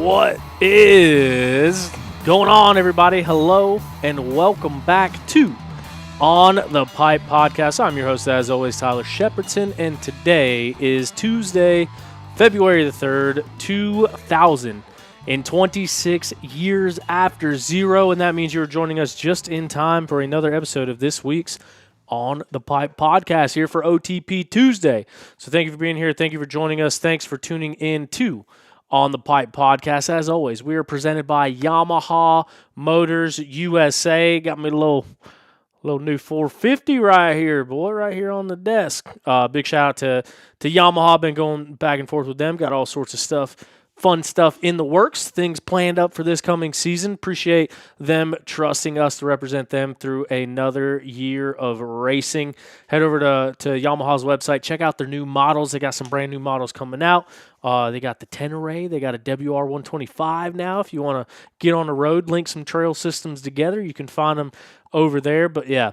What is going on, everybody? Hello, and welcome back to On the Pipe Podcast. I'm your host, as always, Tyler Shepardson, and today is Tuesday, February the 3rd, 2026, years after zero, and that means you're joining us just in time for another episode of this week's On the Pipe Podcast here for OTP Tuesday. So thank you for being here. Thank you for joining us. Thanks for tuning in to On the Pipe Podcast. As always, we are presented by Yamaha Motors USA. Got me a little new 450 right here, boy, right here on the desk. Big shout out to Yamaha. Been going back and forth with them. Got all sorts of stuff, fun stuff in the works, things planned up for this coming season. Appreciate them trusting us to represent them through another year of racing. Head over to Yamaha's website. Check out their new models. They got some brand new models coming out. They got the Tenere. They got a WR125 now. If you want to get on the road, link some trail systems together, you can find them over there. But yeah,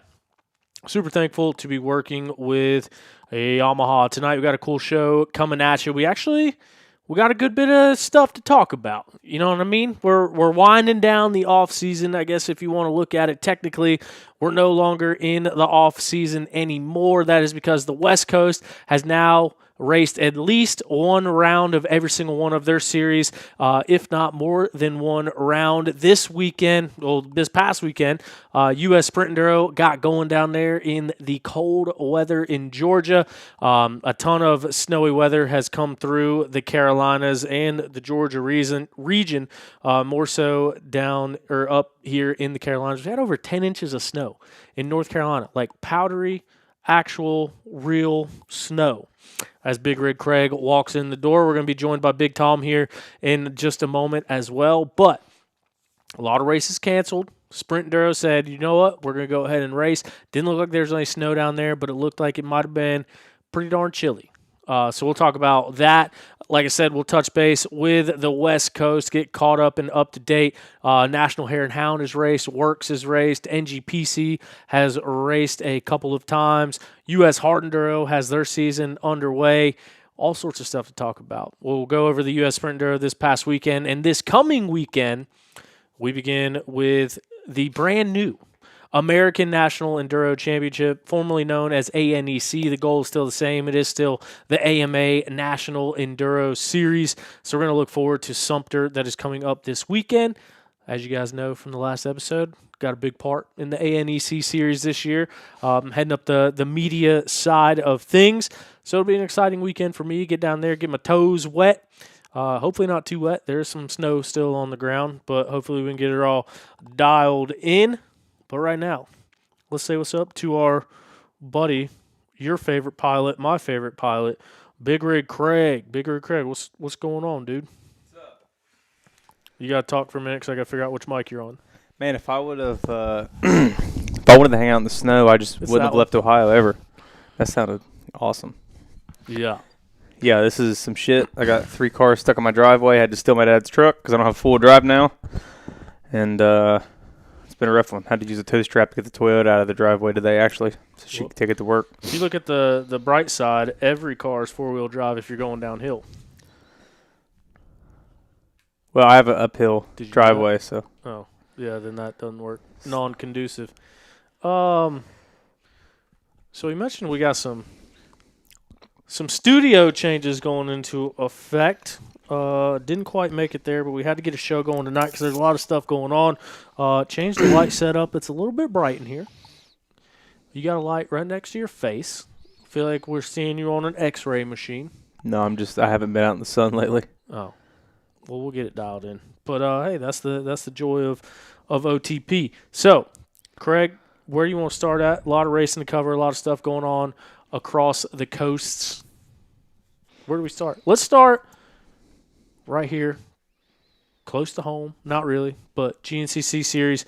super thankful to be working with a Yamaha. Tonight we got a cool show coming at you. We got a good bit of stuff to talk about. You know what I mean? We're winding down the off season, I guess, if you want to look at it. Technically, we're no longer in the off season anymore. That is because the West Coast has now raced at least one round of every single one of their series, if not more than one round. This past weekend, US Sprint Enduro got going down there in the cold weather in Georgia. A ton of snowy weather has come through the Carolinas and the Georgia region, more so down or up here in the Carolinas. We had over 10 inches of snow in North Carolina, like powdery, actual, real snow. As Big Rig Craig walks in the door, we're going to be joined by Big Tom here in just a moment as well. But a lot of races canceled. Sprint Enduro said, you know what, we're going to go ahead and race. Didn't look like there's any snow down there, but it looked like it might have been pretty darn chilly. So we'll talk about that. Like I said, we'll touch base with the West Coast, get caught up and up to date. National Hare and Hound has raced, Works has raced, NGPC has raced a couple of times. US Hard Enduro has their season underway. All sorts of stuff to talk about. We'll go over the US Sprint Enduro this past weekend, and this coming weekend, we begin with the brand new American National Enduro Championship, formerly known as ANEC. The goal is still the same. It is still the AMA National Enduro Series. So we're going to look forward to Sumter that is coming up this weekend. As you guys know from the last episode, got a big part in the ANEC series this year, heading up the media side of things. So it'll be an exciting weekend for me. Get down there, get my toes wet. Hopefully not too wet. There's some snow still on the ground, but hopefully we can get it all dialed in. But right now, let's say what's up to our buddy, your favorite pilot, my favorite pilot, Big Rig Craig. Big Rig Craig, what's going on, dude? What's up? You got to talk for a minute because I got to figure out which mic you're on. Man, if I would have, if I wanted to hang out in the snow, I just wouldn't have left Ohio ever. That sounded awesome. Yeah. Yeah, this is some shit. I got 3 cars stuck in my driveway. I had to steal my dad's truck because I don't have full drive now. And, it's been a rough one. Had to use a tow strap to get the Toyota out of the driveway today, actually, so she could take it to work. If you look at the bright side, every car is four-wheel drive if you're going downhill. Well, I have an uphill driveway, so. Oh, yeah, then that doesn't work. Non-conducive. So you mentioned we got some studio changes going into effect. Didn't quite make it there, but we had to get a show going tonight because there's a lot of stuff going on. Changed the light setup. It's a little bit bright in here. You got a light right next to your face. Feel like we're seeing you on an X-ray machine. No, I haven't been out in the sun lately. Oh, well, we'll get it dialed in. But hey, that's the joy of OTP. So, Craig, where do you want to start at? A lot of racing to cover, a lot of stuff going on across the coasts. Where do we start? Let's start right here, close to home. Not really, but GNCC series.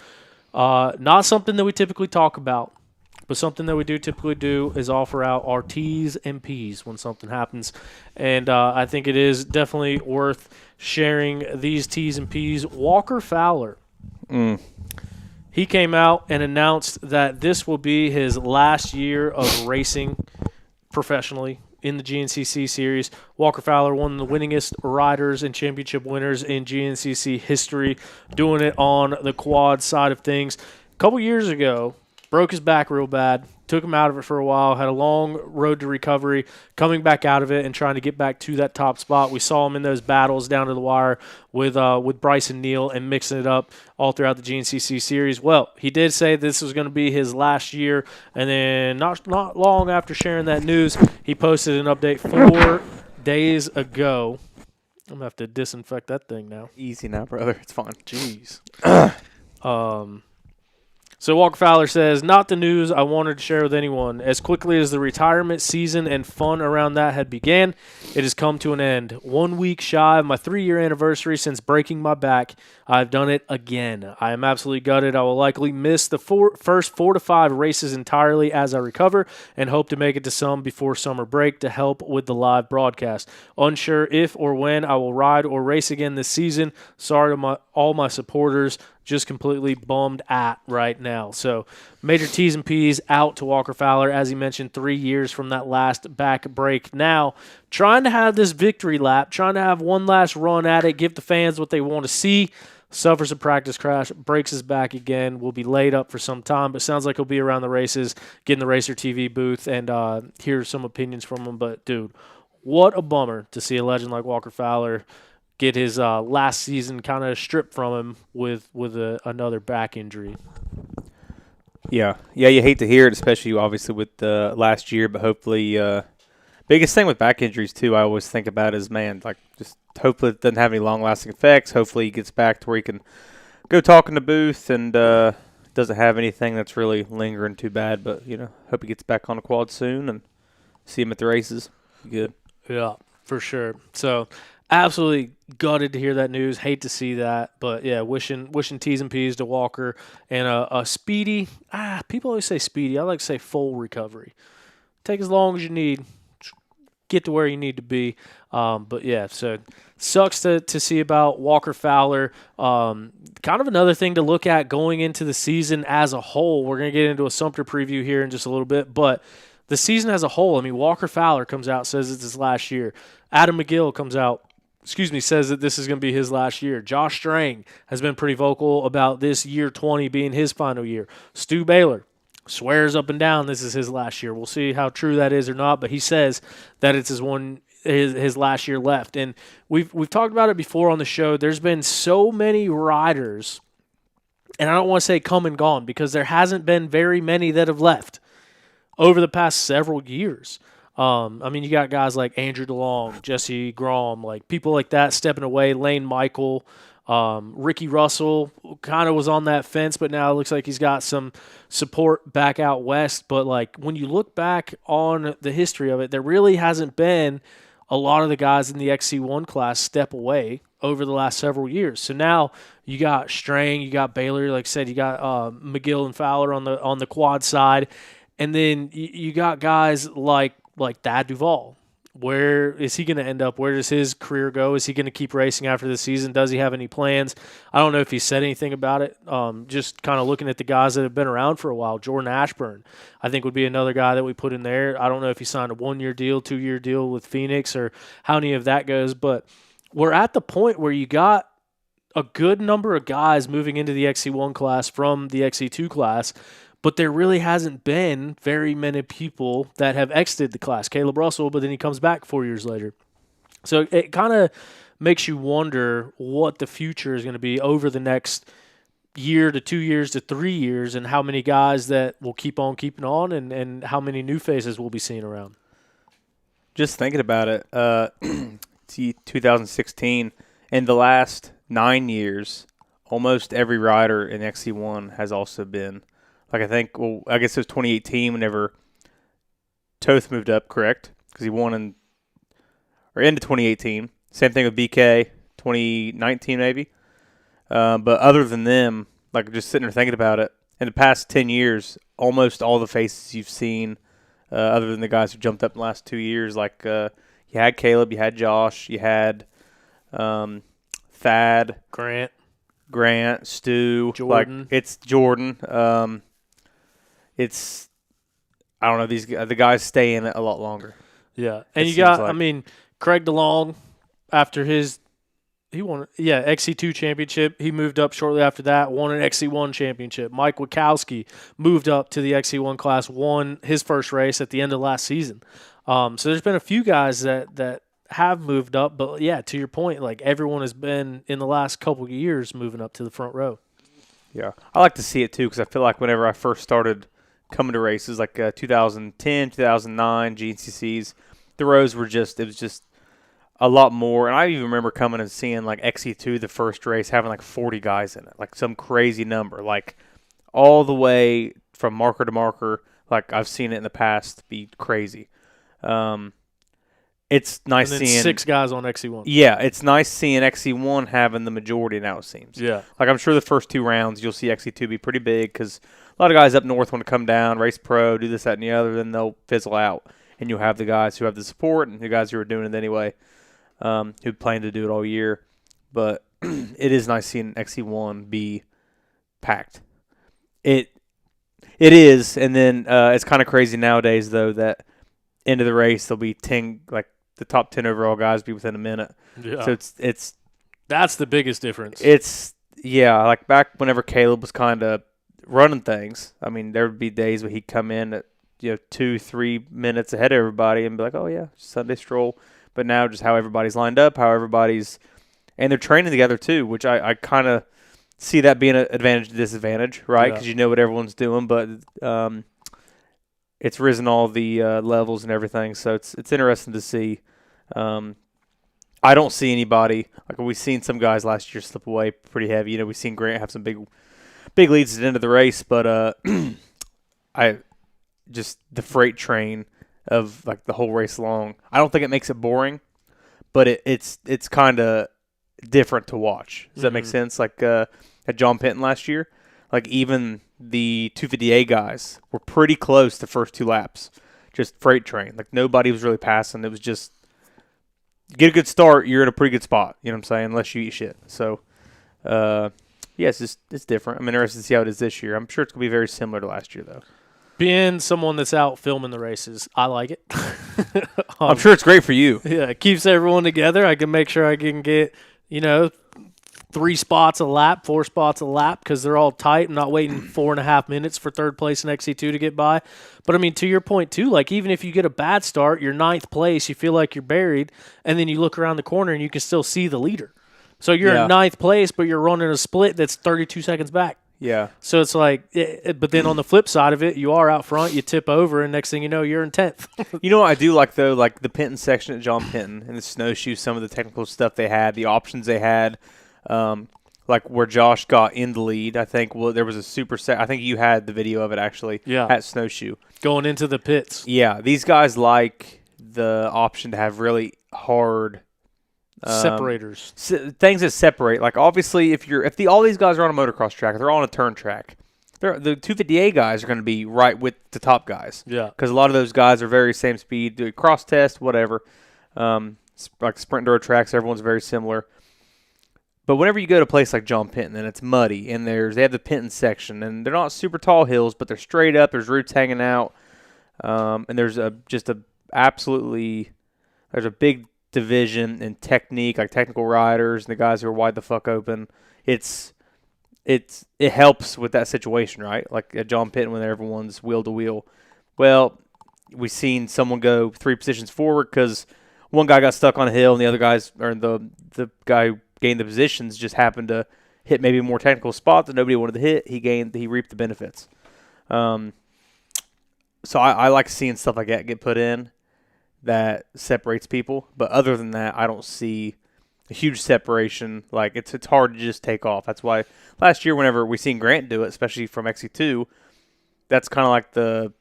Not something that we typically talk about, but something that we do typically do is offer out our T's and P's when something happens. And I think it is definitely worth sharing these T's and P's. Walker Fowler. He came out and announced that this will be his last year of racing professionally in the GNCC series. Walker Fowler, one of the winningest riders and championship winners in GNCC history, doing it on the quad side of things. A couple years ago, broke his back real bad, took him out of it for a while, had a long road to recovery, coming back out of it and trying to get back to that top spot. We saw him in those battles down to the wire with Bryson Neal and mixing it up all throughout the GNCC series. Well, he did say this was going to be his last year, and then not long after sharing that news, he posted an update 4 days ago. I'm going to have to disinfect that thing now. Easy now, brother. It's fine. Jeez. So Walker Fowler says, not the news I wanted to share with anyone. As quickly as the retirement season and fun around that had began, it has come to an end. 1 week shy of my 3-year anniversary since breaking my back, I've done it again. I am absolutely gutted. I will likely miss the first 4 to 5 races entirely as I recover and hope to make it to some before summer break to help with the live broadcast. Unsure if or when I will ride or race again this season. Sorry to all my supporters. Just completely bummed at right now. So major T's and P's out to Walker Fowler. As he mentioned, 3 years from that last back break. Now, trying to have this victory lap, trying to have one last run at it, give the fans what they want to see. Suffers a practice crash, breaks his back again, will be laid up for some time, but sounds like he'll be around the races, get in the Racer TV booth, and hear some opinions from him. But, dude, what a bummer to see a legend like Walker Fowler get his last season kind of stripped from him with another back injury. Yeah, you hate to hear it, especially obviously with last year, but hopefully biggest thing with back injuries too, I always think about is, man, like just hopefully it doesn't have any long-lasting effects. Hopefully he gets back to where he can go talk in the booth and doesn't have anything that's really lingering too bad, but, hope he gets back on the quad soon and see him at the races. Good. Yeah, for sure. So absolutely gutted to hear that news. Hate to see that, but yeah, wishing T's and P's to Walker and a speedy. People always say speedy. I like to say full recovery. Take as long as you need. Get to where you need to be. But yeah, so sucks to see about Walker Fowler. Kind of another thing to look at going into the season as a whole. We're gonna get into a Sumter preview here in just a little bit, but the season as a whole. I mean, Walker Fowler comes out, says it's his last year. Adam McGill comes out, says that this is going to be his last year. Josh Strang has been pretty vocal about this year 20 being his final year. Stu Baylor swears up and down this is his last year. We'll see how true that is or not, but he says that it's his last year left. And we've talked about it before on the show. There's been so many riders, and I don't want to say come and gone because there hasn't been very many that have left over the past several years. You got guys like Andrew DeLong, Jesse Grom, like people like that stepping away, Lane Michael, Ricky Russell kind of was on that fence, but now it looks like he's got some support back out west. But like when you look back on the history of it, there really hasn't been a lot of the guys in the XC1 class step away over the last several years. So now you got Strang, you got Baylor, like I said, you got McGill and Fowler on the quad side, and then you got guys like Thad Duvall. Where is he going to end up? Where does his career go? Is he going to keep racing after the season? Does he have any plans? I don't know if he said anything about it. Just kind of looking at the guys that have been around for a while. Jordan Ashburn, I think, would be another guy that we put in there. I don't know if he signed a 1-year deal, 2-year deal with Phoenix or how any of that goes. But we're at the point where you got a good number of guys moving into the XC1 class from the XC2 class, but there really hasn't been very many people that have exited the class. Caleb Russell, but then he comes back 4 years later. So it kind of makes you wonder what the future is going to be over the next year to 2 years to 3 years and how many guys that will keep on keeping on and how many new faces we'll be seeing around. Just thinking about it, 2016, in the last 9 years, almost every rider in XC1 has also been. Like I guess it was 2018 whenever Toth moved up, correct? Because he won into 2018. Same thing with BK, 2019 maybe. But other than them, like just sitting there thinking about it, in the past 10 years, almost all the faces you've seen, other than the guys who jumped up in the last 2 years, like you had Caleb, you had Josh, you had Thad, Grant, Stu, Jordan. Like it's Jordan. It's I don't know, the guys stay in it a lot longer. Yeah, and It you got, seems like. I mean, Craig DeLong, after he won, XC2 championship. He moved up shortly after that, won an XC1 championship. Mike Wachowski moved up to the XC1 class, won his first race at the end of last season. So there's been a few guys that have moved up, but yeah, to your point, like everyone has been in the last couple of years moving up to the front row. Yeah, I like to see it too because I feel like whenever I first started coming to races, like 2010, 2009 GNCCs, the rows were it was just a lot more. And I even remember coming and seeing like XC2 the first race having like 40 guys in it, like some crazy number, like all the way from marker to marker. Like I've seen it in the past be crazy. It's nice And then seeing 6 guys on XC1. Yeah, it's nice seeing XC1 having the majority now, it seems. Yeah. Like, I'm sure the first 2 rounds you'll see XC2 be pretty big because a lot of guys up north want to come down, race pro, do this, that, and the other, then they'll fizzle out. And you'll have the guys who have the support and the guys who are doing it anyway, who plan to do it all year. But it is nice seeing XC1 be packed. It is, and then it's kind of crazy nowadays, though, that end of the race, there'll be 10, like, the top 10 overall guys be within a minute. Yeah. So it's that's the biggest difference. Like back whenever Caleb was kind of running things. I mean, there would be days where he'd come in at 2-3 minutes ahead of everybody and be like, "Oh yeah, Sunday stroll." But now just how everybody's lined up, and they're training together too, which I kind of see that being an advantage to disadvantage, right? Because you know what everyone's doing, but it's risen all the levels and everything, so it's interesting to see. I don't see anybody like we've seen some guys last year slip away pretty heavy. We've seen Grant have some big leads at the end of the race, but I just the freight train of like the whole race long. I don't think it makes it boring, but it's kind of different to watch. Does that make sense? Like at John Penton last year, like even the 250A guys were pretty close the first 2 laps. Just freight train. Like nobody was really passing. It was just get a good start, you're in a pretty good spot. You know what I'm saying? Unless you eat shit. So, it's different. I'm interested to see how it is this year. I'm sure it's gonna be very similar to last year, though. Being someone that's out filming the races, I like it. I'm sure it's great for you. Yeah, it keeps everyone together. I can make sure I can get 3 spots a lap, 4 spots a lap because they're all tight. I'm not waiting 4.5 minutes for third place in XC2 to get by. But, I mean, to your point, too, like even if you get a bad start, you're 9th place, you feel like you're buried, and then you look around the corner and you can still see the leader. So you're in 9th place, but you're running a split that's 32 seconds back. Yeah. So it's like, but then on the flip side of it, you are out front, you tip over, and next thing you know, you're in 10th. You know what I do like, though? Like the Penton section at John Penton and the snowshoe, some of the technical stuff they had, the options they had. Like where Josh got in the lead, I think there was a super set. I think you had the video of it actually at Snowshoe. Going into the pits. Yeah, these guys like the option to have really hard separators. Things that separate. Like obviously if all these guys are on a motocross track, they're on a turn track. The 250A guys are going to be right with the top guys. Yeah. Because a lot of those guys are very same speed, do a cross test, whatever. Like sprint enduro tracks, everyone's very similar. But whenever you go to a place like John Penton and it's muddy and they have the Penton section and they're not super tall hills, but they're straight up, there's roots hanging out, and there's a big division in technique, like technical riders and the guys who are wide the fuck open. It helps with that situation, right? Like at John Penton when everyone's wheel to wheel. Well, we've seen someone go 3 positions forward because one guy got stuck on a hill and the other guys, or the guy who gained the positions just happened to hit maybe a more technical spot that nobody wanted to hit. He reaped the benefits. So I like seeing stuff like that get put in that separates people. But other than that, I don't see a huge separation. Like it's hard to just take off. That's why last year, whenever we seen Grant do it, especially from XC2, that's kind of like the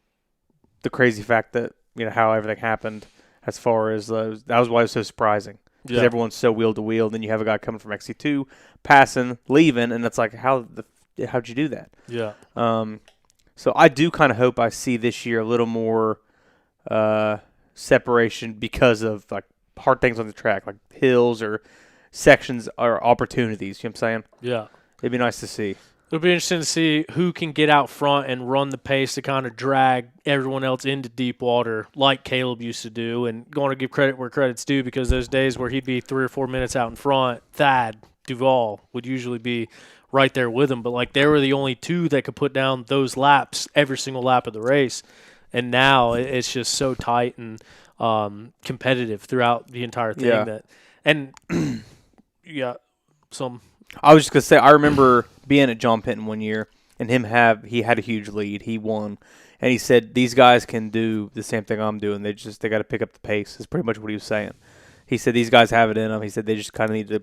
crazy fact that how everything happened. As far as that was why it was so surprising. Because everyone's so wheel to wheel. Then you have a guy coming from XC2, passing, leaving, and it's like, how'd you do that? Yeah. So I do kind of hope I see this year a little more separation because of like hard things on the track, like hills or sections or opportunities. You know what I'm saying? Yeah. It'd be nice to see. It'll be interesting to see who can get out front and run the pace to kind of drag everyone else into deep water like Caleb used to do. And going to give credit where credit's due, because those days where he'd be 3 or 4 minutes out in front, Thad Duvall would usually be right there with him. But, like, they were the only two that could put down those laps every single lap of the race. And now it's just so tight and competitive throughout the entire thing. Yeah. And you got some. I was just gonna say, I remember being at John Penton one year, and he had a huge lead. He won, and he said these guys can do the same thing I'm doing. They got to pick up the pace. Is pretty much what he was saying. He said these guys have it in them. He said they just kind of need to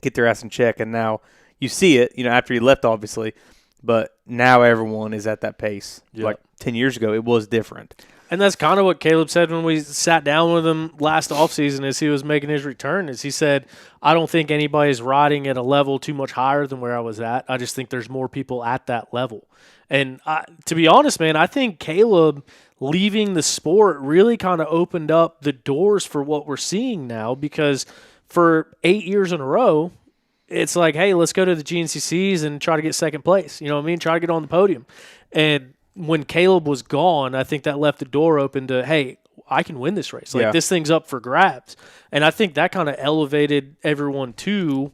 get their ass in check. And now you see it, after he left, obviously, but now everyone is at that pace. Yep. Like 10 years ago, it was different. And that's kind of what Caleb said when we sat down with him last offseason as he was making his return. Is he said, I don't think anybody's riding at a level too much higher than where I was at. I just think there's more people at that level. And to be honest, man, I think Caleb leaving the sport really kind of opened up the doors for what we're seeing now, because for 8 years in a row, it's like, hey, let's go to the GNCCs and try to get second place. You know what I mean? Try to get on the podium. And when Caleb was gone, I think that left the door open to, hey, I can win this race. Like, this thing's up for grabs. And I think that kind of elevated everyone too.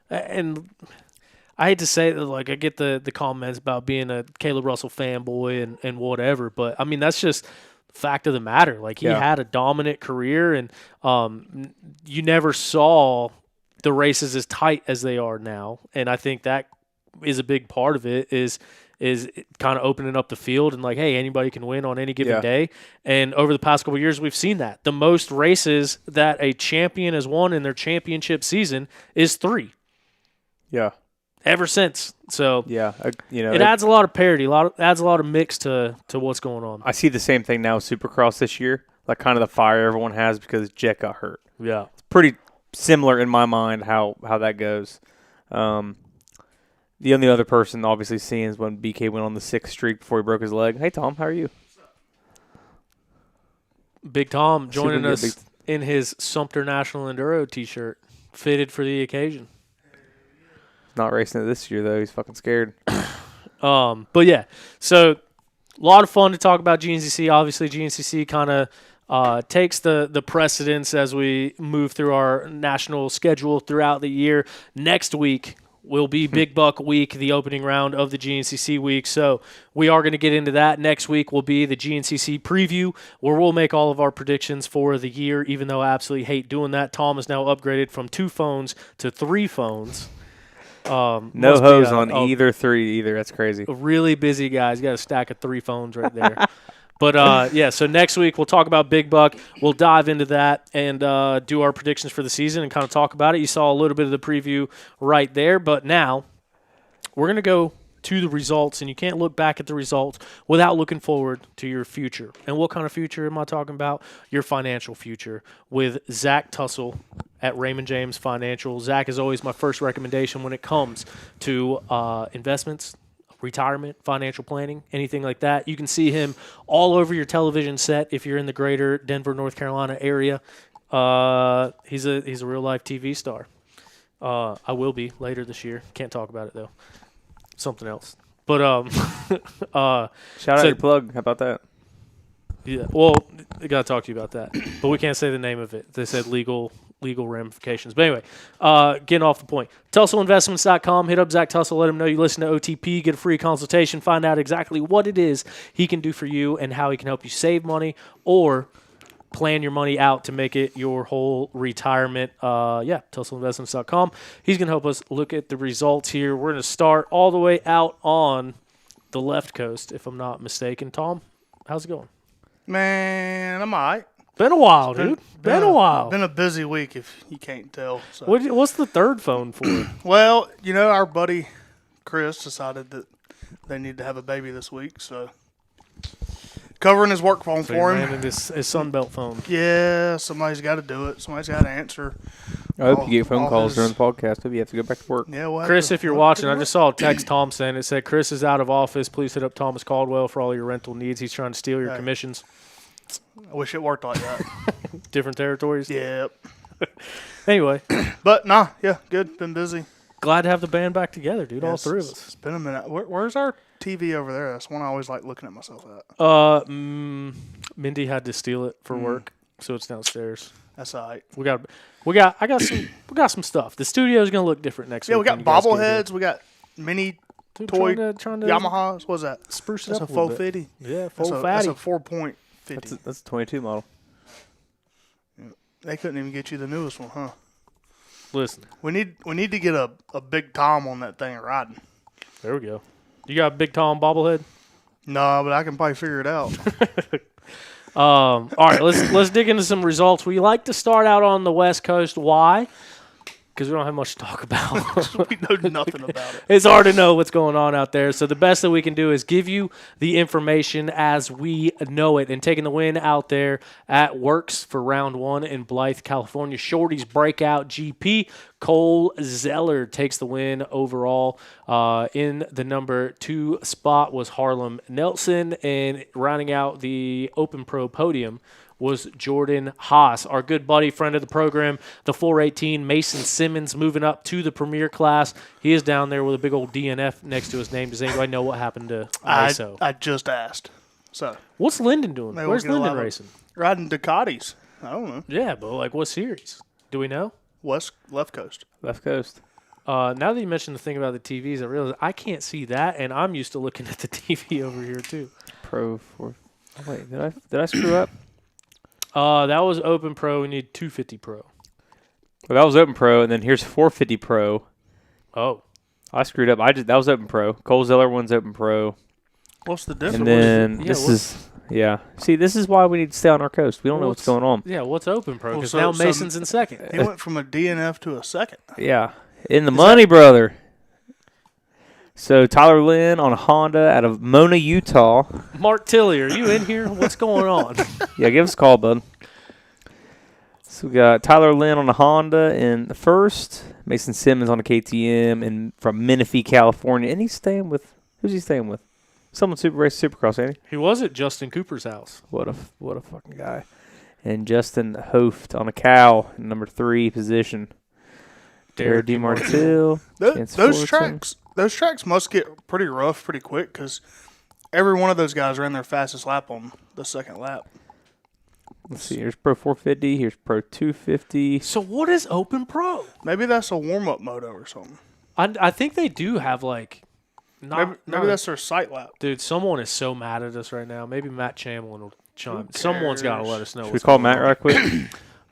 And I hate to say that, like, I get the comments about being a Caleb Russell fanboy and whatever, but, I mean, that's just fact of the matter. Like, he had a dominant career, and you never saw the races as tight as they are now. And I think that is a big part of it, is kind of opening up the field and, like, hey, anybody can win on any given day. And over the past couple of years, we've seen that. The most races that a champion has won in their championship season is 3. Yeah. Ever since. So it adds a lot of parity, adds a lot of mix to what's going on. I see the same thing now with Supercross this year, like kind of the fire everyone has because Jet got hurt. Yeah. It's pretty similar in my mind how that goes. The only other person obviously seeing is when BK went on the 6th streak before he broke his leg. Hey, Tom, how are you? Big Tom joining us in his Sumter National Enduro T-shirt, fitted for the occasion. Not racing it this year, though. He's fucking scared. But, yeah, so a lot of fun to talk about GNCC. Obviously, GNCC kind of takes the precedence as we move through our national schedule throughout the year. Next week will be Big Buck Week, the opening round of the GNCC week. So we are going to get into that. Next week will be the GNCC preview, where we'll make all of our predictions for the year, even though I absolutely hate doing that. Tom has now upgraded from 2 phones to 3 phones. No hose on either 3 either. That's crazy. A really busy guy. He's got a stack of 3 phones right there. But, so next week we'll talk about Big Buck. We'll dive into that and do our predictions for the season and kind of talk about it. You saw a little bit of the preview right there. But now we're going to go to the results, and you can't look back at the results without looking forward to your future. And what kind of future am I talking about? Your financial future with Zach Tussle at Raymond James Financial. Zach is always my first recommendation when it comes to investments, retirement, financial planning, anything like that. You can see him all over your television set if you're in the greater Denver, North Carolina area. He's a real-life TV star. I will be later this year. Can't talk about it, though. Something else. But shout out your plug. How about that? Yeah. Well, I got to talk to you about that. But we can't say the name of it. They said legal ramifications. But anyway, getting off the point. TussleInvestments.com. Hit up Zach Tussle. Let him know you listen to OTP. Get a free consultation. Find out exactly what it is he can do for you and how he can help you save money or plan your money out to make it your whole retirement. TussleInvestments.com. He's going to help us look at the results here. We're going to start all the way out on the left coast, if I'm not mistaken. Tom, how's it going? Man, I'm all right. Been a while, dude. Been a while. Been a busy week, if you can't tell. So. What's the third phone for? Well, our buddy Chris decided that they need to have a baby this week, so covering his work phone for him. His Sunbelt phone. Yeah, somebody's got to do it. Somebody's got to answer. I hope you get phone calls during the podcast. Hope you have to go back to work. Yeah, well, Chris, if you're watching, I just saw a text Tom saying it said, Chris is out of office. Please hit up Thomas Caldwell for all your rental needs. He's trying to steal your commissions. I wish it worked like that. Different territories? Yep. Anyway. But, good. Been busy. Glad to have the band back together, dude. Yeah, All three of us. It's been a minute. Where's our TV over there? That's one I always like looking at myself at. Mindy had to steal it for work, so it's downstairs. That's all right. I got some stuff. The studio is gonna look different next week. Yeah, we got when you guys get here. bobbleheads. We got mini Dude, toy trying to Yamahas. What's that? spruce it That's up a a little faux bit. 50. Yeah, That's full a fatty. 4.50. That's a 22 model. They couldn't even get you the newest one, huh? Listen, We need to get a big Tom on that thing riding. there we go. You got a Big Tom bobblehead? No, but I can probably figure it out. All right, let's dig into some results. We like to start out on the West Coast. Why? Because we don't have much to talk about. We know nothing about it. It's hard to know what's going on out there. So the best that we can do is give you the information as we know it. And taking the win out there at Works for round 1 in Blythe, California. Shorty's breakout GP. Cole Zeller takes the win overall. In the number 2 spot was Harlem Nelson. And rounding out the Open Pro podium was Jordan Haas, our good buddy, friend of the program, the 418, Mason Simmons, moving up to the premier class. He is down there with a big old DNF next to his name. Does anybody know what happened to ISO? I just asked. So What's Lyndon doing? They Where's won't get Lyndon allowed- racing? riding Ducatis. I don't know. Yeah, but like what series? Do we know? Left coast. Left coast. Now that you mentioned the thing about the TVs, I realize I can't see that, and I'm used to looking at the TV over here too. Pro 4. Oh, wait, did I screw up? That was Open Pro. We need 250 Pro. Well, that was Open Pro, and then here's 450 Pro. Oh, I screwed up. That was Open Pro. Cole Zeller one's Open Pro. What's the difference? And then Yeah, this what- is, yeah. See, this is why we need to stay on our coast. We don't know what's going on. yeah. What's Open Pro? Well, Because so- now so- Mason's in second. He went from a DNF to a second. Yeah. In the money, brother. So Tyler Lynn on a Honda out of Mona, Utah. Mark Tilley, are you in here? What's going on? Yeah, give us a call, bud. So we got Tyler Lynn on a Honda in the first, Mason Simmons on a KTM, and from Menifee, California. And he's staying with, who's he staying with? Someone super race Supercross, ain't he? He was at Justin Cooper's house. What a fucking guy. And Justin Hoft on a cow in number 3 position. Derek DeMartille. Chance Fullerton. Those tracks must get pretty rough pretty quick because every one of those guys ran their fastest lap on the second lap. Let's see. Here's Pro 450. Here's Pro 250. So what is Open Pro? Maybe that's a warm up moto or something. I think they do have like. Maybe that's their sight lap. Dude, someone is so mad at us right now. Maybe Matt Chamlin will chime. Someone's got to let us know. Should we call Matt right quick?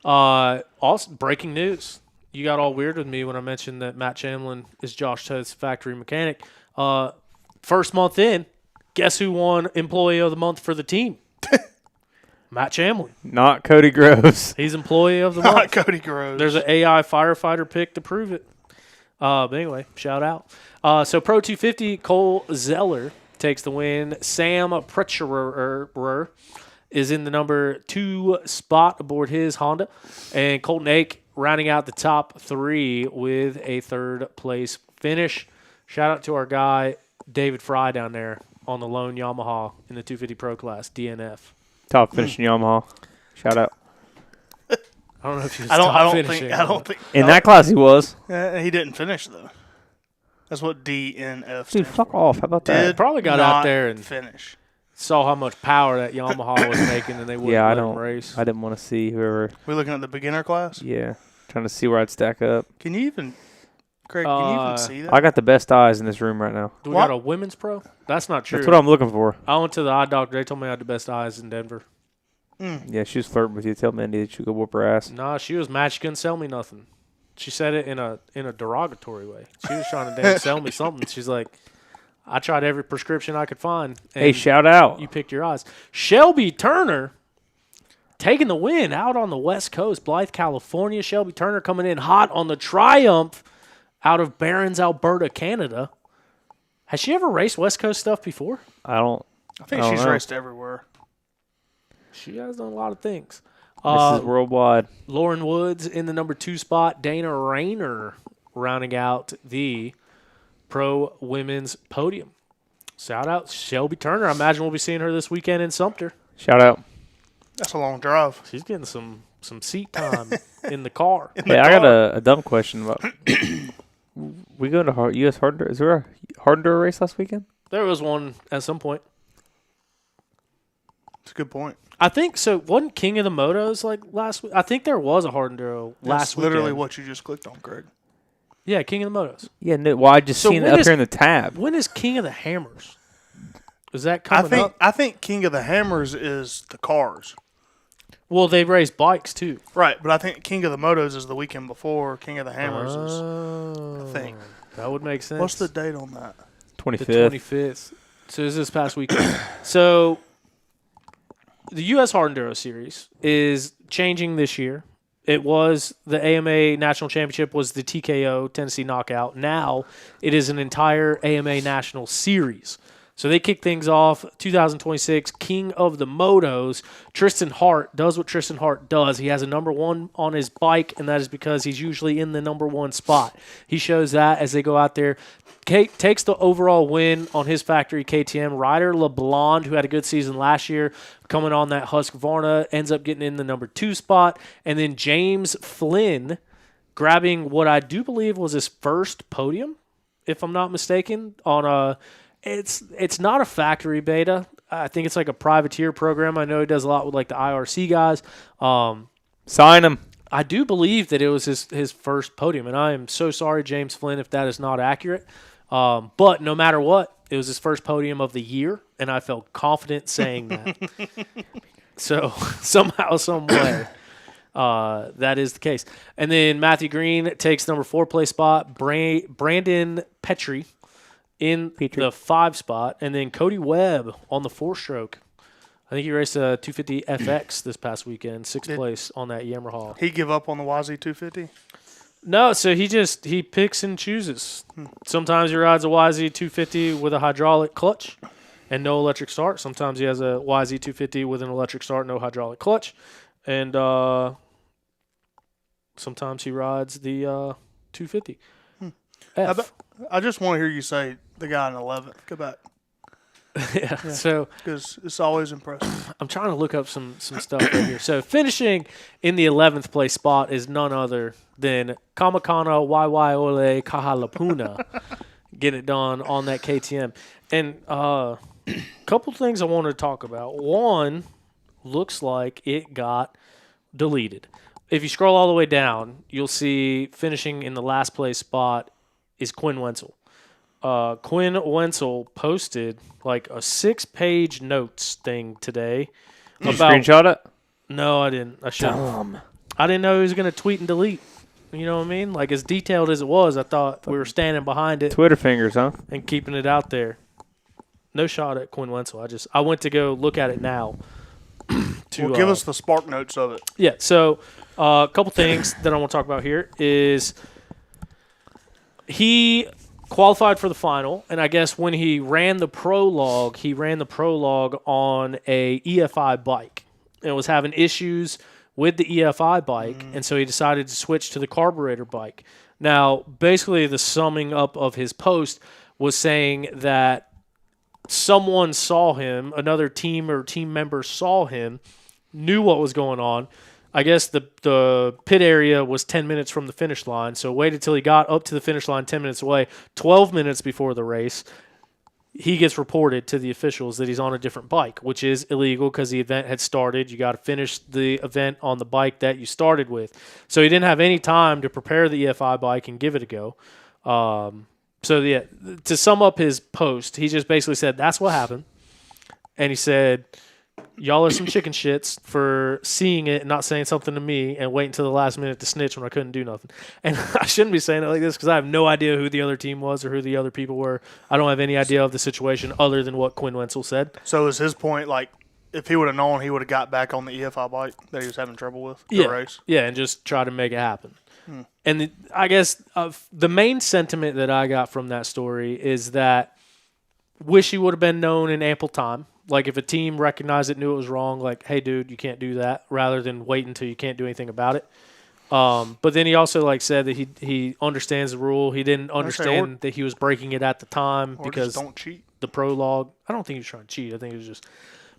Also, breaking news. You got all weird with me when I mentioned that Matt Chamlin is Josh Toth's factory mechanic. First month in, guess who won Employee of the Month for the team? Matt Chamlin. Not Cody Groves. He's Employee of the Not Month. Cody Groves. There's an AI firefighter pick to prove it. But anyway, shout out. So Pro 250, Cole Zeller takes the win. Sam Pritcherer is in the number 2 spot aboard his Honda. And Colton Ake rounding out the top 3 with a 3rd place finish. Shout out to our guy, David Fry, down there on the lone Yamaha in the 250 Pro class, DNF. Top finishing Yamaha. Shout out. I don't know if he was I top don't finishing. think. In that class he was. He didn't finish though. That's what DNF. Dude, fuck off. How about that? Did Probably got not out there and finish. saw how much power that Yamaha was making, and they wouldn't Yeah, let him race. I didn't want to see whoever. We're looking at the beginner class. Yeah. Trying to see where I'd stack up. Can you even, Craig? Can you even see that? I got the best eyes in this room right now. Do we What? got a women's pro? That's not true. That's what I'm looking for. I went to the eye doctor. They told me I had the best eyes in Denver. Yeah, she was flirting with you. Tell Mandy that you could whoop her ass. Nah, she was mad. She couldn't sell me nothing. She said it in a derogatory way. She was trying to damn sell me something. She's like, I tried every prescription I could find. And Hey, shout out. you picked your eyes. Shelby Turner taking the win out on the West Coast, Blythe, California. Shelby Turner coming in hot on the Triumph out of Barron's, Alberta, Canada. Has she ever raced West Coast stuff before? I don't. I think I don't she's know. raced everywhere. She has done a lot of things. This is worldwide. Lauren Woods in the number 2 spot. Dana Rayner rounding out the pro women's podium. Shout out Shelby Turner. I imagine we'll be seeing her this weekend in Sumter. Shout out. That's a long drive. She's getting some seat time in the car. Hey, I got a dumb question about. We go to U.S. Hard Enduro. Is there a Hard Enduro race last weekend? There was one at some point. It's a good point. I think so. Wasn't King of the Motos like last week? I think there was a Hard Enduro last That's literally weekend. what you just clicked on, Craig. Yeah, King of the Motos. Yeah, no, well, I just So seen it when up is- here in the tab. When is King of the Hammers? Is that coming up? I think King of the Hammers is the cars. Well, they race bikes too. Right, but I think King of the Motos is the weekend before King of the Hammers is. Oh, I think. that would make sense. What's the date on that? 25th. The 25th. So it's this past weekend. So the U.S. Hard Enduro Series is changing this year. It was the AMA National Championship was the TKO Tennessee Knockout. Now it is an entire AMA National Series. So they kick things off 2026 King of the Motos. Tristan Hart does what Tristan Hart does. He has a number one on his bike, and that is because he's usually in the number one spot. He shows that as they go out there. Kate takes the overall win on his factory KTM. Ryder LeBlond, who had a good season last year, coming on that Husqvarna, ends up getting in the number 2 spot. And then James Flynn grabbing what I do believe was his first podium, if I'm not mistaken, on a it's not a factory beta. I think it's like a privateer program. I know he does a lot with like the IRC guys. Sign him. I do believe that it was his first podium, and I am so sorry, James Flynn, if that is not accurate. But no matter what, it was his first podium of the year, and I felt confident saying that. So somehow, some way, that is the case. And then Matthew Green takes number 4 place spot. Brandon Petrie in the 5 spot, and then Cody Webb on the 4-stroke. I think he raced a 250 FX this past weekend, 6th place on that Yamaha. He give up on the YZ250? No, so he picks and chooses. Sometimes he rides a YZ250 with a hydraulic clutch and no electric start. Sometimes he has a YZ250 with an electric start, no hydraulic clutch. And sometimes he rides the 250. F. I just want to hear you say the guy in 11th. Go back. Yeah, so Because it's always impressive. I'm trying to look up some stuff right here. So finishing in the 11th place spot is none other than Kamakana Waiwaiole Kahalapuna getting it done on that KTM. And a couple things I wanted to talk about. One, looks like it got deleted. If you scroll all the way down, you'll see finishing in the last place spot is Quinn Wenzel. Quinn Wenzel posted like a 6-page notes thing today. You screenshot it? No, I didn't. I should. I didn't know he was going to tweet and delete. You know what I mean? Like as detailed as it was, I thought we were standing behind it Twitter fingers, huh? and keeping it out there. No shot at Quinn Wenzel. I went to go look at it now. Give us the spark notes of it. Yeah. So a couple things that I want to talk about here is he qualified for the final, and I guess when he ran the prologue on a EFI bike and was having issues with the EFI bike, and so he decided to switch to the carburetor bike. Now, basically the summing up of his post was saying that someone saw him, another team or team member saw him, knew what was going on. I guess the pit area was 10 minutes from the finish line, so waited till he got up to the finish line 10 minutes away. 12 minutes before the race, he gets reported to the officials that he's on a different bike, which is illegal because the event had started. You got to finish the event on the bike that you started with. So he didn't have any time to prepare the EFI bike and give it a go. So, yeah, to sum up his post, he just basically said, that's what happened. And he said, y'all are some chicken shits for seeing it and not saying something to me and waiting until the last minute to snitch when I couldn't do nothing. And I shouldn't be saying it like this because I have no idea who the other team was or who the other people were. I don't have any idea of the situation other than what Quinn Wenzel said. So is his point, like, if he would have known, he would have got back on the EFI bike that he was having trouble with the race? Yeah, and just try to make it happen. And I guess the main sentiment that I got from that story is that wish he would have been known in ample time. Like if a team recognized it, knew it was wrong, like, hey, dude, you can't do that, rather than wait until you can't do anything about it. But then he also like said that he understands the rule. He didn't understand that he was breaking it at the time because don't cheat. The prologue. I don't think he was trying to cheat. I think it was just.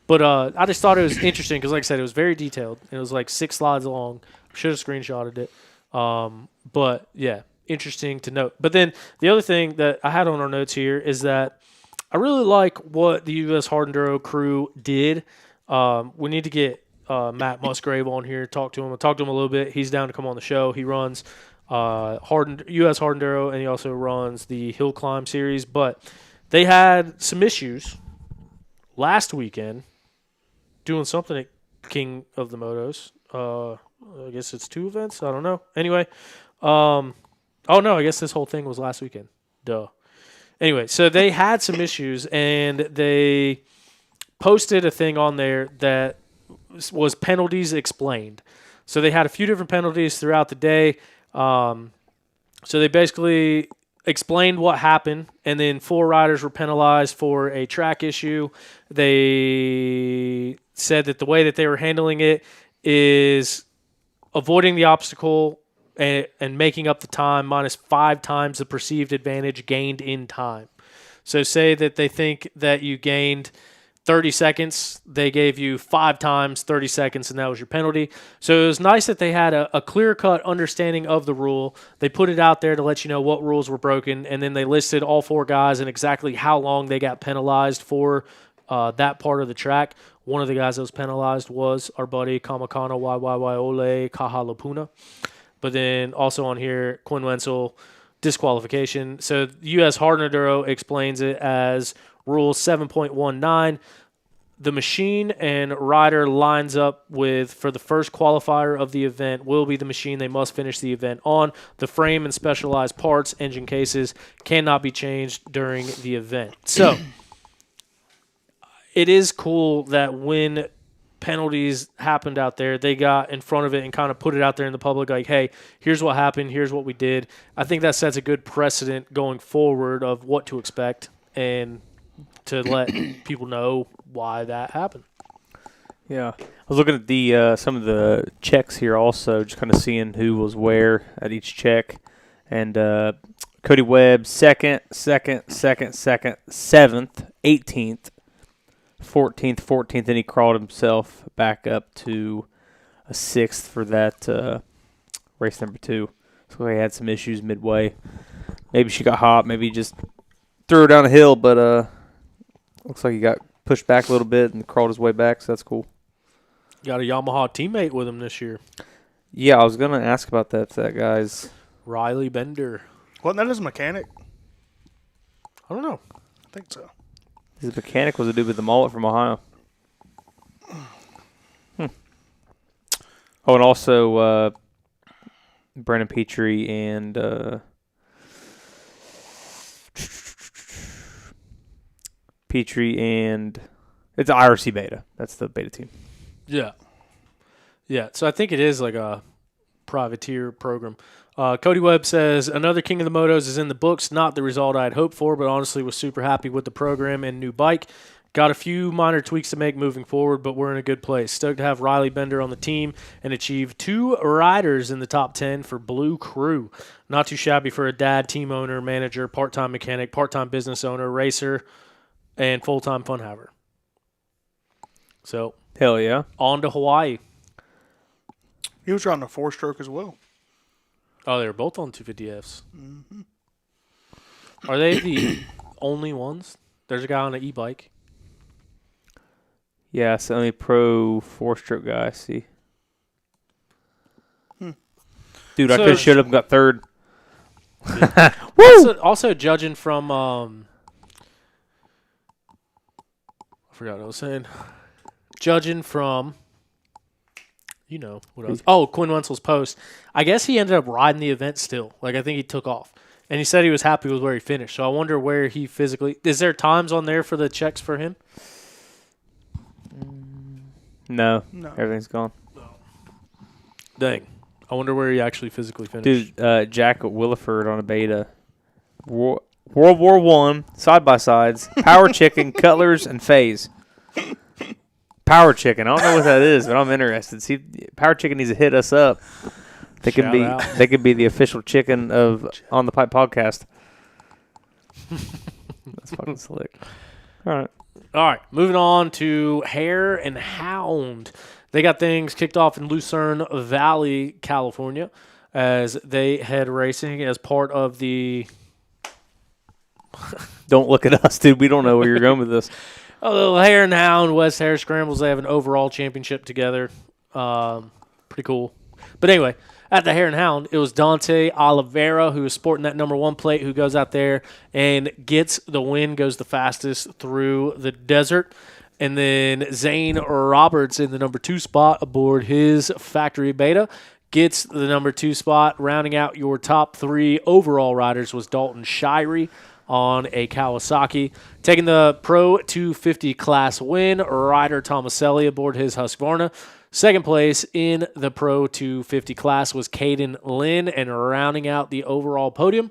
But I just thought it was interesting because, like I said, it was very detailed. It was like 6 slides long. Should have screenshotted it. But yeah, interesting to note. But then the other thing that I had on our notes here is that I really like what the U.S. Hard Enduro crew did. We need to get Matt Musgrave on here, talk to him. I talked to him a little bit. He's down to come on the show. He runs U.S. Hard Enduro, and he also runs the Hill Climb series. But they had some issues last weekend doing something at King of the Motos. I guess it's 2 events. I don't know. Anyway, oh no, I guess this whole thing was last weekend. Duh. Anyway, so they had some issues, and they posted a thing on there that was penalties explained. So they had a few different penalties throughout the day. So they basically explained what happened, and then 4 riders were penalized for a track issue. They said that the way that they were handling it is avoiding the obstacle and making up the time minus 5 times the perceived advantage gained in time. So say that they think that you gained 30 seconds, they gave you 5 times 30 seconds, and that was your penalty. So it was nice that they had a clear-cut understanding of the rule. They put it out there to let you know what rules were broken, and then they listed all 4 guys and exactly how long they got penalized for that part of the track. One of the guys that was penalized was our buddy Kamakana Waiwaiwaiole Kahalapuna. But then also on here, Quinn Wenzel, disqualification. So U.S. Hard Enduro explains it as Rule 7.19. The machine and rider lines up with for the first qualifier of the event will be the machine they must finish the event on. The frame and specialized parts, engine cases, cannot be changed during the event. So it is cool that when penalties happened out there, they got in front of it and kind of put it out there in the public like, hey, here's what happened, here's what we did. I think that sets a good precedent going forward of what to expect and to let people know why that happened. Yeah. I was looking at the some of the checks here also, just kind of seeing who was where at each check. And Cody Webb, 2nd, 7th, 18th, 14th, and he crawled himself back up to a 6th for that race number 2. So he had some issues midway. Maybe she got hot. Maybe he just threw her down a hill, but looks like he got pushed back a little bit and crawled his way back, so that's cool. Got a Yamaha teammate with him this year. Yeah, I was going to ask about that. That guy's Riley Bender. Wasn't that his mechanic? I don't know. I think so. his mechanic was a dude with the mullet from Ohio. Oh, and also Brennan Petrie and it's IRC Beta. That's the beta team. Yeah. Yeah, so I think it is like a privateer program. Cody Webb says, another King of the Motos is in the books. Not the result I had hoped for, but honestly was super happy with the program and new bike. Got a few minor tweaks to make moving forward, but we're in a good place. Stoked to have Riley Bender on the team and achieve 2 riders in the top 10 for Blue Crew. Not too shabby for a dad, team owner, manager, part-time mechanic, part-time business owner, racer, and full-time fun haver. So, hell yeah. On to Hawaii. He was running a 4-stroke as well. Oh, they were both on 250Fs. Mm-hmm. Are they the only ones? There's a guy on an e-bike. Yeah, it's the only pro 4-stroke guy I see. Dude, I could have showed up and got third. Yeah. Woo! Also, judging from, I forgot what I was saying. Judging from, you know what else? Oh, Quinn Wenzel's post. I guess he ended up riding the event still. Like, I think he took off. And he said he was happy with where he finished. So I wonder where he physically... Is there times on there for the checks for him? No. Everything's gone. Dang. I wonder where he actually physically finished. Dude, Jack Williford on a beta. World War I, side-by-sides, Power Chicken, Cutlers, and Phase. Power Chicken. I don't know what that is, but I'm interested. See, Power Chicken needs to hit us up. They could be the official chicken of On the Pipe podcast. That's fucking slick. All right. Moving on to Hare and Hound. They got things kicked off in Lucerne Valley, California. as they head racing as part of the Don't look at us, dude. We don't know where you're going with this. Hare and Hound West Hare Scrambles. They have an overall championship together. Pretty cool. But anyway, at the Hare and Hound, it was Dante Oliveira, who is sporting that number 1 plate, who goes out there and gets the win, goes the fastest through the desert. And then Zane Roberts in the number 2 spot aboard his factory beta gets the number 2 spot. Rounding out your top 3 overall riders was Dalton Shirey on a Kawasaki. Taking the Pro 250 class win, Ryder Tomaselli aboard his Husqvarna. Second place in the Pro 250 class was Caden Lynn, and rounding out the overall podium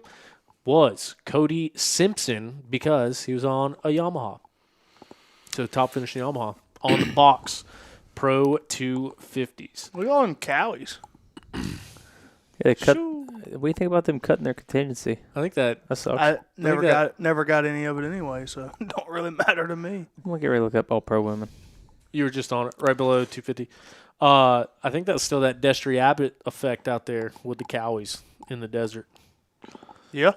was Cody Simpson because he was on a Yamaha. So top finishing Yamaha on the box Pro 250s. We on Cowies. Yeah, they cut. What do you think about them cutting their contingency? I think that sucks. I never got any of it anyway, so it don't really matter to me. I'm gonna get ready to look up all pro women. you were just on it, right below 250. I think that's still that Destry Abbott effect out there with the Cowies in the desert. Yeah.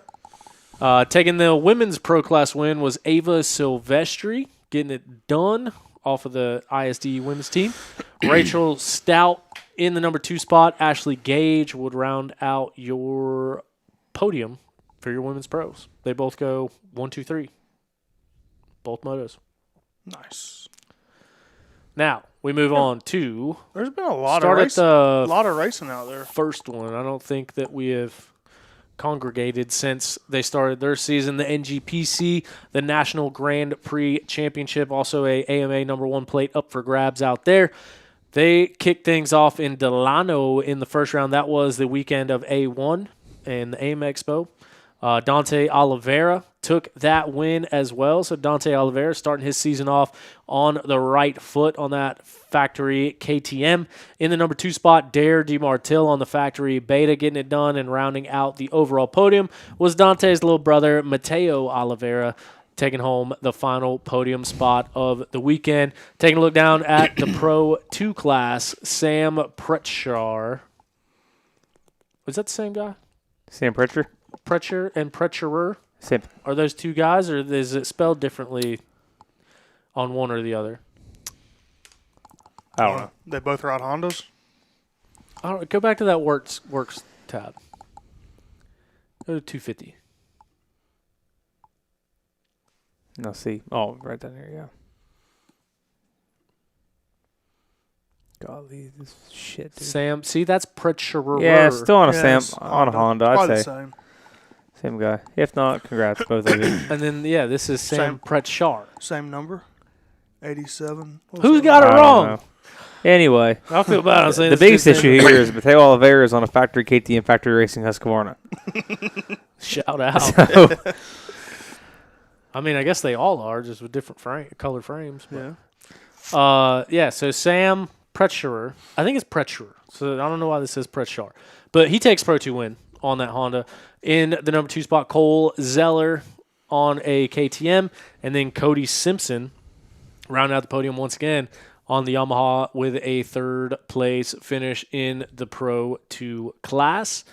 Taking the women's pro class win was Ava Silvestri, getting it done off of the ISD women's team. Rachel Stout in the number 2 spot. Ashley Gage would round out your podium for your women's pros. They both go 1, 2, 3. Both motos. Nice. Now, we move on to... There's been a lot of racing out there. First one. I don't think that we have congregated since they started their season. The NGPC, the National Grand Prix Championship, also a AMA number 1 plate up for grabs out there. They kicked things off in Delano in the first round. That was the weekend of A1 and the AIM Expo. Dante Oliveira took that win as well. So Dante Oliveira starting his season off on the right foot on that factory KTM. In the number 2 spot, Dare DeMartille on the factory Beta getting it done, and rounding out the overall podium was Dante's little brother, Mateo Oliveira, taking home the final podium spot of the weekend. Taking a look down at the Pro 2 class, Sam Pretschar. Was that the same guy? Sam Pritchard? Pretcher and Pretcherer? Same. Are those two guys, or is it spelled differently on one or the other? I don't know. They both ride Hondas? I don't, go back to that works tab. Go to 250. No, see. Oh, right down here, yeah. Golly, this shit, dude. Sam, see, that's Pretcherer. Yeah, still on a Yes, on a Honda, Probably I'd the say. same. Same guy. If not, congrats, both of you. And then, yeah, this is Sam Same. Pretchar. Same number. 87. Who's got it I don't wrong? know. Anyway, I feel bad. I'm saying the this biggest dude's issue name. here is Mateo Oliveira is on a factory KTM factory racing Husqvarna. Shout out. So, I mean, I guess they all are, just with different color frames. But. Yeah. Yeah, so Sam Pretcherer. I think it's Pretcherer. So I don't know why this says Pretchar. But he takes Pro 2 win on that Honda. In the number 2 spot, Cole Zeller on a KTM. And then Cody Simpson rounding out the podium once again on the Yamaha with a 3rd place finish in the Pro 2 class.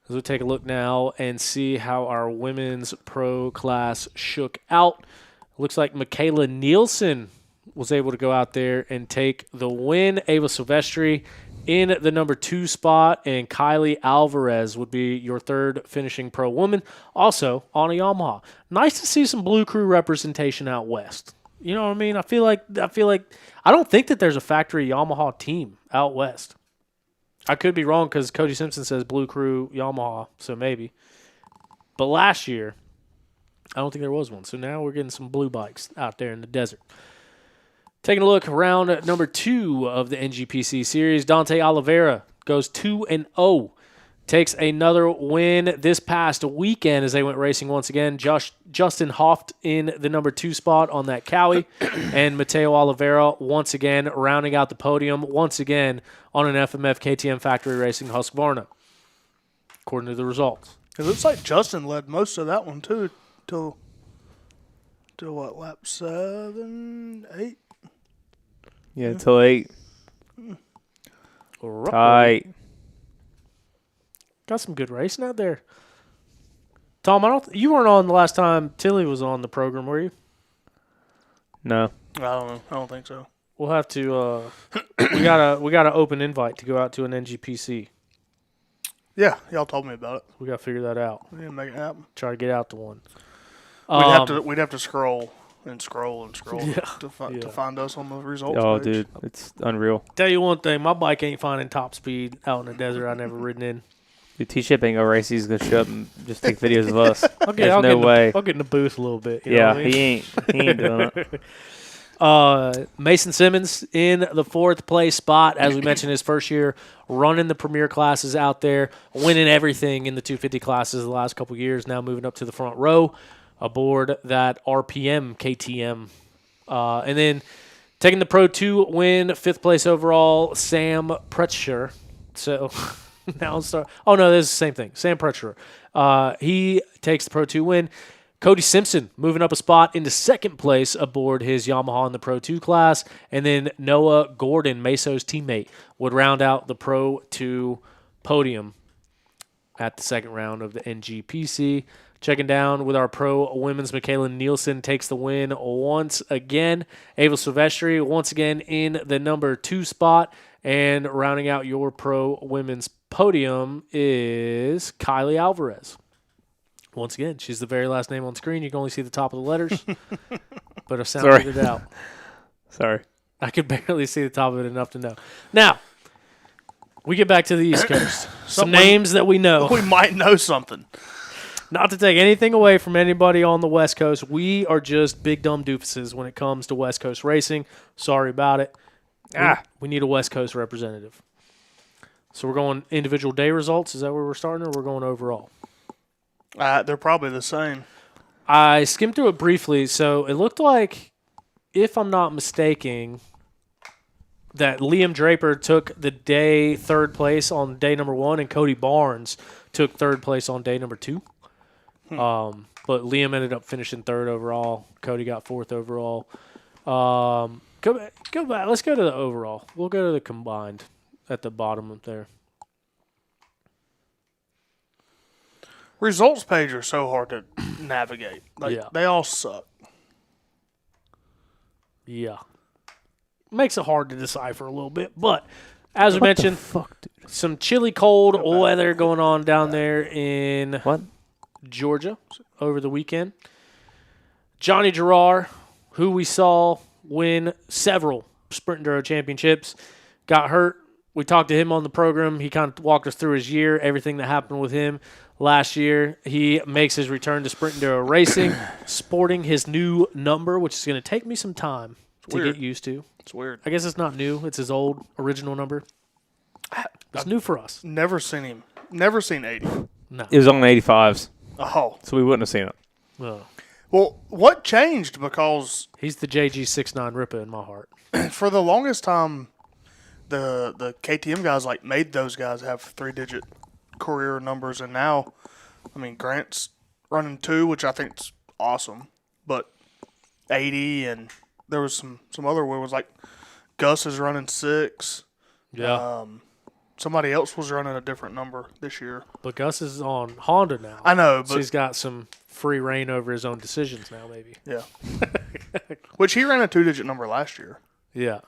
As we'll take a look now and see how our women's pro class shook out. Looks like Michaela Nielsen was able to go out there and take the win. Ava Silvestri in the number 2 spot, and Kylie Alvarez would be your 3rd finishing pro woman, also on a Yamaha. Nice to see some Blue Crew representation out west. You know what I mean? I feel like I don't think that there's a factory Yamaha team out west. I could be wrong because Cody Simpson says Blue Crew Yamaha, so maybe. But last year, I don't think there was one. So now we're getting some blue bikes out there in the desert. Taking a look around at number 2 of the NGPC series, Dante Oliveira goes 2-0. Takes another win this past weekend as they went racing once again. Justin Hoft in the number 2 spot on that Cowie. And Mateo Oliveira once again rounding out the podium once again on an FMF KTM Factory Racing Husqvarna, according to the results. It looks like Justin led most of that one, too, till what, lap 7, 8? yeah, until 8. Tight. Got some good racing out there. Tom, you weren't on the last time Tilly was on the program, were you? No. I don't know. I don't think so. We'll have to. We got an open invite to go out to an NGPC. Yeah, y'all told me about it. We got to figure that out. We didn't make it happen. Try to get out to one. We'd have to scroll and scroll and scroll Yeah. to Yeah. find us on the results Oh, page. dude, it's unreal. Tell you one thing, my bike ain't finding top speed out in the desert. I never ridden in. Dude, T-Ship ain't gonna race. He's gonna show up and just take videos of us. I'll There's no way. I'll get in the booth a little bit. You know Yeah, what I mean? he ain't doing it. Mason Simmons in the fourth place spot, as we mentioned, his first year running the premier classes out there, winning everything in the 250 classes the last couple years. Now moving up to the front row aboard that RPM KTM, and then taking the Pro 2 win, fifth place overall, Sam Pretcher. So now let's start. Oh no, this is the same thing. Sam Pretcher. He takes the Pro 2 win. Cody Simpson moving up a spot into second place aboard his Yamaha in the Pro 2 class. And then Noah Gordon, Meso's teammate, would round out the Pro 2 podium at the second round of the NGPC. Checking down with our Pro Women's, Michaela Nielsen takes the win once again. Ava Silvestri once again in the number 2 spot. And rounding out your Pro Women's podium is Kylie Alvarez. Once again, she's the very last name on screen. You can only see the top of the letters, but I've sounded it out. Sorry. I could barely see the top of it enough to know. Now, we get back to the East Coast. Some names that we know. We might know something. Not to take anything away from anybody on the West Coast. We are just big dumb doofuses when it comes to West Coast racing. Sorry about it. We need a West Coast representative. So we're going individual day results. Is that where we're starting, or we're going overall? They're probably the same. I skimmed through it briefly, so it looked like, if I'm not mistaken, that Liam Draper took the day third place on day number 1, and Cody Barnes took third place on day number 2. But Liam ended up finishing third overall. Cody got fourth overall. Go back. Let's go to the overall. We'll go to the combined at the bottom up there. Results page are so hard to navigate. Yeah. They all suck. Yeah. Makes it hard to decipher a little bit. But as we mentioned, some chilly cold weather going on down there in Georgia over the weekend. Johnny Gerard, who we saw win several Sprint Enduro championships, got hurt. We talked to him on the program. He kind of walked us through his year, everything that happened with him last year. He makes his return to Sprint Enduro racing, sporting his new number, which is going to take me some time to get used to. It's weird. I guess it's not new. It's his old original number. It's new for us. Never seen him. Never seen 80. No. It was on the 85s, Oh. so we wouldn't have seen it. No. Well, what changed? Because He's the JG69 Ripper in my heart. for the longest time, the KTM guys made those guys have 3-digit career numbers, and now, I mean, Grant's running 2, which I think's awesome, but 80, and there was some other where it was like Gus is running 6. Yeah. Somebody else was running a different number this year. But Gus is on Honda now. I know, So but he's got some free reign over his own decisions now, maybe. yeah. Which he ran a 2-digit number last year. Yeah.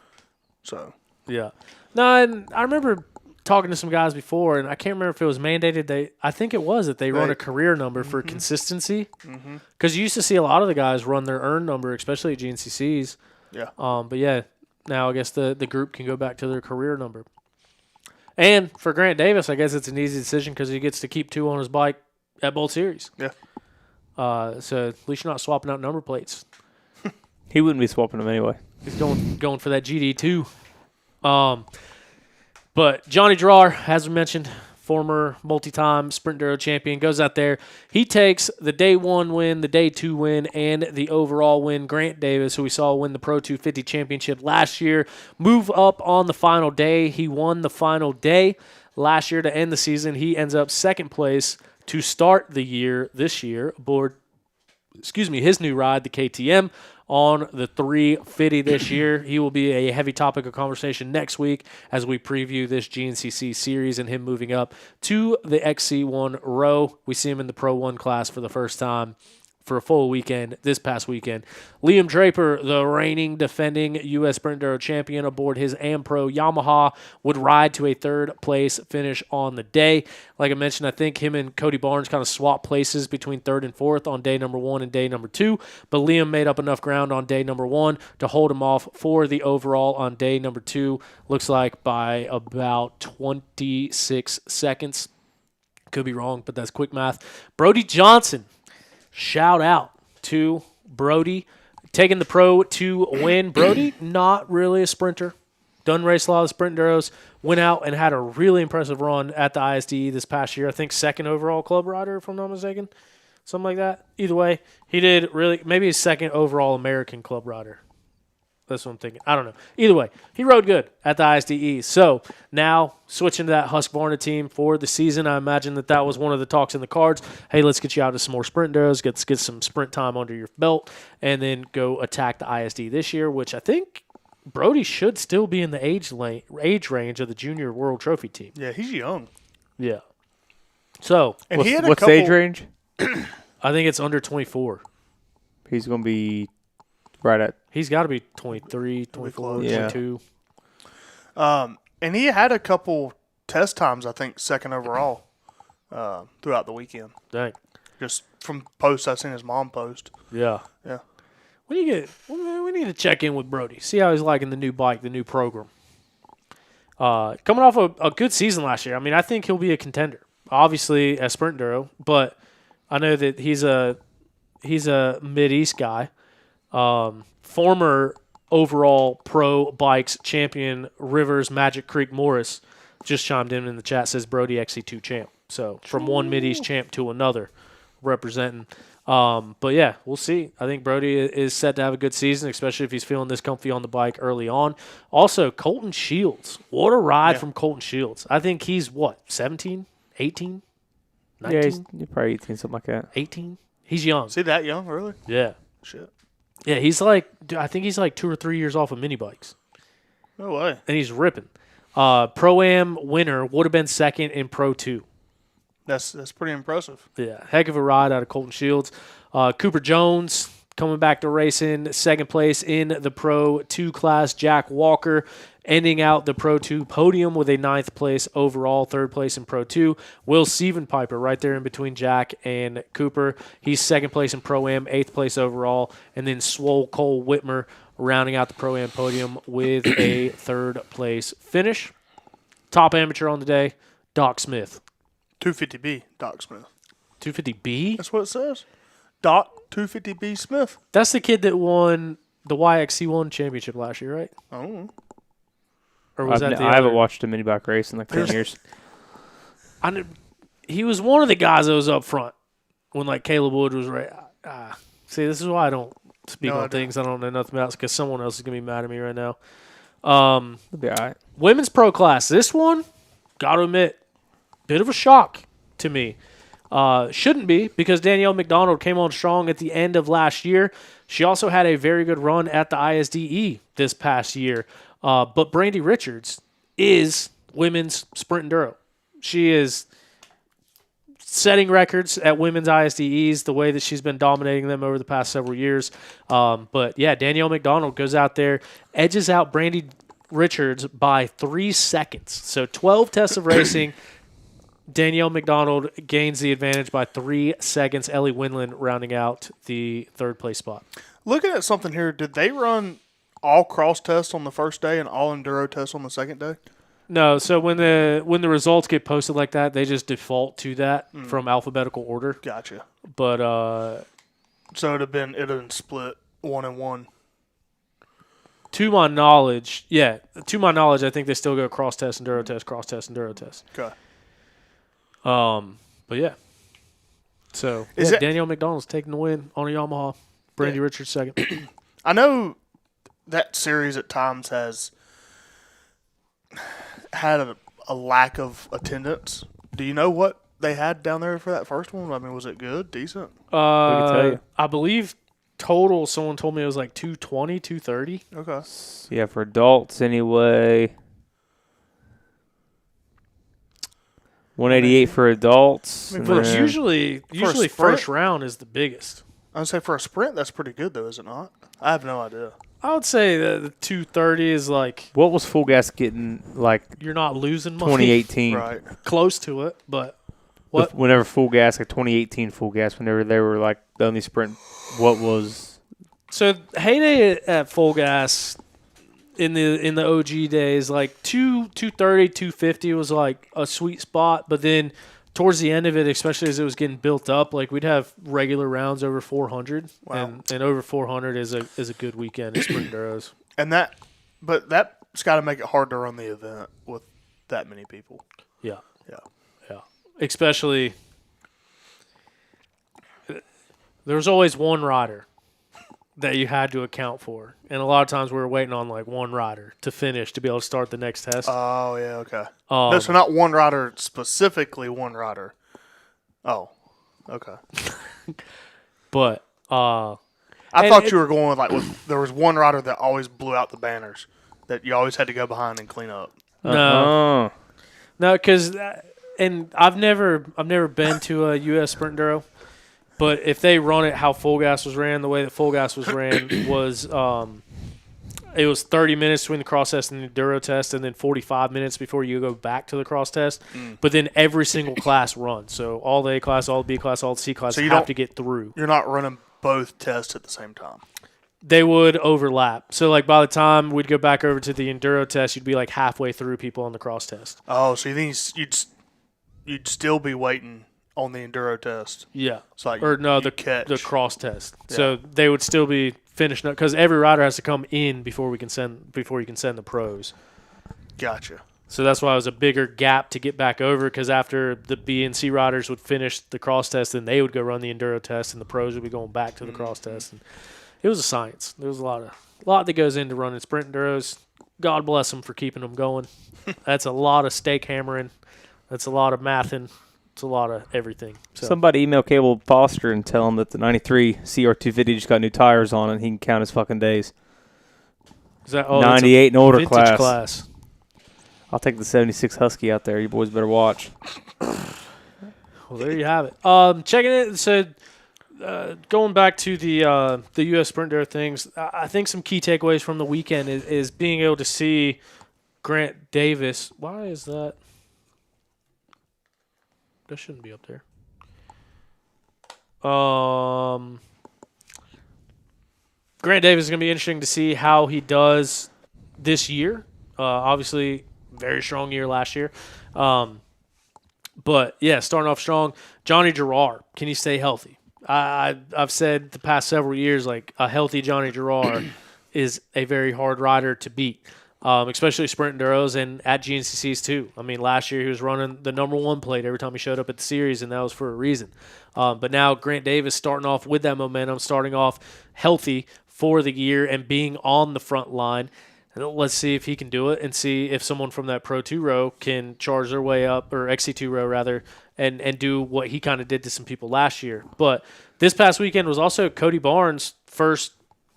So Yeah. No, and I remember talking to some guys before, and I can't remember if it was mandated. I think it was that they run a career number for consistency. Because you used to see a lot of the guys run their earn number, especially at GNCCs. yeah. But yeah, now I guess the group can go back to their career number. And for Grant Davis, I guess it's an easy decision because he gets to keep 2 on his bike at both series. Yeah. So at least you're not swapping out number plates. He wouldn't be swapping them anyway. He's going for that GD2. But Johnny Gerard, as we mentioned, former multi-time Sprint Enduro champion, goes out there. He takes the day 1 win, the day 2 win, and the overall win. Grant Davis, who we saw win the Pro 250 championship last year, move up on the final day. He won the final day last year to end the season. He ends up second place to start the year this year aboard his new ride, the KTM, on the 350 this year. He will be a heavy topic of conversation next week as we preview this GNCC series and him moving up to the XC1 row. We see him in the Pro 1 class for the first time for a full weekend this past weekend. Liam Draper, the reigning defending U.S. Sprint Enduro champion aboard his AmPro Yamaha, would ride to a third-place finish on the day. Like I mentioned, I think him and Cody Barnes kind of swapped places between third and fourth on day number 1 and day number 2, but Liam made up enough ground on day number 1 to hold him off for the overall on day number 2, looks like by about 26 seconds. Could be wrong, but that's quick math. Brody Johnson, shout out to Brody, taking the Pro 2 win. Brody, not really a sprinter. Doesn't race a lot of sprint enduros. Went out and had a really impressive run at the ISDE this past year. I think second overall club rider, if I'm not mistaken. Something like that. Either way, he did really, maybe his second overall American club rider. That's what I'm thinking. I don't know. Either way, he rode good at the ISDE. So now switching to that Husqvarna team for the season, I imagine that was one of the talks in the cards. Hey, let's get you out to some more sprint enduros, get some sprint time under your belt, and then go attack the ISD this year, which I think Brody should still be in the age range of the Junior World Trophy team. Yeah, he's young. Yeah. So And he had a what's couple, the age range? I think it's under 24. He's going to be right at. He's got to be 23, 24, Yeah. 22. And he had a couple test times, I think, second overall throughout the weekend. Dang. Just from posts I've seen his mom post. Yeah. Yeah. We need to check in with Brody, see how he's liking the new bike, the new program. Coming off a good season last year, I mean, I think he'll be a contender. Obviously, a sprint enduro, but I know that he's a Mid-East guy. Former overall pro bikes champion Rivers Magic Creek Morris just chimed in the chat, says Brody XC2 champ. So from one Mid-East champ to another, representing. But yeah, we'll see. I think Brody is set to have a good season, especially if he's feeling this comfy on the bike early on. Also, Colton Shields. What a ride from Colton Shields. I think he's 17, 18, 19? Yeah, he's probably 18, something like that. 18? He's young. Is he that young, really? Yeah. Shit. Yeah, I think he's like 2 or 3 years off of mini bikes. No way. And he's ripping. Pro-Am winner would have been second in Pro 2. That's pretty impressive. Yeah, heck of a ride out of Colton Shields. Cooper Jones coming back to racing, second place in the Pro 2 class. Jack Walker ending out the Pro 2 podium with a 9th place overall, 3rd place in Pro 2. Will Sievenpiper right there in between Jack and Cooper. He's 2nd place in Pro-Am, 8th place overall. And then Swole Cole Whitmer rounding out the Pro-Am podium with a 3rd place finish. Top amateur on the day, Doc Smith. 250B, Doc Smith. 250B? That's what it says. Doc 250B Smith. That's the kid that won the YXC1 championship last year, right? Oh. Or was that the I haven't other? watched a mini bike race in like 10 years. He was one of the guys that was up front when like Caleb Wood was right. See, this is why I don't speak on things I don't know nothing about, because someone else is going to be mad at me right now. It'll be all right. Women's pro class. This one, got to admit, bit of a shock to me. Shouldn't be, because Danielle McDonald came on strong at the end of last year. She also had a very good run at the ISDE this past year. But Brandy Richards is women's sprint enduro. She is setting records at women's ISDEs the way that she's been dominating them over the past several years. But yeah, Danielle McDonald goes out there, edges out Brandy Richards by 3 seconds. So 12 tests of racing. Danielle McDonald gains the advantage by 3 seconds. Ellie Winland rounding out the 3rd place spot. Looking at something here, did they run all cross tests on the first day and all enduro tests on the second day? No, so when the results get posted like that, they just default to that from alphabetical order. Gotcha. But So it'd have been split 1 and 1. to my knowledge, I think they still go cross test, enduro test, cross test, enduro test. Okay. But yeah. So Danielle McDonald's taking the win on a Yamaha. Brandy Richards second. I know that series at times has had a lack of attendance. Do you know what they had down there for that first one? I mean, was it good, decent? tell you. I believe total, someone told me it was like 220, 230. Okay. Yeah, for adults anyway. 188 for adults. I mean, and But then- usually sprint? first round is the biggest. I would say for a sprint, that's pretty good, though, is it not? I have no idea. I would say that the 230 is like what was Full Gas getting like you're not losing money. 2018? Right. Close to it, but what? Whenever Full Gas, like 2018 Full Gas, whenever they were like the only sprint, what was So heyday at Full Gas in the OG days, like 230, 250 was like a sweet spot, but then towards the end of it, especially as it was getting built up, like we'd have regular rounds over 400, Wow. and over 400 is a good weekend in sprint enduros. And that's got to make it hard to run the event with that many people. Yeah, Yeah. yeah. Especially there was always one rider that you had to account for, and a lot of times we were waiting on like one rider to finish to be able to start the next test. Oh, yeah, okay. No, so not one rider, specifically one rider. Oh, okay. But I And thought it- you were going with there was one rider that always blew out the banners that you always had to go behind and clean up. no, because and I've never been to a U.S. Sprint Enduro, but if they run it how Full Gas was ran, the way that Full Gas was ran was it was 30 minutes between the cross test and the Enduro test, and then 45 minutes before you go back to the cross test. But then every single class runs, so all the A class, all the B class, all the C class So you have don't- to get through. You're not running both tests at the same time. They would overlap. So like by the time we'd go back over to the Enduro test, you'd be like halfway through people on the cross test. Oh, so you think you'd still be waiting on the enduro test? Yeah. It's like Or no, you the catch. cross test. So they would still be finishing up because every rider has to come in before you can send the pros. Gotcha. So that's why it was a bigger gap to get back over, because after the B and C riders would finish the cross test, then they would go run the enduro test, and the pros would be going back to the cross test. And it was a science. There was a lot that goes into running sprint enduros. God bless them for keeping them going. That's a lot of stake hammering. That's a lot of mathing. It's a lot of everything. So. Somebody email Cable Foster and tell him that the 93 CR250 just got new tires on it and he can count his fucking days. Is that, 98 and older vintage class. I'll take the 76 Husky out there. You boys better watch. Well, there you have it. Checking it. So, going back to the U.S. Sprint Enduro things, I think some key takeaways from the weekend is being able to see Grant Davis. Why is that? That shouldn't be up there. Grant Davis is going to be interesting to see how he does this year. Obviously, very strong year last year. But, yeah, starting off strong. Johnny Girard, can he stay healthy? I've said the past several years, like, a healthy Johnny Girard is a very hard rider to beat, especially sprint enduros and at GNCCs too. I mean, last year he was running the number one plate every time he showed up at the series, and that was for a reason. But now Grant Davis starting off with that momentum, starting off healthy for the year and being on the front line. Let's see if he can do it and see if someone from that Pro 2 row can charge their way up, or XC2 row rather, and do what he kind of did to some people last year. But this past weekend was also Cody Barnes' first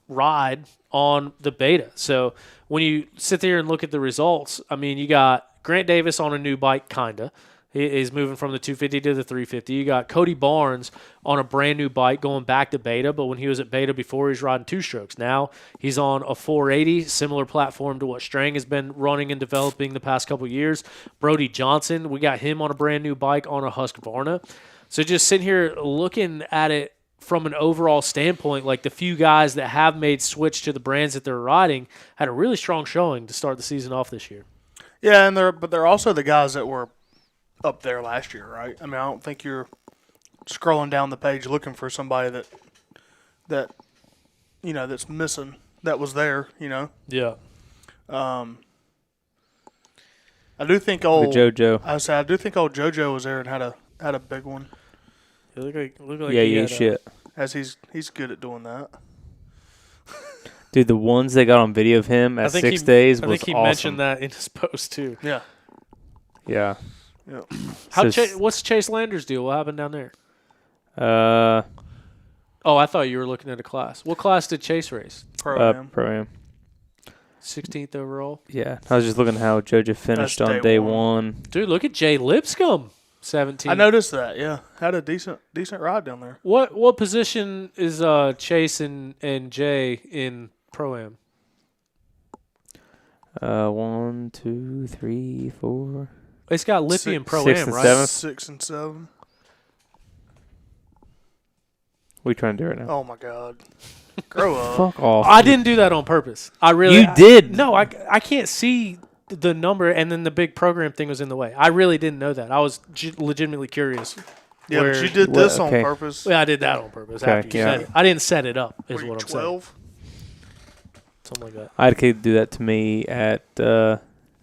ride on the beta. So when you sit there and look at the results, I mean, you got Grant Davis on a new bike, kinda. He's moving from the 250 to the 350. You got Cody Barnes on a brand new bike going back to beta, but when he was at beta before, he was riding two strokes. Now he's on a 480, similar platform to what Strang has been running and developing the past couple of years. Brody Johnson, we got him on a brand new bike on a Husqvarna. So just sitting here looking at it from an overall standpoint, like the few guys that have made switch to the brands that they're riding had a really strong showing to start the season off this year. Yeah, and they're also the guys that were up there last year, right? I mean, I don't think you're scrolling down the page looking for somebody that you know that's missing that was there. You know, Yeah. I do think old JoJo. I do think old JoJo was there and had a big one. It looked like Yeah, he you ain't had shit. As he's good at doing that. Dude, the ones they got on video of him at 6 days I was think he awesome. mentioned that in his post too. Yeah. Yeah. Yeah. How So what's Chase Landers' deal? What happened down there? Oh, I thought you were looking at a class. What class did Chase race? Pro-Am. Pro-Am. 16th overall. Yeah, I was just looking how JoJo finished That's on day day one. one. Dude, look at Jay Lipscomb, 17. I noticed that. Yeah, had a decent ride down there. What position is Chase and Jay in Pro-Am? 1, 2, 3, 4. It's got Lippy and Six Pro-Am, and right? seven. 6 and 7. What are you trying to do right now? Oh my God. Grow up. Fuck off. I didn't do that on purpose. I really You did. No, I can't see the number, and then the big program thing was in the way. I really didn't know that. I was legitimately curious. Yeah, Where- but you did this okay. on purpose. Well, I did that on purpose. Okay, After you yeah. said it. I didn't set it up, is Were you what I'm saying. 12? Something like that. I had a kid do that to me at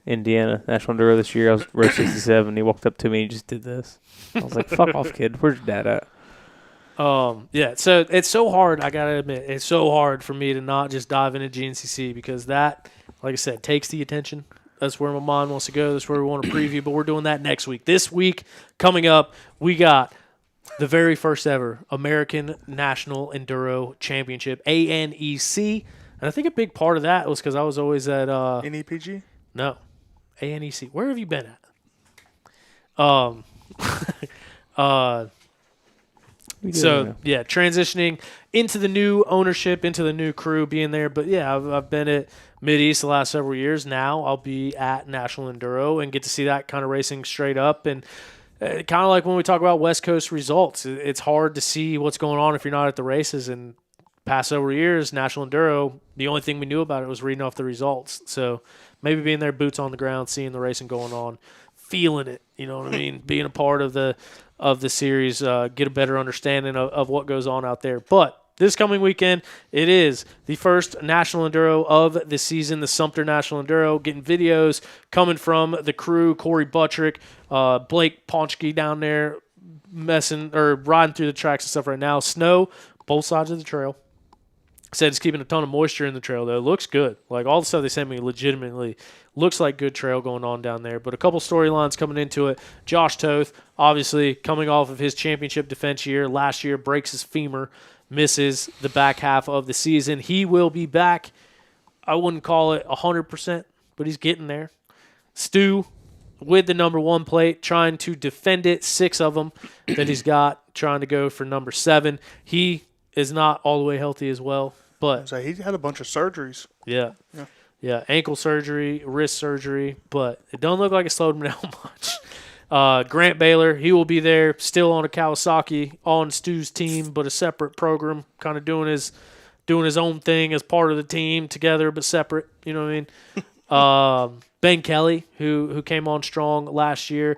Indiana National Enduro this year. I was race 67. He walked up to me and just did this. I was like, fuck off, kid. Where's your dad at? Yeah, so it's so hard, I gotta admit, it's so hard for me to not just dive into GNCC because that, like I said, takes the attention. That's where my mind wants to go. That's where we want to preview, but we're doing that next week. This week, coming up, we got the very first ever American National Enduro Championship, ANEC. And I think a big part of that was because I was always at NEPG? no, ANEC. Where have you been at? So yeah, transitioning into the new ownership, into the new crew, being there. But yeah, I've been at Mideast the last several years. Now I'll be at National Enduro and get to see that kind of racing straight up. And kind of like when we talk about West Coast results, it's hard to see what's going on if you're not at the races. And past several years, National Enduro, the only thing we knew about it was reading off the results. So maybe being there, boots on the ground, seeing the racing going on, feeling it. You know what I mean? Being a part of the series, get a better understanding of what goes on out there. But this coming weekend, it is the first National Enduro of the season, the Sumter National Enduro. Getting videos coming from the crew, Corey Buttrick, Blake Ponchke down there riding through the tracks and stuff right now. Snow, both sides of the trail. Said it's keeping a ton of moisture in the trail, though. It looks good. Like, all the stuff they sent me legitimately looks like good trail going on down there. But a couple storylines coming into it. Josh Toth, obviously, coming off of his championship defense year. Last year, breaks his femur, misses the back half of the season. He will be back. I wouldn't call it 100%, but he's getting there. Stu, with the number 1 plate, trying to defend it. 6 of them that he's got, trying to go for number 7. He is not all the way healthy as well. But So he had a bunch of surgeries. yeah, ankle surgery, wrist surgery, but it don't look like it slowed him down much. Grant Baylor, he will be there, still on a Kawasaki, on Stu's team, but a separate program, kind of doing his own thing as part of the team, together but separate. You know what I mean? Ben Kelly, who came on strong last year.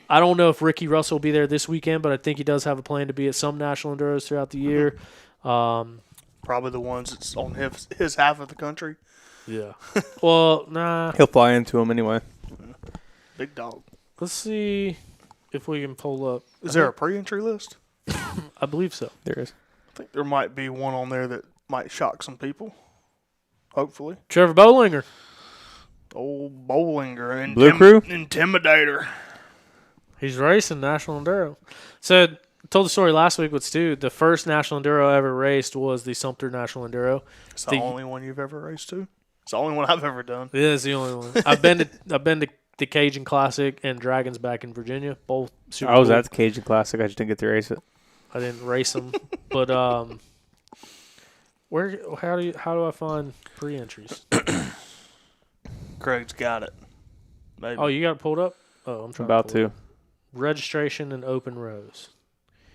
I don't know if Ricky Russell will be there this weekend, but I think he does have a plan to be at some National Enduros throughout the year. Probably the ones that's on his half of the country. Yeah. Well, nah. He'll fly into him anyway. Big dog. Let's see if we can pull up. Is there a pre-entry list? I believe so. There is. I think there might be one on there that might shock some people. Hopefully. Trevor Bowlinger. Old Bowlinger. Blue Crew? Intimidator. He's racing National Enduro. So, I told the story last week with Stu. The first National Enduro I ever raced was the Sumter National Enduro. It's the only one you've ever raced to? It's the only one I've ever done. It is the only one. I've been to the Cajun Classic and Dragons back in Virginia. Both super I was cool. at the Cajun Classic. I just didn't get to race it. I didn't race them, but how do I find pre-entries? Craig's got it. Maybe. Oh, you got it pulled up? Oh, I'm trying About to. Pull it to. up. Registration and open rows.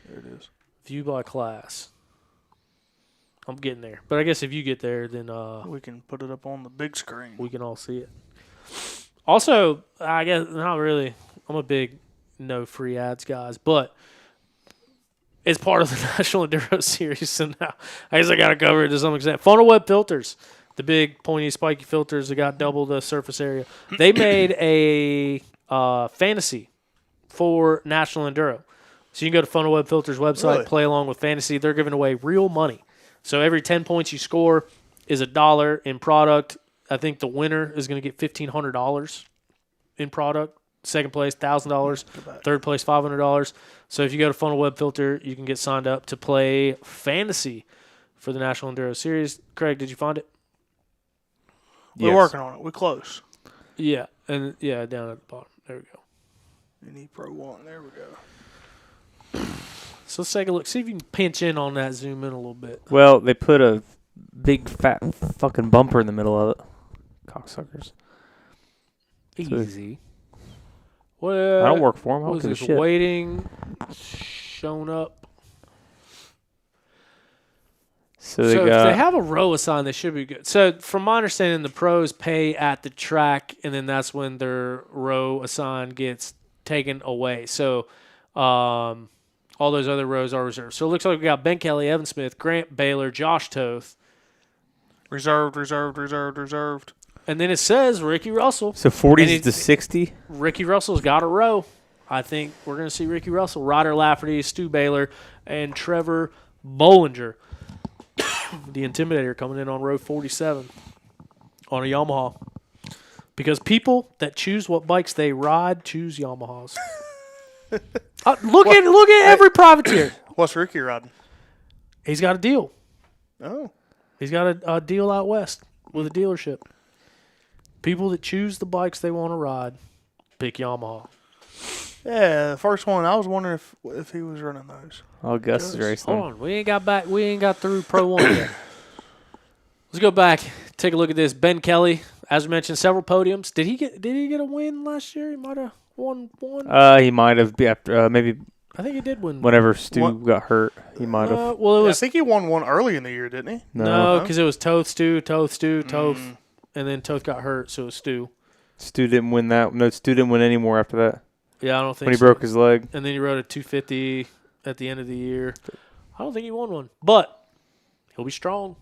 There it is. View by class. I'm getting there. But I guess if you get there, then We can put it up on the big screen. we can all see it. Also, I guess not really. I'm a big no free ads guys, but it's part of the National Enduro Series, so now I guess I got to cover it to some extent. Funnel web filters, the big pointy spiky filters that got double the surface area. They made a fantasy for National Enduro. So you can go to Funnel Web Filters website, Really? play along with fantasy. They're giving away real money. So every 10 points you score is $1 in product. I think the winner is going to get $1,500 in product Second place, $1,000. Third place, $500. So if you go to Funnel Web Filter, you can get signed up to play fantasy for the National Enduro Series. Craig, did you find it? We're working on it. We're close. Yeah, and down at the bottom. There we go. NE Pro 1. There we go. So let's take a look. See if you can pinch in on that, zoom in a little bit. Well, they put a big fat fucking bumper in the middle of it. Cocksuckers. Easy. I don't work for them. I What don't is give a this? shit. Waiting, shown up. So So they if got. they have a row assigned, they should be good. So from my understanding, the pros pay at the track, and then that's when their row assigned gets taken away. So all those other rows are reserved. So it looks like we got Ben Kelly, Evan Smith, Grant Baylor, Josh Toth. Reserved. And then it says Ricky Russell. So 40s And to 60. Ricky Russell's got a row. I think we're going to see Ricky Russell, Ryder Lafferty, Stu Baylor, and Trevor Bollinger. The Intimidator coming in on row 47 on a Yamaha. Because people that choose what bikes they ride choose Yamahas. Look at every privateer. What's Ricky riding? He's got a deal. Oh. He's got a deal out west with a dealership. People that choose the bikes they want to ride pick Yamaha. Yeah, the first one, I was wondering if he was running those. Oh, Gus is racing. Hold on. We ain't got through Pro 1 yet. Let's go back, take a look at this. Ben Kelly, as we mentioned, several podiums. Did he get a win last year? He might have won one. He might have after maybe I think he did win. whenever Stu got hurt. He might have. Well, it I was think he won one early in the year, didn't he? no, because it was Toth, Stu, and then Toth got hurt, so it was Stu. Stu didn't win that. No, Stu didn't win any more after that. Yeah, I don't think When he so. broke his leg. And then he rode a 250 at the end of the year. I don't think he won one, but he'll be strong.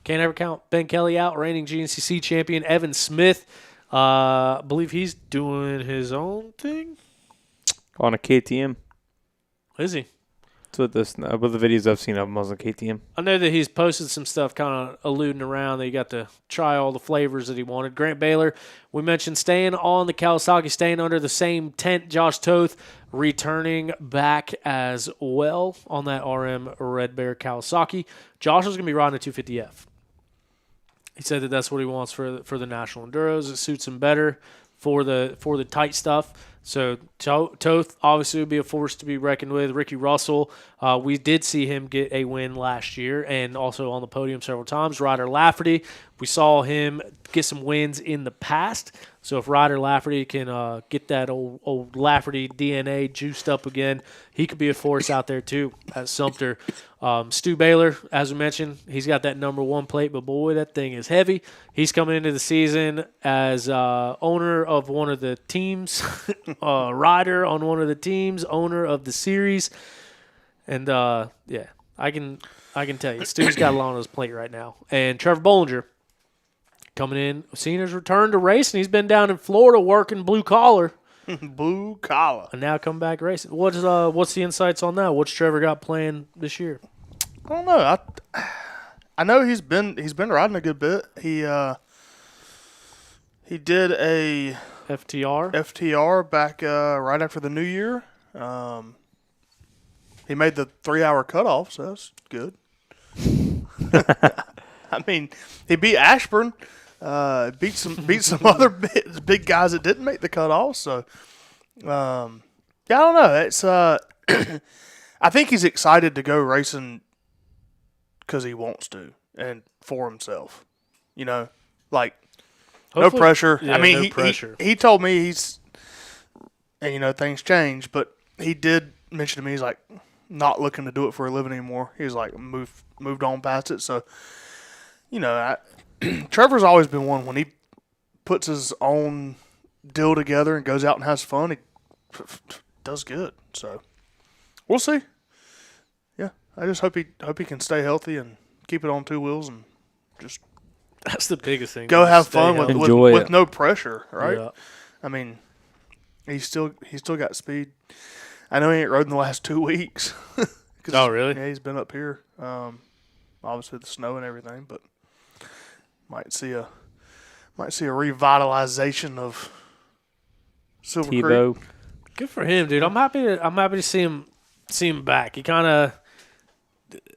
Can't ever count Ben Kelly out. Reigning GNCC champion Evan Smith. I believe he's doing his own thing. On a KTM. Is he? That's what the videos I've seen of him was on KTM. I know that he's posted some stuff kind of alluding around that he got to try all the flavors that he wanted. Grant Baylor, we mentioned staying on the Kawasaki, staying under the same tent. Josh Toth returning back as well on that RM Red Bear Kawasaki. Josh is going to be riding a 250F. He said that that's what he wants for the National Enduros. It suits him better for the tight stuff. So Toth obviously would be a force to be reckoned with. Ricky Russell, we did see him get a win last year and also on the podium several times. Ryder Lafferty, we saw him get some wins in the past. So if Ryder Lafferty can get that old Lafferty DNA juiced up again, he could be a force out there too at Sumter. Stu Baylor, as we mentioned, he's got that number 1 plate, but boy, that thing is heavy. He's coming into the season as owner of one of the teams, rider on one of the teams, owner of the series. And, yeah, I can tell you, Stu's got a lot on his plate right now. And Trevor Bollinger coming in, seeing his return to racing. He's been down in Florida working blue collar. Blue collar. And now come back racing. What's the insights on that? What's Trevor got planned this year? I don't know. I know he's been riding a good bit. He did a FTR back right after the new year. He made the 3-hour cutoff, so that's good. I mean, he beat Ashburn, beat some other big guys that didn't make the cutoff. So, yeah, I don't know. It's I think he's excited to go racing because he wants to and for himself. You know, like Hopefully, no pressure. Yeah, I mean, no pressure. He told me and things change, but he did mention to me he's like not looking to do it for a living anymore. He's like moved on past it. So, Trevor's always been one when he puts his own deal together and goes out and has fun. He does good. So we'll see. Yeah, I just hope he can stay healthy and keep it on 2 wheels and just That's the biggest thing. go have fun Enjoy with it. no pressure, right? Yeah. I mean, he's still got speed. I know he ain't rode in the last 2 weeks. Oh, really? Yeah, he's been up here. Obviously the snow and everything, but might see a revitalization of Silver Creek. Tebow. Good for him, dude. I'm happy to see him back. He kind of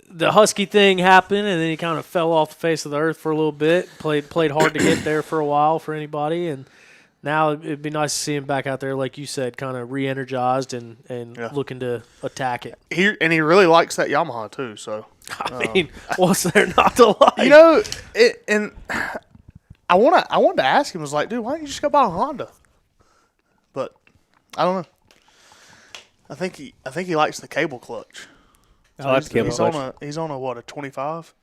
the Husky thing happened, and then he kind of fell off the face of the earth for a little bit. Played hard to get there for a while for anybody, and now it'd be nice to see him back out there, like you said, kind of re-energized and looking to attack it. He really likes that Yamaha too. So I mean, what's there not to like? you know, and I wanted to ask him. I was like, dude, why don't you just go buy a Honda? But I don't know. I think he likes the cable clutch. I like the cable clutch. He's on a what, a 25?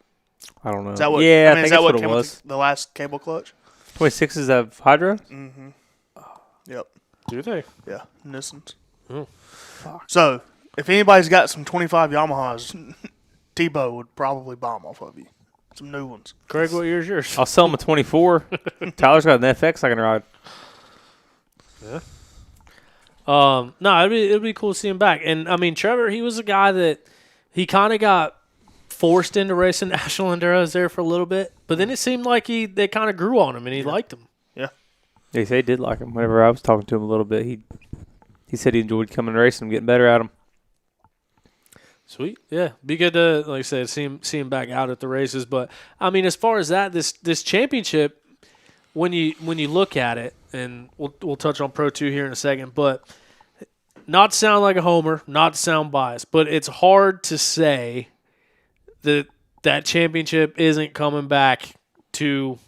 I don't know. Is that what? Yeah, I mean, think is that's that what came it with was. the last cable clutch? 26s have hydro? Mm-hmm. Yep. Do they? Yeah. Nissans. Oh. So if anybody's got some 25 Yamahas, Tebow would probably bomb off of you. Some new ones. Craig, what year's yours? I'll sell him a 24. Tyler's got an FX I can ride. Yeah. No, it'd be cool to see him back. And I mean, Trevor, he was a guy that he kind of got forced into racing National Enduros there for a little bit, but then it seemed like they kind of grew on him and he liked him. Yeah. He said he did like him. Whenever I was talking to him a little bit, he said he enjoyed coming racing, getting better at him. Sweet, yeah, be good to, like I said, see him back out at the races. But I mean, as far as that, this championship, when you look at it, and we'll touch on Pro 2 here in a second, but not to sound like a homer, not to sound biased, but it's hard to say that championship isn't coming back to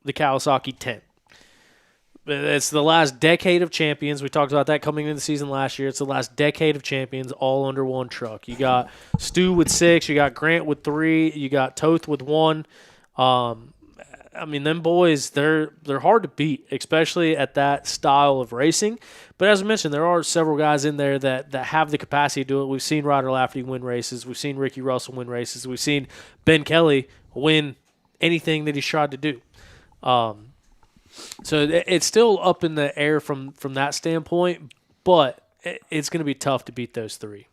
the Kawasaki 10. It's the last decade of champions. We talked about that coming into the season last year. It's the last decade of champions all under one truck. You got Stu with 6. You got Grant with 3. You got Toth with 1. I mean, them boys, they're hard to beat, especially at that style of racing. But as I mentioned, there are several guys in there that have the capacity to do it. We've seen Ryder Lafferty win races. We've seen Ricky Russell win races. We've seen Ben Kelly win anything that he's tried to do. So it's still up in the air from that standpoint, but it's going to be tough to beat those 3.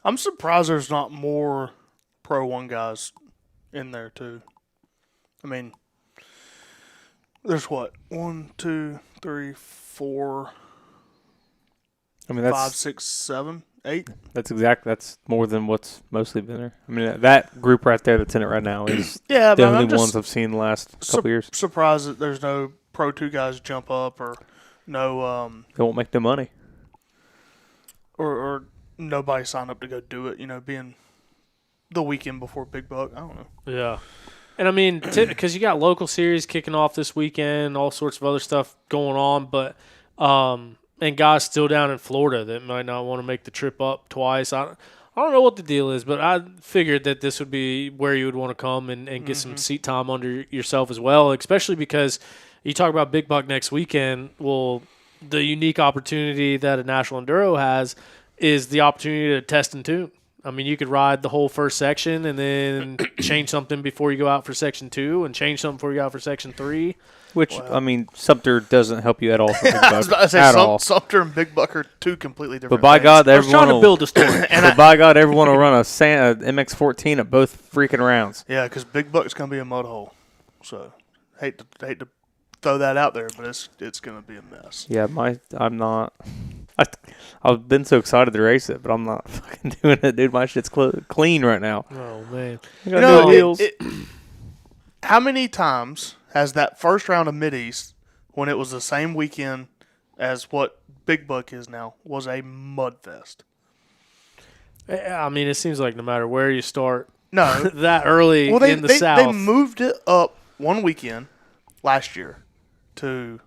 I'm surprised there's not more Pro 1 guys in there, too. I mean, there's what? 1, 2, 3, 4, I mean, that's 5, 6, 7, 8. That's more than what's mostly been there. I mean, that group right there that's in it right now is Yeah, the but only I'm just ones I've seen the last couple years. surprised that there's no Pro 2 guys jump up or no They won't make no money. or nobody sign up to go do it, being the weekend before Big Buck. I don't know. Yeah. And I mean, because you got local series kicking off this weekend, all sorts of other stuff going on, but and guys still down in Florida that might not want to make the trip up twice. I don't know what the deal is, but I figured that this would be where you would want to come and get some seat time under yourself as well, especially because you talk about Big Buck next weekend. Well, the unique opportunity that a National Enduro has is the opportunity to test and tune. I mean, you could ride the whole first section and then change something before you go out for section 2 and change something before you go out for section 3. Which, I mean, Sumter doesn't help you at all for Big I was Buck. about to say at all. Sumter and Big Buck are two completely different But by things. God, I was everyone trying to build a story. but by God, everyone will run a MX-14 at both freaking rounds. Yeah, because Big Buck's gonna be a mud hole. So hate to throw that out there, but it's gonna be a mess. Yeah, I'm not. I've been so excited to race it, but I'm not fucking doing it, dude. My shit's clean right now. Oh, man. I got new wheels. How many times has that first round of Mid-East, when it was the same weekend as what Big Buck is now, was a mud fest? I mean, it seems like no matter where you start No. that early in the South. They moved it up one weekend last year to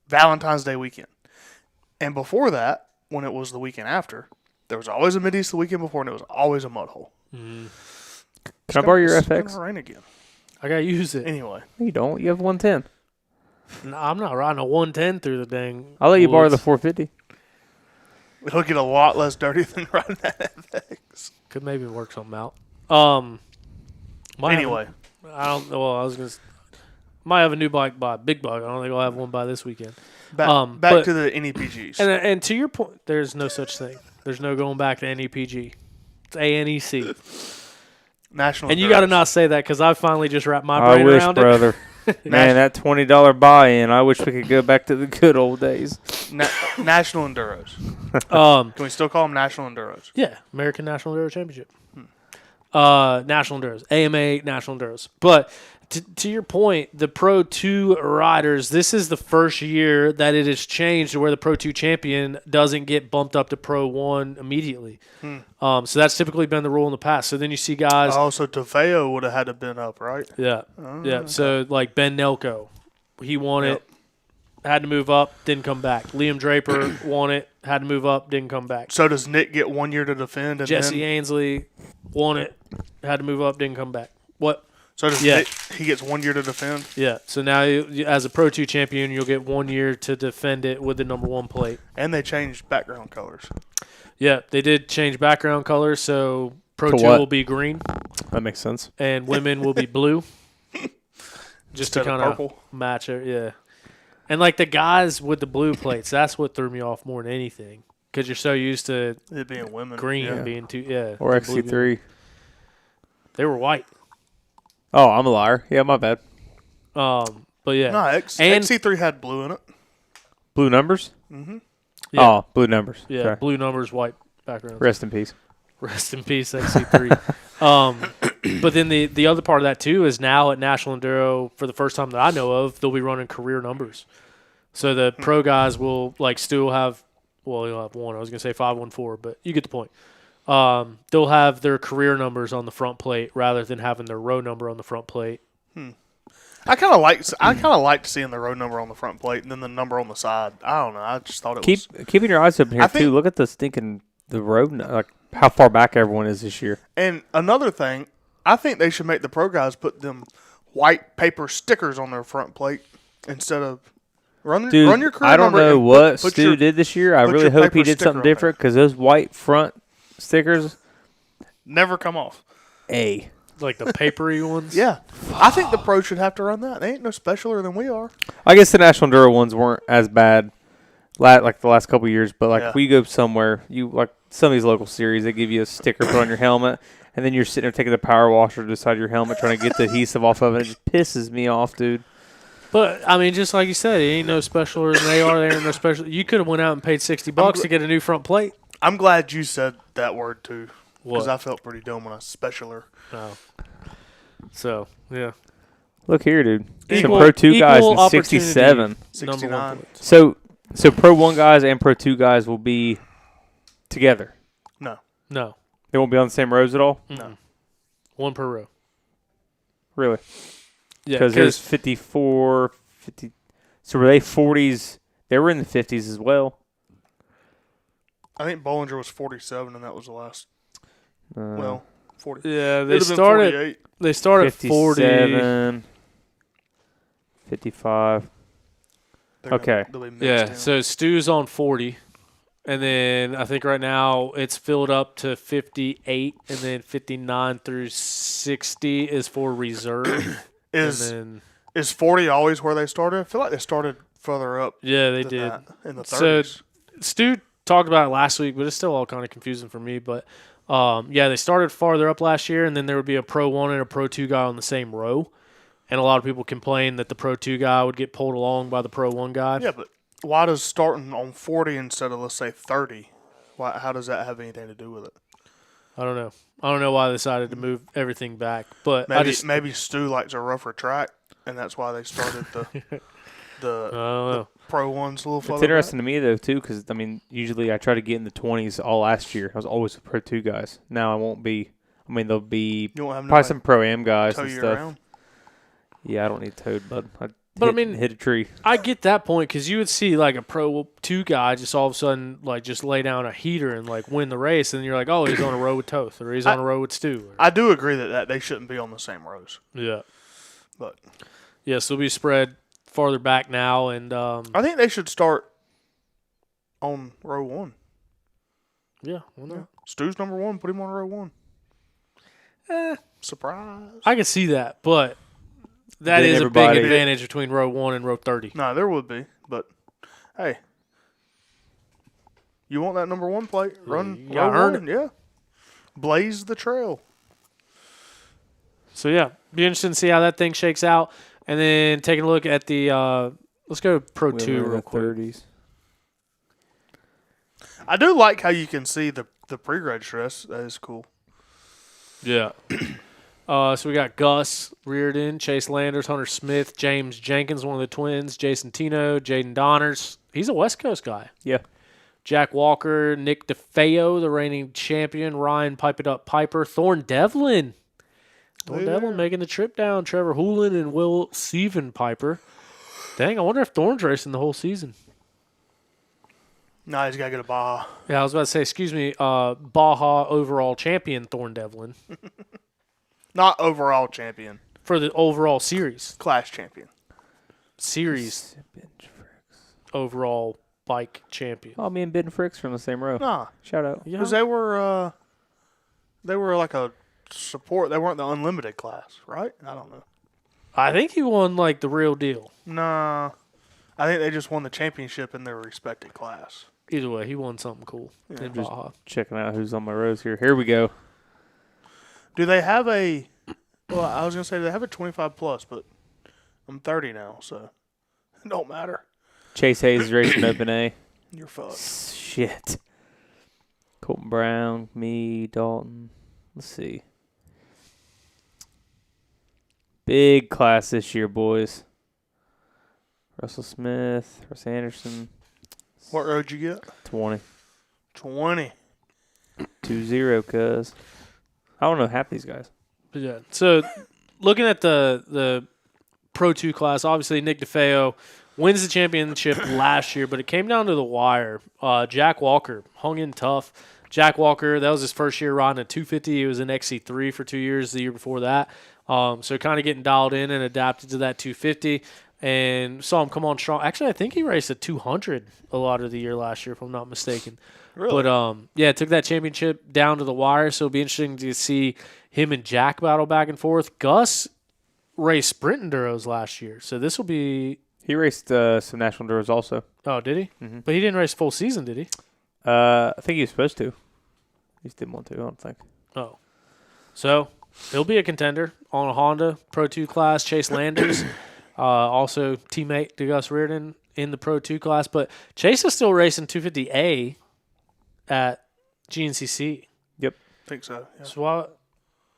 Valentine's Day weekend. And before that, when it was the weekend after, there was always a Mid-East the weekend before, and it was always a mud hole. Can I borrow your It's FX? gonna rain again. I got to use it. Anyway. No, you don't. You have 110. No, I'm not riding a 110 through the dang I'll let you borrow the woods. 450. It'll get a lot less dirty than riding that FX. Could maybe work something out. Anyway. I don't know. Well, I was going to might have a new bike by Big Buck. I don't think I'll have one by this weekend. Back but- to the NEPGs. And to your point, there's no such thing. There's no going back to NEPG. It's ANEC. National And you got to Endurance. not say that because I finally just wrapped my I brain wish, around brother. Man, that $20 buy-in. I wish we could go back to the good old days. National Enduros. Can we still call them National Enduros? Yeah, American National Enduro Championship. National Enduros, AMA National Enduros. But to your point, the Pro 2 riders, this is the first year that it has changed to where the Pro 2 champion doesn't get bumped up to Pro 1 immediately. So that's typically been the rule in the past. So then you see guys. Oh, so Taveo would have had to been up, right? Yeah. Yeah. So like Ben Nelko, he won it, had to move up, didn't come back. Liam Draper won it, had to move up, didn't come back. So does Nick get 1 year to defend? And Jesse then... Ainsley won it, had to move up, didn't come back. What? So does Nick, he gets 1 year to defend? Yeah. So now, as a Pro 2 champion, you'll get 1 year to defend it with the number 1 plate. And they changed background colors. Yeah, they did change background colors, so Pro 2 will be green. That makes sense. And women will be blue. Just to kind purple. of match it, yeah. And like the guys with the blue plates, that's what threw me off more than anything. Because you're so used to it being women. Green being two, or XC3. They were white. Oh, I'm a liar. Yeah, my bad. But yeah. No, XC3 had blue in it. Blue numbers? Mm-hmm. Yeah. Oh, blue numbers. Yeah, okay. Blue numbers, white background. Rest in peace. Rest in peace, XC3. But then the other part of that, too, is now at National Enduro, for the first time that I know of, they'll be running career numbers. So the pro guys will, like, still have, well, you'll have one. I was going to say 514, but you get the point. They'll have their career numbers on the front plate rather than having their row number on the front plate. I kind of liked seeing the row number on the front plate and then the number on the side. I don't know. I just thought it was keeping your eyes open here too. Look at the stinking the road, like how far back everyone is this year. And another thing, I think they should make the pro guys put them white paper stickers on their front plate instead of run your career number. I don't know what Stu did this year. I really hope he did something different because those white front stickers never come off. Like the papery ones? Yeah. I think the pros should have to run that. They ain't no specialer than we are. I guess the National Enduro ones weren't as bad like the last couple of years, but like we go somewhere, you like some of these local series, they give you a sticker put on your helmet, and then you're sitting there taking the power washer to the side of your helmet trying to get the adhesive off of it. It just pisses me off, dude. But, I mean, just like you said, it ain't no specialer than they are. There ain't no special. You could have went out and paid $60 to get a new front plate. I'm glad you said that word, too. What? Because I felt pretty dumb when I specialer. Oh. So, yeah. Look here, dude. Some Pro 2 guys in 67. 69. So Pro 1 guys and Pro 2 guys will be together? No. They won't be on the same rows at all? No. One per row. Really? Yeah. Because there's 54, 50. So were they 40s? They were in the 50s as well. I think Bollinger was 47, and that was the last. 40. Yeah, they started. They started 40. 55. Okay. Yeah, so Stu's on 40. And then I think right now it's filled up to 58, and then 59 through 60 is for reserve. Is 40 always where they started? I feel like they started further up. Yeah, they did. In the 30s. So Stu talked about it last week, but it's still all kind of confusing for me. But, they started farther up last year, and then there would be a Pro 1 and a Pro 2 guy on the same row. And a lot of people complain that the Pro 2 guy would get pulled along by the Pro 1 guy. Yeah, but why does starting on 40 instead of, let's say, 30, how does that have anything to do with it? I don't know. I don't know why they decided to move everything back. But maybe Stu likes a rougher track, and that's why they started the Pro 1s a little further It's interesting to me, though, too, because, I mean, usually I try to get in the 20s all last year. I was always with Pro 2 guys. Now I won't be. I mean, there'll be probably some Pro-Am guys and stuff. Around? Yeah, I don't need towed, bud. I mean, hit a tree. I get that point because you would see like a Pro 2 guy just all of a sudden like just lay down a heater and like win the race, and you're like, oh, he's on a row with Toth or he's on a row with Stu. I do agree that they shouldn't be on the same rows. Yeah, but yes, they'll be spread farther back now, and I think they should start on row 1. Yeah, why not? Stu's number 1. Put him on row 1. Surprise! I can see that, but. That is a big advantage between row 1 and row 30. No, there would be, but hey, you want that number 1 plate? Run row 1, yeah. Blaze the trail. So yeah, be interesting to see how that thing shakes out. And then taking a look at the let's go Pro We 2 were in real the quick. 30s. I do like how you can see the pre-grade stress. That is cool. Yeah. So we got Gus Reardon, Chase Landers, Hunter Smith, James Jenkins, one of the twins, Jason Tino, Jaden Donners. He's a West Coast guy. Yeah. Jack Walker, Nick DeFeo, the reigning champion, Ryan Pipe It Up Piper, Thorne Devlin. Thorne Devlin making the trip down, Trevor Hoolan and Will Steven Piper. Dang, I wonder if Thorne's racing the whole season. No, he's got to get a Baja. Yeah, I was about to say, excuse me, Baja overall champion Thorne Devlin Not overall champion. for the overall series. Class champion. Series overall bike champion. Oh, me and Ben Fricks from the same row. Nah, Shout out. Yeah. because they were like a support. They weren't the unlimited class, right? I don't know. I think he won like the real deal. Nah, I think they just won the championship in their respected class. Either way, he won something cool in Just Baja. checking out who's on my rows here. Here we go. Do they have a? Well, I was gonna say they have a 25 plus, but I'm 30 now, so it don't matter. Chase Hayes is racing Open A. You're fucked. Shit. Colton Brown, me, Dalton. Let's see. Big class this year, boys. Russell Smith, Russ Anderson. What road you get? 20. 20. 2-0, cuz. I don't know half these guys. But yeah. So looking at the Pro 2 class, obviously Nick DeFeo wins the championship last year, but it came down to the wire. Jack Walker hung in tough. Jack Walker, that was his first year riding a 250. He was in XC3 for 2 years the year before that. So kind of getting dialed in and adapted to that 250 and saw him come on strong. Actually, I think he raced a 200 a lot of the year last year, if I'm not mistaken. Really? But, yeah, took that championship down to the wire, so it'll be interesting to see him and Jack battle back and forth. Gus raced sprint enduros last year, so this will be He raced some National Enduros also. – oh, did he? Mm-hmm. But he didn't race full season, did he? I think he was supposed to. He just didn't want to, I don't think. Oh. So he'll be a contender on a Honda Pro 2 class. Chase Landers, also teammate to Gus Reardon in the Pro 2 class. But Chase is still racing 250A at GNCC. Yep. I think so. Yeah. So why,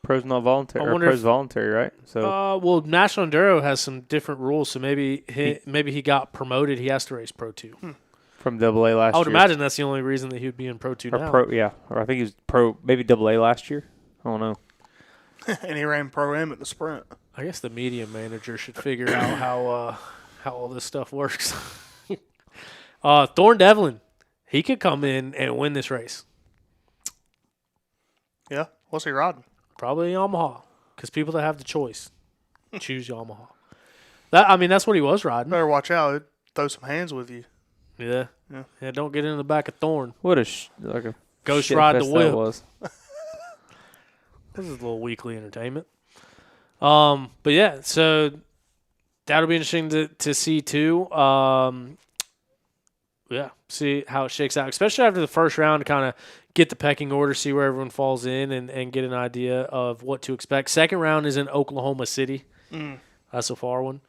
Pro's not voluntary. I Or wonder Pro's if- voluntary, right? So well, National Enduro has some different rules, so maybe he got promoted. He has to race Pro 2. from AA last year. I would imagine that's the only reason that he would be in Pro 2 Or now. Pro, yeah. Or I think he was Pro, maybe AA last year. I don't know. And he ran Pro Am at the sprint. I guess the media manager should figure out how all this stuff works. Thorne Devlin, he could come in and win this race. Yeah. What's he riding? Probably Yamaha, because people that have the choice choose Yamaha. That's what he was riding. Better watch out. He'd throw some hands with you. Yeah. Don't get into the back of Thorne. What a like a Ghost shit ride the fest whip. that was. This is a little weekly entertainment. But yeah, so that'll be interesting to see too. Yeah, see how it shakes out, especially after the first round to kind of get the pecking order, see where everyone falls in, and get an idea of what to expect. Second round is in Oklahoma City. That's a far one.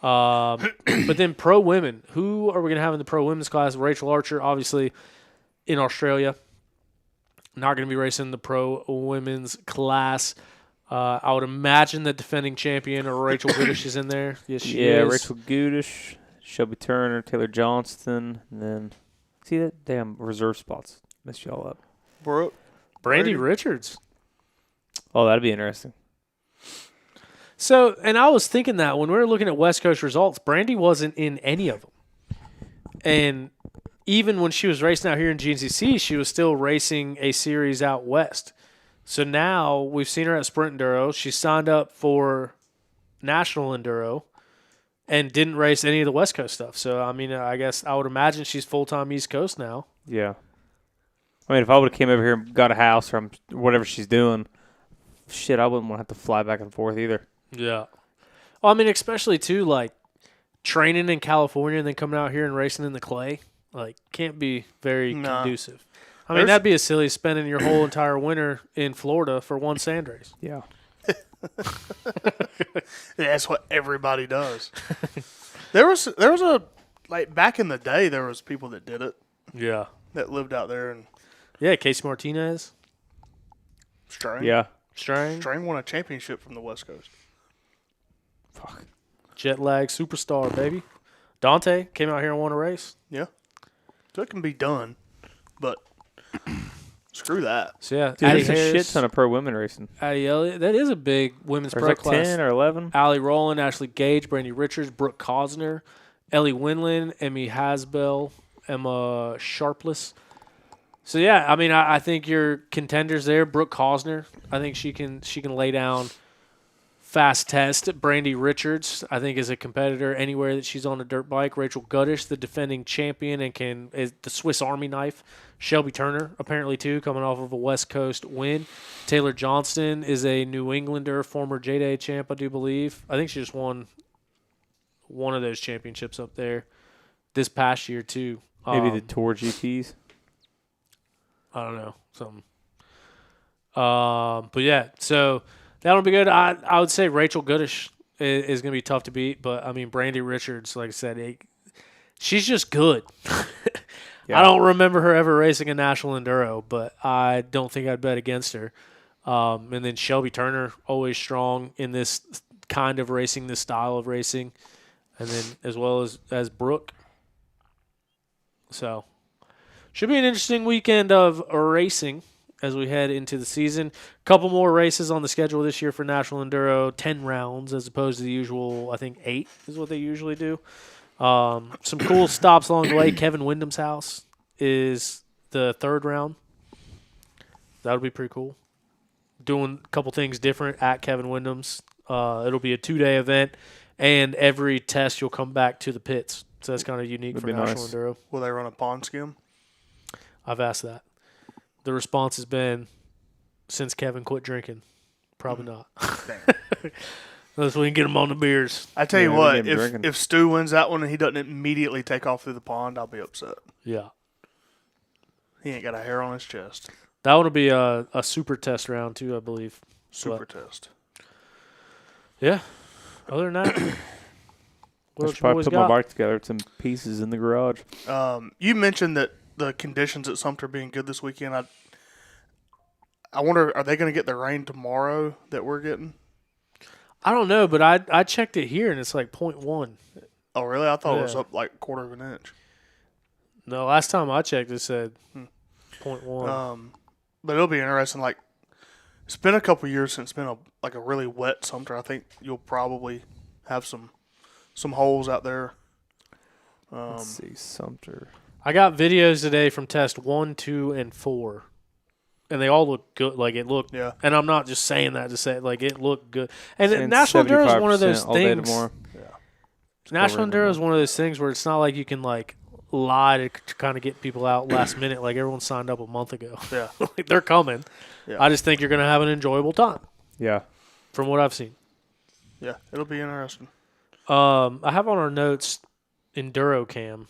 But then pro women, who are we going to have in the pro women's class? Rachel Archer, obviously in Australia. Not going to be racing the pro women's class. I would imagine that defending champion or Rachel Goodish is in there. Yes, she is. Rachel Goodish, Shelby Turner, Taylor Johnston, and then see that damn reserve spots messed y'all up. Brooke. Brandy Brady. Richards. Oh, that'd be interesting. So, and I was thinking that when we were looking at West Coast results, Brandy wasn't in any of them. And even when she was racing out here in GNCC, she was still racing a series out west. So now we've seen her at Sprint Enduro. She signed up for National Enduro and didn't race any of the West Coast stuff. So, I guess I would imagine she's full-time East Coast now. Yeah. I mean, if I would have came over here and got a house or whatever she's doing, shit, I wouldn't want to have to fly back and forth either. Yeah. Well, especially, too, like, training in California and then coming out here and racing in the clay, like, can't be very Nah. conducive. There's- That'd be as silly as spending your whole entire winter in Florida for one sand race. Yeah. That's what everybody does. There was a like back in the day. There was people that did it Yeah. that lived out there and Yeah, Casey Martinez. Strain. Yeah. Strain. Strain won a championship from the West Coast. Fuck. Jet lag superstar, baby. Dante came out here and won a race. Yeah, so it can be done, but screw that. So, yeah. Dude, Addie there's a shit Harris, ton of pro women racing. Addie Elliott. That is a big women's There's pro like class. 10 or 11. Allie Rowland, Ashley Gage, Brandy Richards, Brooke Cosner, Ellie Winland, Emmy Hasbell, Emma Sharpless. So yeah, I mean, I think your contenders there. Brooke Cosner, I think she can lay down fast test. Brandy Richards, I think, is a competitor anywhere that she's on a dirt bike. Rachel Guttish, the defending champion and is the Swiss Army knife. Shelby Turner, apparently too, coming off of a West Coast win. Taylor Johnston is a New Englander, former J-Day champ, I do believe. I think she just won one of those championships up there this past year too. Maybe the Tour GPs. I don't know, something. But yeah, so that'll be good. I would say Rachel Goodish is going to be tough to beat, but I mean Brandy Richards, like I said, she's just good. Yeah. I don't remember her ever racing a national enduro, but I don't think I'd bet against her. And then Shelby Turner, always strong in this kind of racing, this style of racing, and then as well as Brooke. So should be an interesting weekend of racing as we head into the season. A couple more races on the schedule this year for National Enduro, 10 rounds as opposed to the usual, I think, 8 is what they usually do. Some cool stops along the way. Kevin Wyndham's house is the 3rd round. That'll be pretty cool. Doing a couple things different at Kevin Wyndham's. It'll be a 2-day event, and every test you'll come back to the pits. So that's kind of unique That'd for be National nice. Enduro. Will they run a pond skim? I've asked that. The response has been, since Kevin quit drinking, probably not. Unless we can get him on the beers. I tell you Yeah, we what, get him drinking. if Stu wins that one and he doesn't immediately take off through the pond, I'll be upset. Yeah. He ain't got a hair on his chest. That one will be a super test round, too, I believe. Super test. Yeah. Other than that, I what should you probably boys put got? my bike together with some pieces in the garage. You mentioned that the conditions at Sumter being good this weekend. I wonder, are they going to get the rain tomorrow that we're getting? I don't know, but I checked it here, and it's like 0.1. Oh, really? I thought it was Yeah. up like 1/4 of an inch. No, last time I checked, it said 0.1. But it'll be interesting. Like, it's been a couple years since it's been a really wet Sumter. I think you'll probably have some holes out there. Let's see, Sumter. I got videos today from test 1, 2, and 4, and they all look good. Like, it looked, Yeah. and I'm not just saying that to say it. Like, it looked good. And Saying National Enduro is one of those 75% all day things. tomorrow. National Over Enduro is one of those things where it's not like you can, like, lie to kind of get people out last minute. Like, everyone signed up a month ago. Yeah. Like, they're coming. Yeah. I just think you're going to have an enjoyable time Yeah. from what I've seen. Yeah. It'll be interesting. I have on our notes Enduro Cam.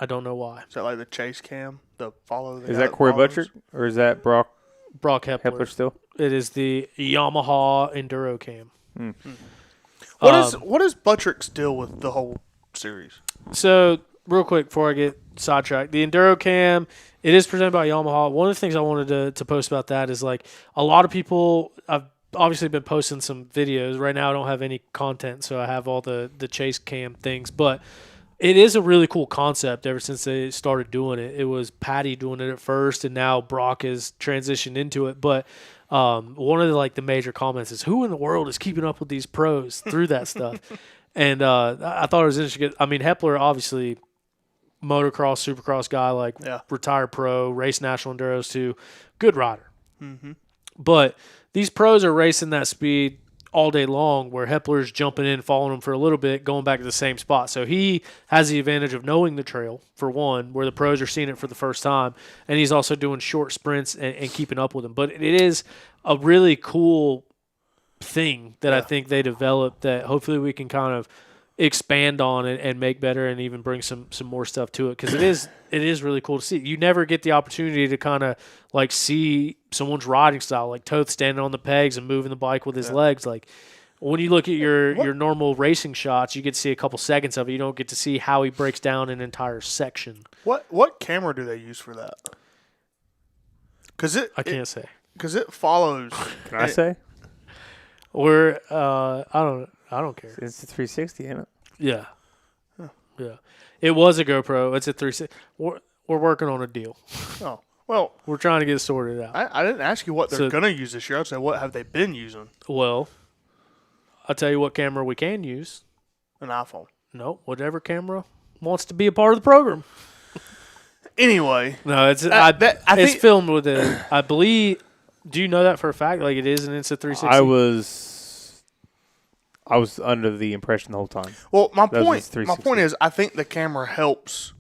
I don't know why. Is that like the chase cam? The follow? Is that Corey Buttrick or is that Brock Brock Hepler. Hepler still? It is the Yamaha Enduro Cam. What is Buttrick's deal with the whole series? So, real quick before I get sidetracked, the Enduro Cam, it is presented by Yamaha. One of the things I wanted to post about that is, like, a lot of people, I've obviously been posting some videos. Right now I don't have any content, so I have all the chase cam things. But it is a really cool concept ever since they started doing it. It was Patty doing it at first, and now Brock has transitioned into it. But one of the major comments is, who in the world is keeping up with these pros through that stuff? And I thought it was interesting. I mean, Hepler, obviously, motocross, supercross guy, like retired pro, race national enduros too. Good rider. Mm-hmm. But these pros are racing that speed all day long, where Hepler's jumping in, following him for a little bit, going back to the same spot. So he has the advantage of knowing the trail, for one, where the pros are seeing it for the first time. And he's also doing short sprints and keeping up with them. But it is a really cool thing that I think they developed that hopefully we can kind of expand on and make better and even bring some more stuff to it, because it is really cool to see. You never get the opportunity to kind of like see someone's riding style, like Toth standing on the pegs and moving the bike with his legs. Like when you look at your normal racing shots, you get to see a couple seconds of it. You don't get to see how he breaks down an entire section. What camera do they use for that? Because I can't say. Because it follows. Can I say? Or I don't care. It's a 360, ain't it? Yeah. Yeah. It was a GoPro. It's a 360. We're working on a deal. Oh, well. We're trying to get it sorted out. I didn't ask you what they're going to use this year. I said, what have they been using? Well, I'll tell you what camera we can use. An iPhone. No, whatever camera wants to be a part of the program. Anyway. No, it's filmed with a, I believe, do you know that for a fact? Like it is an Insta360? I was under the impression the whole time. Well, my point is, I think the camera helps,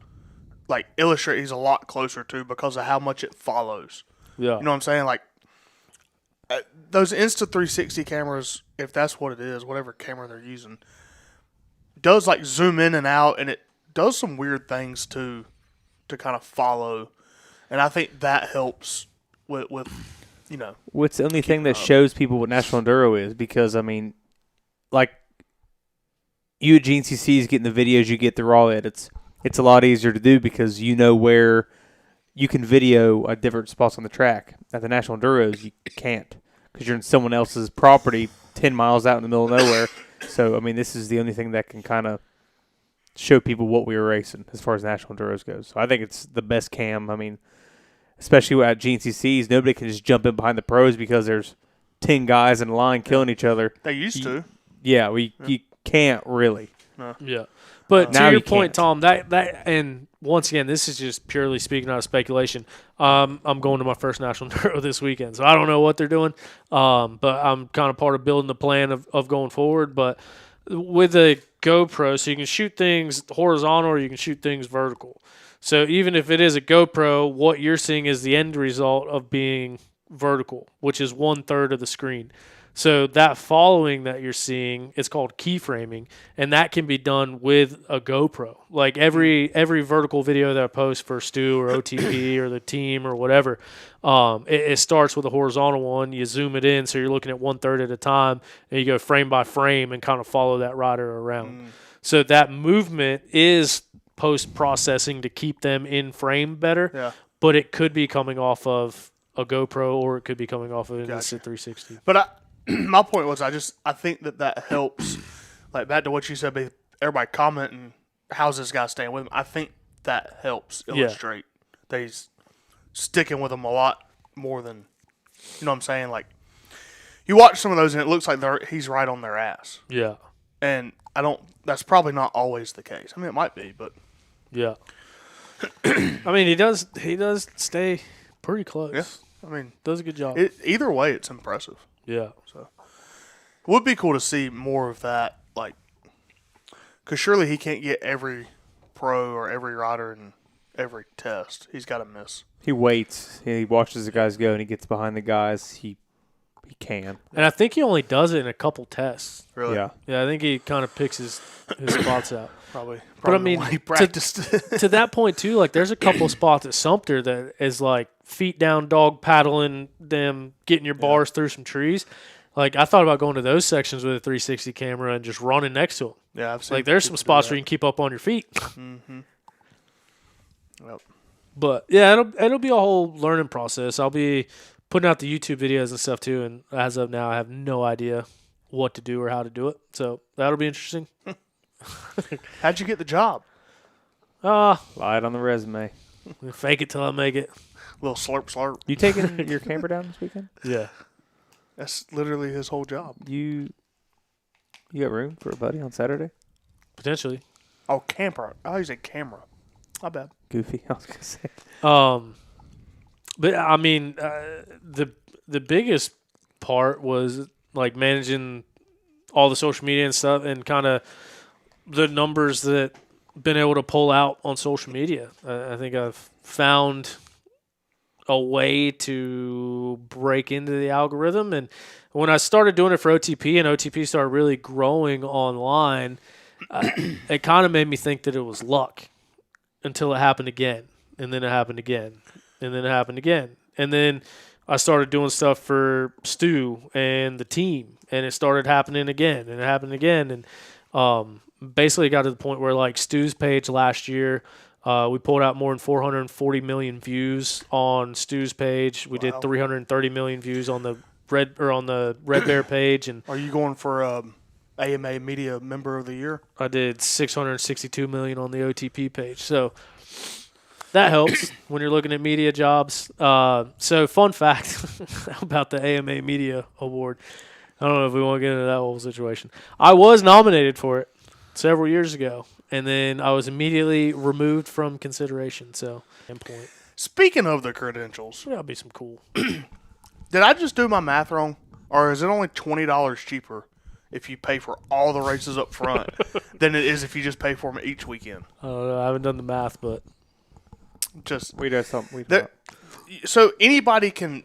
like, illustrate he's a lot closer to because of how much it follows. Yeah. You know what I'm saying? Like, those Insta360 cameras, if that's what it is, whatever camera they're using, does, like, zoom in and out, and it does some weird things, too, to kind of follow. And I think that helps with you know. What's the only thing that shows people what National Enduro is? Because, I mean, like, you at GNCC's getting the videos, you get the raw edits. It's a lot easier to do because you know where you can video at different spots on the track. At the National Enduros, you can't because you're in someone else's property 10 miles out in the middle of nowhere. So, I mean, this is the only thing that can kind of show people what we were racing as far as National Enduros goes. So, I think it's the best cam. I mean, especially at GNCC's, nobody can just jump in behind the pros because there's 10 guys in a line killing each other. They used to. Yeah, you can't really. No. Yeah. But Now to your you point, can't. Tom, that and once again, this is just purely speaking out of speculation. I'm going to my first National Enduro this weekend, so I don't know what they're doing. But I'm kind of part of building the plan of going forward. But with a GoPro, so you can shoot things horizontal or you can shoot things vertical. So even if it is a GoPro, what you're seeing is the end result of being vertical, which is 1/3 of the screen. So that following that you're seeing, it's called keyframing, and that can be done with a GoPro. Like every vertical video that I post for Stu or OTP or the team or whatever, it starts with a horizontal one. You zoom it in, so you're looking at 1/3 at a time, and you go frame by frame and kind of follow that rider around. So that movement is post-processing to keep them in frame better, but it could be coming off of a GoPro or it could be coming off of an Insta360. But my point was, I think that helps. Like, back to what you said, everybody commenting, how's this guy staying with him? I think that helps illustrate that he's sticking with him a lot more than, you know what I'm saying? Like, you watch some of those and it looks like he's right on their ass. Yeah. And that's probably not always the case. I mean, it might be, but. Yeah. I mean, he does stay pretty close. Yeah. I mean, does a good job. Either way, it's impressive. Yeah. So, it would be cool to see more of that, like, because surely he can't get every pro or every rider in every test. He's got to miss. He waits. He watches the guys go, and he gets behind the guys. He can. And I think he only does it in a couple tests. Really? Yeah. Yeah, I think he kind of picks his spots out. Probably But I mean, he practiced. to that point too, like there's a couple spots at Sumter that is like feet down, dog paddling them, getting your bars through some trees. Like I thought about going to those sections with a 360 camera and just running next to them. Yeah, I've seen. Like there's some spots where you can keep up on your feet. Mm-hmm. Yep. But yeah, it'll be a whole learning process. I'll be putting out the YouTube videos and stuff too, and as of now, I have no idea what to do or how to do it. So that'll be interesting. How'd you get the job? Lie it on the resume. Fake it till I make it. Little slurp. You taking your camper down this weekend? Yeah. That's literally his whole job. You got room for a buddy on Saturday? Potentially. Oh, camper. Oh, he's a camera. My bad. Goofy, I was gonna say. But I mean, the biggest part was like managing all the social media and stuff, and kind of the numbers that been able to pull out on social media. I think I've found a way to break into the algorithm, and when I started doing it for OTP, and OTP started really growing online, it kind of made me think that it was luck until it happened again, and then it happened again, and then it happened again, and then I started doing stuff for Stu and the team, and it started happening again, and it happened again, and basically got to the point where like Stu's page last year, we pulled out more than 440 million views on Stu's page. We did 330 million views on the Red Bear page, and Are you going for AMA Media Member of the Year? I did 662 million on the OTP page. So that helps when you're looking at media jobs. So fun fact about the AMA Media Award. I don't know if we want to get into that whole situation. I was nominated for it several years ago, and then I was immediately removed from consideration. So, point. Speaking of the credentials, That'll be some cool. did I just do my math wrong? Or is it only $20 cheaper if you pay for all the races up front than it is if you just pay for them each weekend? I don't know. I haven't done the math, but Just We did something. so anybody can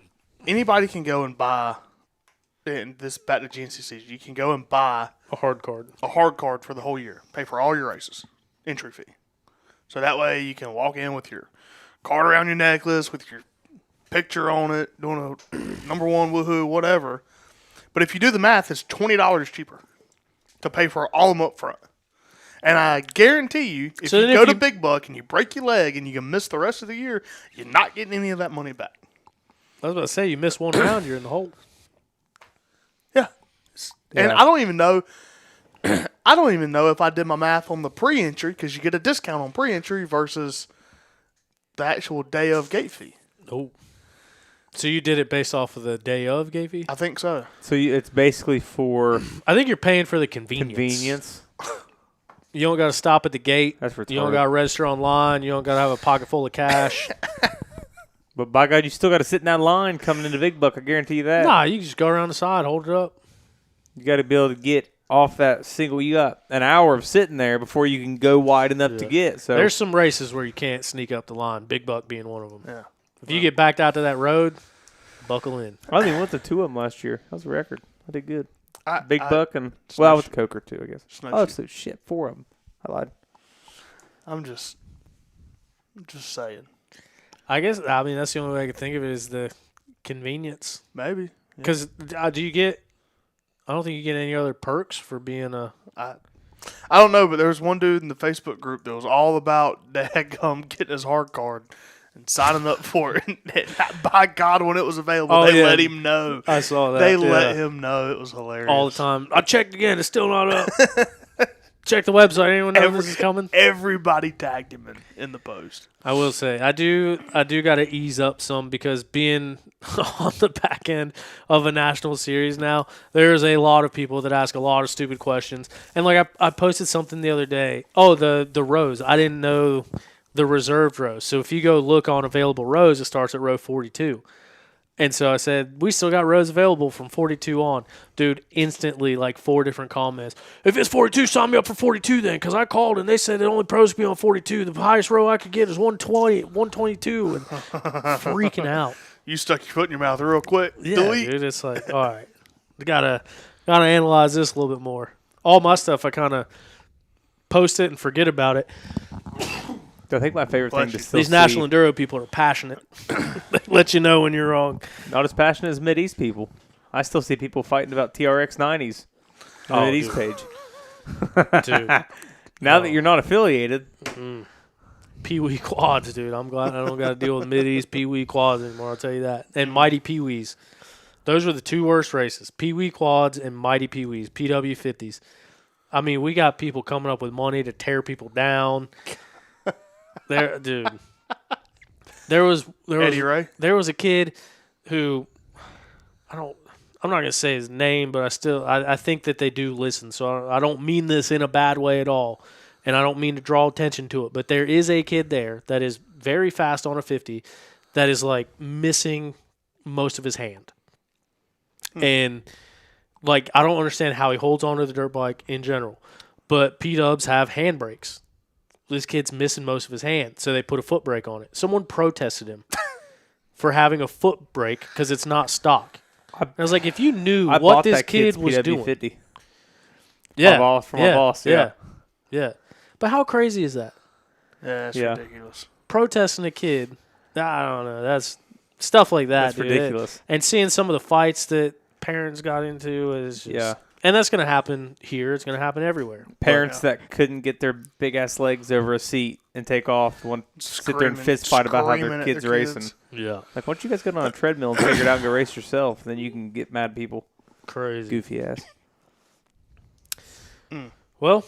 go and buy. And this back to GNCC, you can go and buy a hard card. a hard card for the whole year. Pay for all your races, entry fee. So that way you can walk in with your card around your necklace with your picture on it, doing a number one woohoo, whatever. But if you do the math, it's $20 cheaper to pay for all of them up front. And I guarantee you, if you go to Big Buck and you break your leg and you can miss the rest of the year, you're not getting any of that money back. I was about to say, you miss one round, you're in the hole. Yeah. And I don't even know. I don't even know if I did my math on the pre-entry because you get a discount on pre-entry versus the actual day of gate fee. Oh. So you did it based off of the day of gate fee? I think so. So it's basically for I think you're paying for the convenience. You don't got to stop at the gate. That's retarded. You don't got to register online. You don't got to have a pocket full of cash. But by God, you still got to sit in that line coming into Big Buck. I guarantee you that. Nah, you can just go around the side, hold it up. You got to be able to get off that single. You got an hour of sitting there before you can go wide enough to get. So there's some races where you can't sneak up the line. Big Buck being one of them. Yeah. If you get backed out to that road, buckle in. I only went to 2 of them last year. That was a record. I did good. Big I- Buck and I was Coker too, I guess. Oh, so shit, 4 of them. I lied. I'm just saying. I guess, I mean, that's the only way I can think of it is the convenience. Maybe. Because do you get, I don't think you get any other perks for being a. I don't know, but there was one dude in the Facebook group that was all about dadgum getting his hard card and signing up for it. And by God, when it was available, they let him know. I saw that. They let him know. It was hilarious. All the time. I checked again. It's still not up. Check the website. Anyone know this is coming? Everybody tagged him in the post. I will say, I do got to ease up some because being on the back end of a national series now, there's a lot of people that ask a lot of stupid questions. And like I posted something the other day. Oh, the rows. I didn't know the reserved rows. So if you go look on available rows, it starts at row 42. And so I said, we still got rows available from 42 on. Dude, instantly, like 4 different comments. If it's 42, sign me up for 42 then, because I called and they said the only pros be on 42. The highest row I could get is 120, 122, and freaking out. You stuck your foot in your mouth real quick. Yeah, Delete. dude, it's like, all right, we gotta analyze this a little bit more. All my stuff, I kind of post it and forget about it. I think my favorite thing to still These National Enduro people are passionate. They let you know when you're wrong. Not as passionate as Mideast people. I still see people fighting about TRX 90s on the Mideast page. Dude. Now that you're not affiliated. Pee-wee quads, dude. I'm glad I don't got to deal with Mideast Pee-wee quads anymore, I'll tell you that. And Mighty Pee-wees. Those were the 2 worst races. Pee-wee quads and Mighty Pee-wees, PW50s. I mean, we got people coming up with money to tear people down. There, dude. There was Eddie Ray? There was a kid who I'm not gonna say his name, but I think that they do listen. So I don't mean this in a bad way at all, and I don't mean to draw attention to it. But there is a kid there that is very fast on a 50, that is like missing most of his hand, and like I don't understand how he holds onto the dirt bike in general. But P-dubs have handbrakes. This kid's missing most of his hand, so they put a foot brake on it. Someone protested him for having a foot brake because it's not stock. I was like, if you knew what this kid was doing. PW50. Yeah. My boss, yeah. Yeah. But how crazy is that? Yeah, it's Yeah. ridiculous. Protesting a kid. I don't know. That's stuff like that. That's dude. ridiculous. And seeing some of the fights that parents got into is just. Yeah. And that's going to happen here. It's going to happen everywhere. Parents that couldn't get their big ass legs over a seat and take off, want to sit there and fist fight about how their screaming at kids their racing. kids. Yeah. Like, why don't you guys get on a treadmill and figure it out and go race yourself? Then you can get mad at people. Crazy. Goofy ass. Well,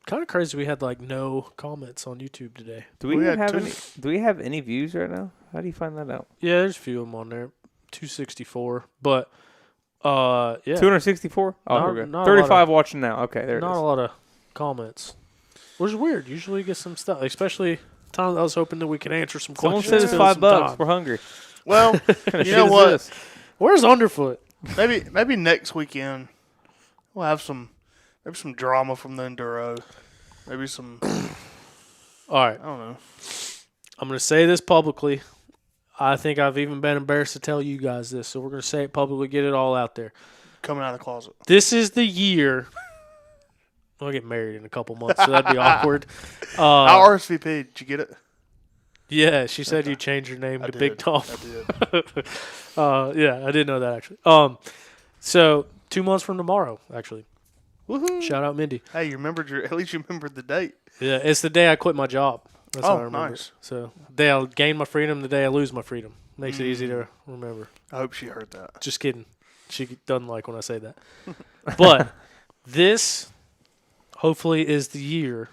kind of crazy we had like no comments on YouTube today. Do we We had have two. any? Do we have any views right now? How do you find that out? Yeah, there's a few of them on there. 264. But, yeah. 264. Oh, Not- here we not a go. lot 35 watching now. Okay, there it Not is. a lot of comments. Which is weird. Usually you get some stuff, especially times I was hoping that we could answer some Someone questions. said it's fill some $5. time. We're hungry. Well, What kind of you shit know is what? this? Where's Underfoot? Maybe next weekend we'll have some drama from the enduro. Maybe some All right. I don't know. I'm going to say this publicly. I think I've even been embarrassed to tell you guys this, so we're going to say it publicly, get it all out there. Coming out of the closet. This is the year. I'll get married in a couple months, so that'd be awkward. I RSVP. Did you get it? Yeah, she said you changed your name I to did. Big Tom. I did. Yeah, I didn't know that actually. So 2 months from tomorrow, actually. Woohoo! Shout out Mindy. Hey, you remembered at least you remembered the date. Yeah, it's the day I quit my job. That's how I Oh, remember. nice. It. So the day I gain my freedom, the day I lose my freedom. Makes it easy to remember. I hope she heard that. Just kidding. She doesn't like when I say that. But this, hopefully, is the year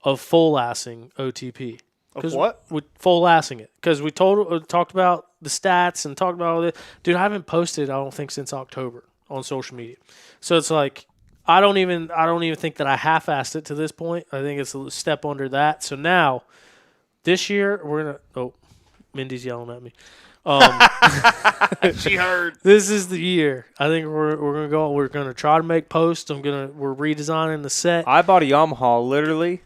of full-assing OTP. Of what? We full-assing it. Because we talked about the stats and talked about all this. Dude, I haven't posted, I don't think, since October on social media. So it's like, I don't even think that I half-assed it to this point. I think it's a step under that. So now, this year, we're going to... Oh, Mindy's yelling at me. She heard. This is the year. I think we're gonna go. We're gonna try to make posts. We're redesigning the set. I bought a Yamaha literally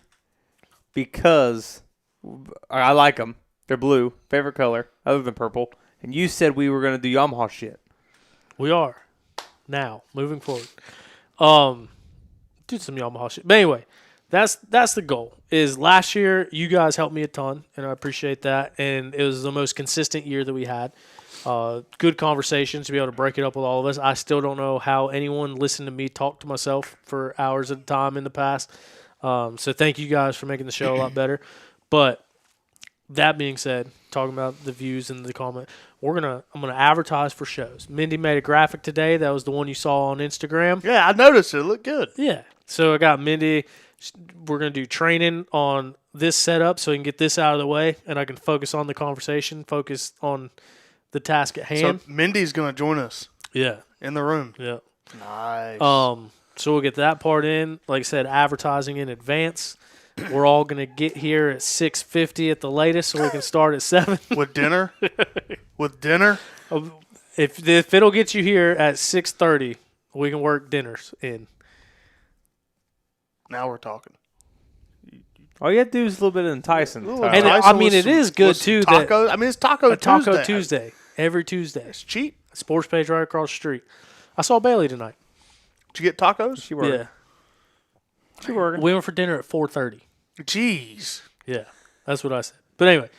because I like them. They're blue, favorite color, other than purple. And you said we were gonna do Yamaha shit. We are now moving forward. Do some Yamaha shit. But anyway, that's the goal. Is last year you guys helped me a ton, and I appreciate that. And it was the most consistent year that we had. Good conversations to be able to break it up with all of us. I still don't know how anyone listened to me talk to myself for hours at a time in the past. So thank you guys for making the show a lot better. But that being said, talking about the views and the comment, I'm gonna advertise for shows. Mindy made a graphic today. That was the one you saw on Instagram. Yeah, I noticed it. It looked good. Yeah. So I got Mindy. We're going to do training on this setup so we can get this out of the way and I can focus on the conversation, focus on the task at hand. So Mindy's gonna join us Yeah. in the room. Yeah. Nice. So we'll get that part in. Like I said, advertising in advance. We're all going to get here at 6:50 at the latest so we can start at 7. With dinner. With dinner. If it'll get you here at 6:30, we can work dinners in. Now we're talking. All you have to do is a little bit of enticing. Ooh, Tyler. And nice I with mean, it some- is good, with some too, that- Tacos. I mean, it's Taco A Taco Tuesday. Tuesday. Every Tuesday. It's cheap. Sports page right across the street. I saw Bailey tonight. Did you get tacos? She working. Yeah. She working. We went for dinner at 4:30. Jeez. Yeah, that's what I said. But anyway,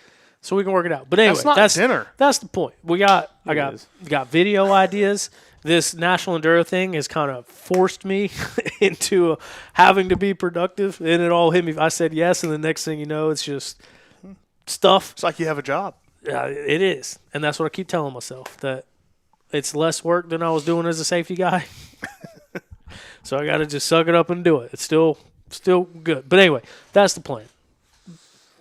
so we can work it out. But anyway, That's not dinner. That's the point. I is. got video ideas. This National Enduro thing has kind of forced me into having to be productive, and it all hit me. I said yes, and the next thing you know, it's just stuff. It's like you have a job. Yeah, it is, and that's what I keep telling myself, that it's less work than I was doing as a safety guy. So I got to just suck it up and do it. It's still good. But anyway, that's the plan.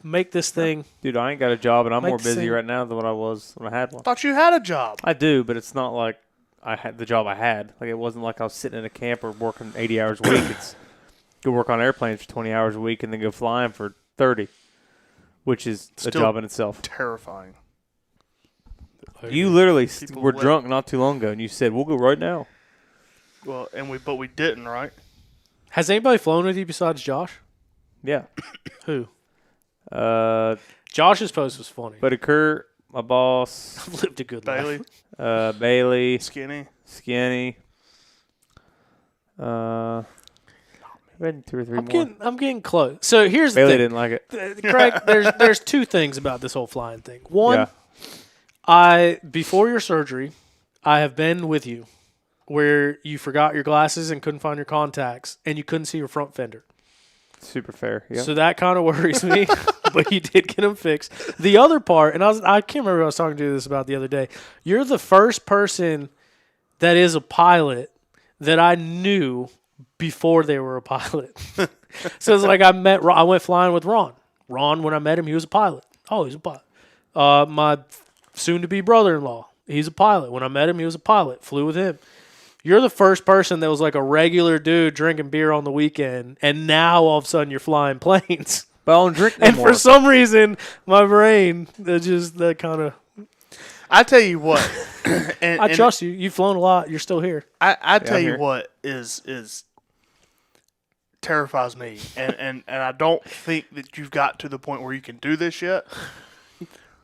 Make this thing. Dude, I ain't got a job, and I'm Make more the busy same- right now than what I was when I had one. Thought you had a job. I do, but it's not like I had the job I had. Like, it wasn't like I was sitting in a camp or working 80 hours a week. It's go work on airplanes for 20 hours a week and then go flying for 30, which is a Still job in itself. Terrifying. You literally People were let- drunk not too long ago, and you said, we'll go right now. Well, but we didn't, right? Has anybody flown with you besides Josh? Yeah. Who? Buddy Josh's post was funny. Kurt, my boss, I've lived a good life. Bailey, Bailey, Skinny. Skinny. Maybe 2 or 3 more. I'm getting close. So here's Bailey the didn't like it. thing. Craig, there's two things about this whole flying thing. One, Yeah. before your surgery, I have been with you where you forgot your glasses and couldn't find your contacts and you couldn't see your front fender. Super fair. Yeah. So that kind of worries me, but you did get them fixed. The other part, and I can't remember who I was talking to this about the other day. You're the first person that is a pilot that I knew before they were a pilot. So it's like I went flying with Ron. Ron, when I met him, he was a pilot. Oh, he's a pilot. My soon-to-be brother-in-law, he's a pilot. When I met him, he was a pilot. Flew with him. You're the first person that was like a regular dude drinking beer on the weekend, and now all of a sudden you're flying planes. But I don't drink no And more. for some reason, my brain, that kind of... I tell you what, I trust you. You've flown a lot. You're still here. I tell I'm you here. what is terrifies me, and I don't think that you've got to the point where you can do this yet.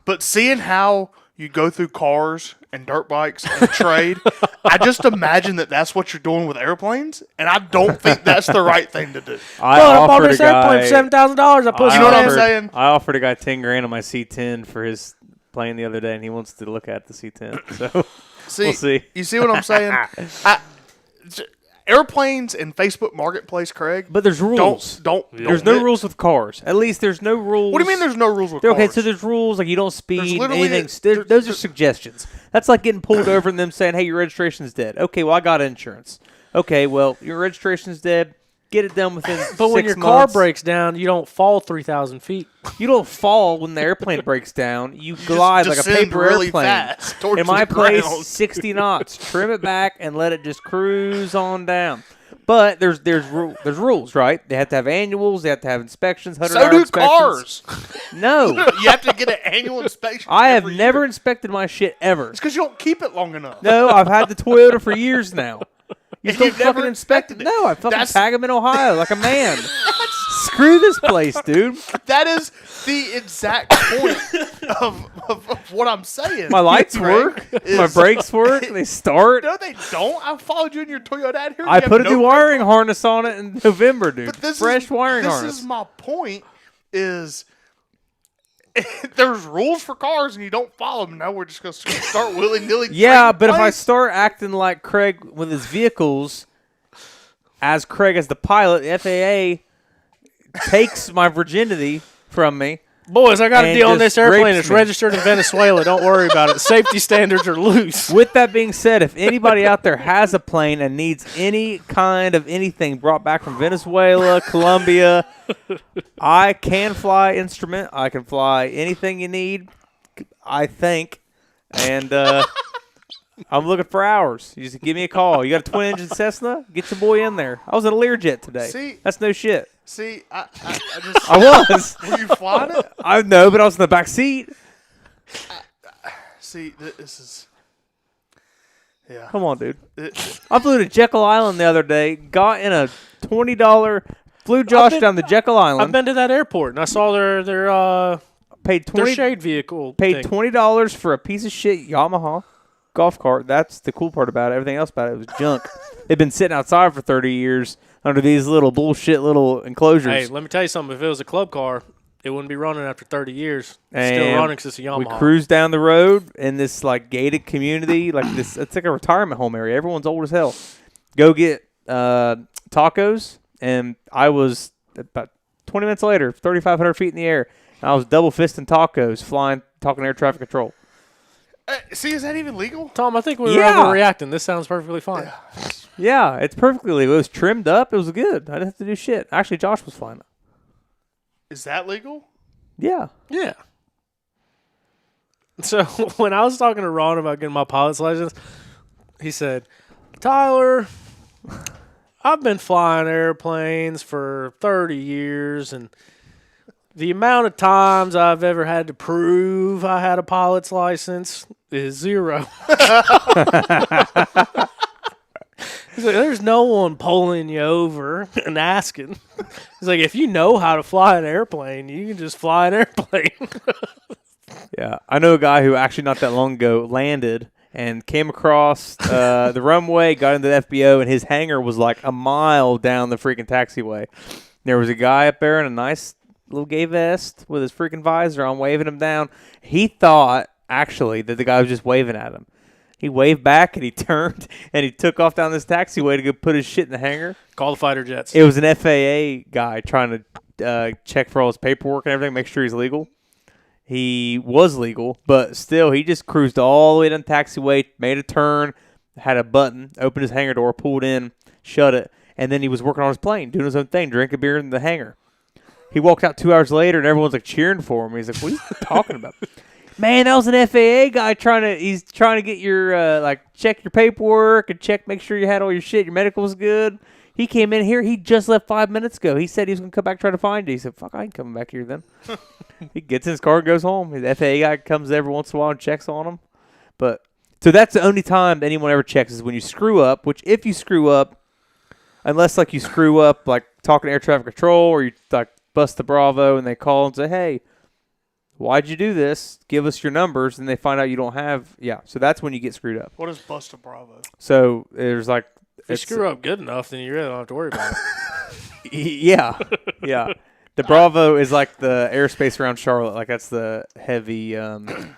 But seeing how you go through cars and dirt bikes and trade, I just imagine that that's what you're doing with airplanes, and I don't think that's the right thing to do. I Well, I bought offered this a airplane for guy. $7,000. I put You know what I'm offered- saying? I offered a guy $10,000 on my C10 for his plane the other day, and he wants to look at the C10. So we'll see. You see what I'm saying? Airplanes and Facebook Marketplace, Craig. But there's rules. Don't. There's no rules with cars. At least there's no rules. What do you mean? There's no rules with Okay, cars? so there's rules like you don't speed, literally anything. Those are suggestions. That's like getting pulled over and them saying, "Hey, your registration's dead." Okay, well I got insurance. Okay, well your registration's dead. Get it done within. But when 6 your months. car breaks down, you don't fall 3,000 feet. You don't fall when the airplane breaks down. You glide like a descend paper really airplane. fast towards In my the place, ground. 60 knots. Trim it back and let it just cruise on down. But there's rules, right? They have to have annuals. They have to have inspections. 100 So do inspections. cars. No, You have to get an annual inspection. I have every never year. inspected my shit ever. It's because you don't keep it long enough. No, I've had the Toyota for years now. You And don't you've never fucking inspect it. inspected it. No, I fucking That's- tag them in Ohio like a man. Screw this place, dude. That is the exact point of what I'm saying. My lights Craig, work. My is- brakes work. They start. No, they don't. I followed you in your Toyota out here. I You have put a no new brake wiring on. harness on it in November, dude. But this Fresh is, wiring this harness. is my point. Is there's rules for cars and you don't follow them. Now we're just going to start willy nilly. Yeah, but if I start acting like Craig with his vehicles, as Craig as the pilot, the FAA takes my virginity from me. Boys, I got a And deal on just this airplane. rapes It's me. registered in Venezuela. Don't worry about it. Safety standards are loose. With that being said, if anybody out there has a plane and needs any kind of anything brought back from Venezuela, Colombia, I can fly instrument. I can fly anything you need, I think. And I'm looking for hours. You just give me a call. You got a twin-engine Cessna? Get your boy in there. I was in a Learjet today. See? That's no shit. See, I just. I was. Were you flying it? I know, but I was in the back seat. See, this is. Yeah. Come on, dude. I flew to Jekyll Island the other day, got in a $20, flew Josh down to Jekyll I've Island, been to that airport and I saw their paid $20 shade vehicle. paid thing. $20 for a piece of shit Yamaha golf cart. That's the cool part about it. Everything else about it was junk. They've been sitting outside for 30 years under these little bullshit little enclosures. Hey, let me tell you something. If it was a club car, it wouldn't be running after 30 years. It's And still running because it's a Yamaha. we cruised down the road in this like gated community, like this. It's like a retirement home area. Everyone's old as hell. Go get tacos, and I was about 20 minutes later, 3,500 feet in the air. And I was double fisting tacos, flying, talking air traffic control. See, is that even legal? Tom, I think we were Yeah. overreacting. This sounds perfectly fine. Yeah, it's perfectly legal. It was trimmed up. It was good. I didn't have to do shit. Actually, Josh was flying. Is that legal? Yeah. Yeah. So when I was talking to Ron about getting my pilot's license, he said, Tyler, I've been flying airplanes for 30 years, and the amount of times I've ever had to prove I had a pilot's license is 0. He's like, there's no one pulling you over and asking. He's like, if you know how to fly an airplane, you can just fly an airplane. Yeah. I know a guy who actually not that long ago landed and came across the runway, got into the FBO, and his hangar was like a mile down the freaking taxiway. There was a guy up there in a nice little gay vest with his freaking visor on, waving him down. He thought, actually, that the guy was just waving at him. He waved back, and he turned, and he took off down this taxiway to go put his shit in the hangar. Call the fighter jets. It was an FAA guy trying to check for all his paperwork and everything, make sure he's legal. He was legal, but still, he just cruised all the way down the taxiway, made a turn, had a button, opened his hangar door, pulled in, shut it, and then he was working on his plane, doing his own thing, drinking beer in the hangar. He walked out 2 hours later, and everyone's like cheering for him. He's like, "What are you talking about?" Man, that was an FAA guy he's trying to get your, check your paperwork and make sure you had all your shit, your medical was good. He came in here, he just left 5 minutes ago. He said he was going to come back try to find you. He said, fuck, I ain't coming back here then. He gets in his car and goes home. The FAA guy comes every once in a while and checks on him. So that's the only time anyone ever checks is when you screw up, which if you screw up, unless you screw up talking to air traffic control or you bust the Bravo and they call and say, hey, why'd you do this? Give us your numbers, and they find out you don't have. Yeah, so that's when you get screwed up. What is bust a Bravo? So there's if you screw up good enough, then you really don't have to worry about it. Yeah. The Bravo is like the airspace around Charlotte. That's the heavy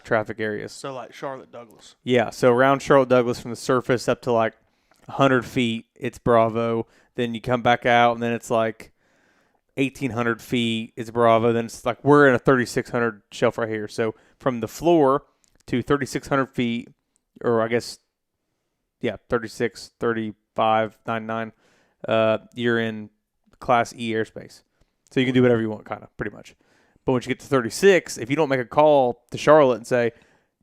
traffic areas. So like Charlotte Douglas. Yeah, so around Charlotte Douglas from the surface up to 100 feet, it's Bravo. Then you come back out, and then it's 1,800 feet, it's Bravo. Then it's we're in a 3,600 shelf right here. So from the floor to 3,600 feet, or I guess, 36, 35, 99, you're in Class E airspace. So you can do whatever you want, kind of, pretty much. But once you get to 36, if you don't make a call to Charlotte and say,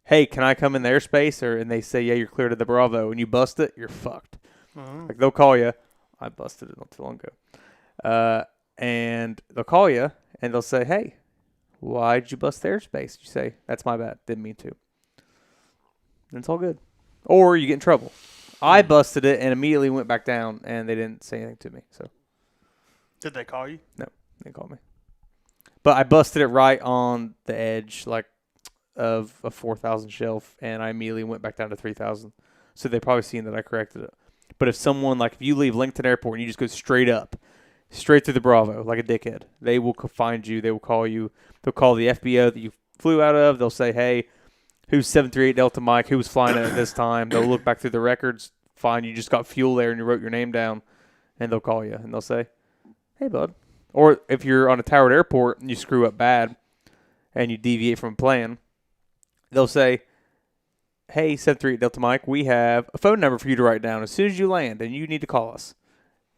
hey, can I come in the airspace? And they say, yeah, you're clear to the Bravo, and you bust it, you're fucked. Mm-hmm. They'll call you. I busted it not too long ago. And they'll call you, and they'll say, hey, why'd you bust the airspace? You say, that's my bad. Didn't mean to. And it's all good. Or you get in trouble. I busted it and immediately went back down, and they didn't say anything to me. So, did they call you? No, they didn't call me. But I busted it right on the edge, of a 4,000 shelf, and I immediately went back down to 3,000. So they probably seen that I corrected it. But if someone, if you leave Lincoln Airport and you just go straight up, straight through the Bravo, like a dickhead, they will find you. They will call you. They'll call the FBO that you flew out of. They'll say, hey, who's 738 Delta Mike? Who was flying it at this time? They'll look back through the records, find you just got fuel there and you wrote your name down, and they'll call you. And they'll say, hey, bud. Or if you're on a towered airport and you screw up bad and you deviate from plan, they'll say, hey, 738 Delta Mike, we have a phone number for you to write down as soon as you land, and you need to call us.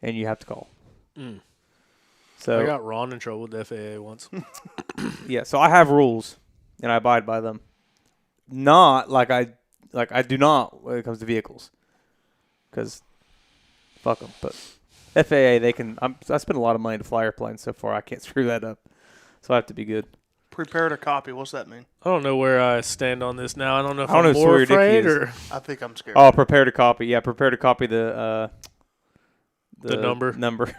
And you have to call. Mm. So I got Ron in trouble with the FAA once. Yeah, so I have rules, and I abide by them. Not I do not when it comes to vehicles, because fuck them. But FAA, they can. I spent a lot of money to fly airplanes so far. I can't screw that up, so I have to be good. Prepared a copy. What's that mean? I don't know where I stand on this now. I don't know if I don't I'm know more where your dick afraid is. or I think I'm scared. Oh, prepare to copy. Yeah, prepare to copy the number.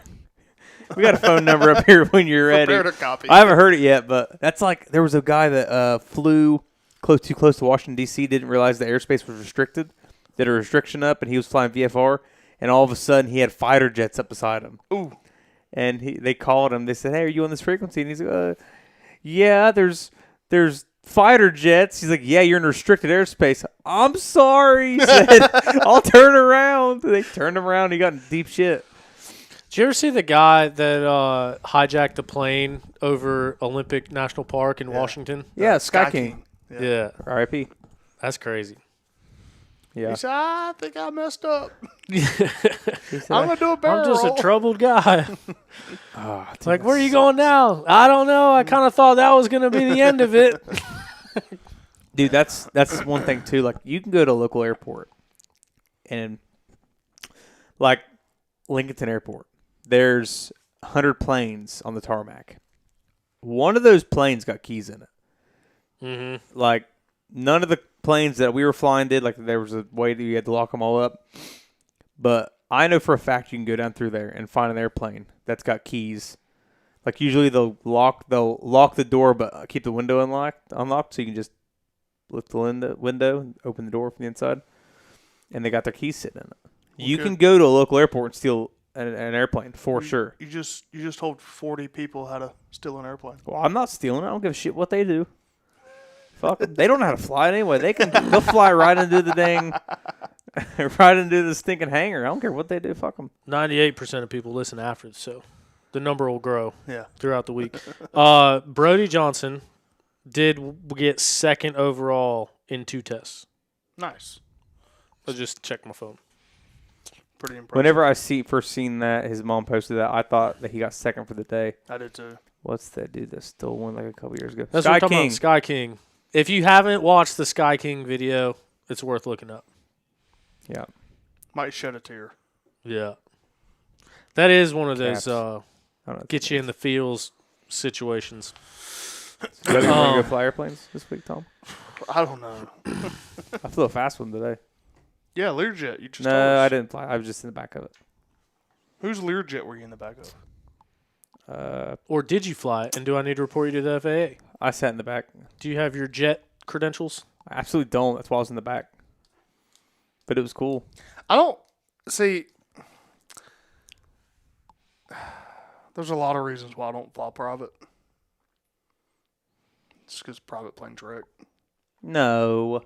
We got a phone number up here when you're ready. Prepared a copy. I haven't heard it yet, but that's there was a guy that flew too close to Washington, D.C., didn't realize the airspace was restricted, did a restriction up, and he was flying VFR, and all of a sudden he had fighter jets up beside him. Ooh. And they called him. They said, hey, are you on this frequency? And he's like, yeah, there's fighter jets. He's like, yeah, you're in restricted airspace. I'm sorry. He said, I'll turn around. They turned him around. He got in deep shit. Did you ever see the guy that hijacked the plane over Olympic National Park in Washington? Yeah, Sky King. Yeah. R.I.P. That's crazy. Yeah. He said, I think I messed up. He said, I'm going to do a barrel I'm just a roll. troubled guy. dude, Like, where are you going now? I don't know. I kind of thought that was going to be the end of it. Dude, that's one thing, too. You can go to a local airport and, Lincoln Airport, there's 100 planes on the tarmac. One of those planes got keys in it. Mm-hmm. None of the planes that we were flying did. There was a way that you had to lock them all up. But I know for a fact you can go down through there and find an airplane that's got keys. Usually they'll lock the door but keep the window unlocked so you can just lift the window, and open the door from the inside, and they got their keys sitting in it. You Okay. can go to a local airport and steal an airplane for sure. You just told 40 people how to steal an airplane. Well, I'm not stealing. I don't give a shit what they do. Fuck 'em. They don't know how to fly anyway. They'll fly right into the dang, right into the stinking hangar. I don't care what they do. Fuck them. 98% of people listen after, so the number will grow Yeah. throughout the week. Brody Johnson did get second overall in 2 tests. Nice. I'll just check my phone. Pretty impressive. Whenever I first seen that, his mom posted that, I thought that he got second for the day. I did too. What's that dude that stole one like a couple years ago? That's Sky what we're talking King. about, Sky King. If you haven't watched the Sky King video, it's worth looking up. Yeah. Might shed a tear. Yeah. That is one of those Caps. I don't know. get you in the feels situations. You guys gonna go fly airplanes this week, Tom? I don't know. I flew a fast one today. Yeah, Learjet. You just told No, us. I didn't fly. I was just in the back of it. Whose Learjet were you in the back of? Or did you fly it, and do I need to report you to the FAA? I sat in the back. Do you have your jet credentials? I absolutely don't. That's why I was in the back. But it was cool. I don't see. There's a lot of reasons why I don't fly private. It's because private planes wreck. No.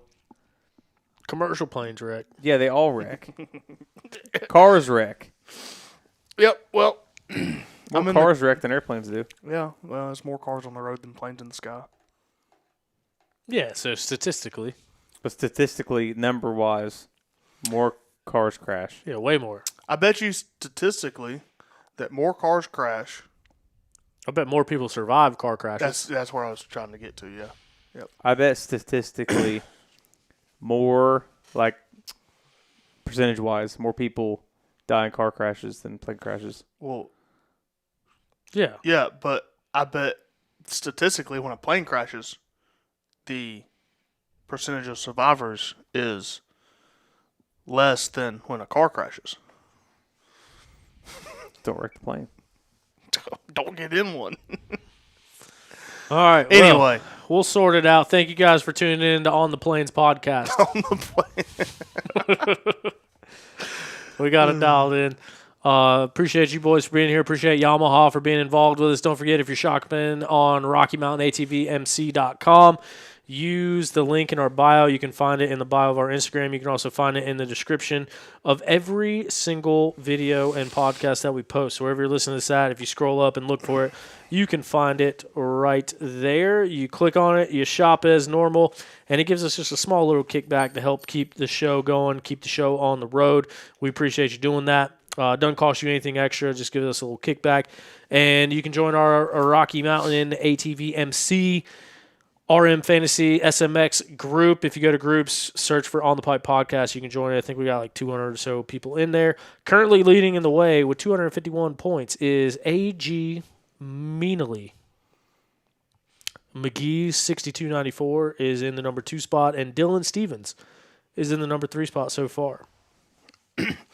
Commercial planes wreck. Yeah, they all wreck. Cars wreck. Yep. Well, More cars wreck than airplanes do. yeah. Well, there's more cars on the road than planes in the sky. Yeah, so statistically. But statistically, number-wise, more cars crash. Yeah, way more. I bet you statistically that more cars crash. I bet more people survive car crashes. That's where I was trying to get to. Yeah. Yep. I bet statistically more, like, percentage-wise, more people die in car crashes than plane crashes. Well, Yeah. yeah, but I bet statistically when a plane crashes, the percentage of survivors is less than when a car crashes. Don't wreck the plane. Don't get in one. All right. well, Anyway, we'll sort it out. Thank you guys for tuning in to On the Plains podcast. on the plane. We got it dialed in. Appreciate you boys for being here. Appreciate Yamaha for being involved with us. Don't forget, if you're shopping on RockyMountainATVMC.com, use the link in our bio. You can find it in the bio of our Instagram. You can also find it in the description of every single video and podcast that we post. So wherever you're listening to this at, if you scroll up and look for it, you can find it right there. You click on it, you shop as normal, and it gives us just a small little kickback to help keep the show going, keep the show on the road. We appreciate you doing that. Doesn't cost you anything extra. Just give us a little kickback. And you can join our Rocky Mountain ATV MC RM Fantasy SMX group. If you go to groups, search for On the Pipe Podcast, you can join it. I think we got like 200 or so people in there. Currently leading in the way with 251 points is A.G. Meanly. McGee's 6294 is in the number 2 spot, and Dylan Stevens is in the number 3 spot so far.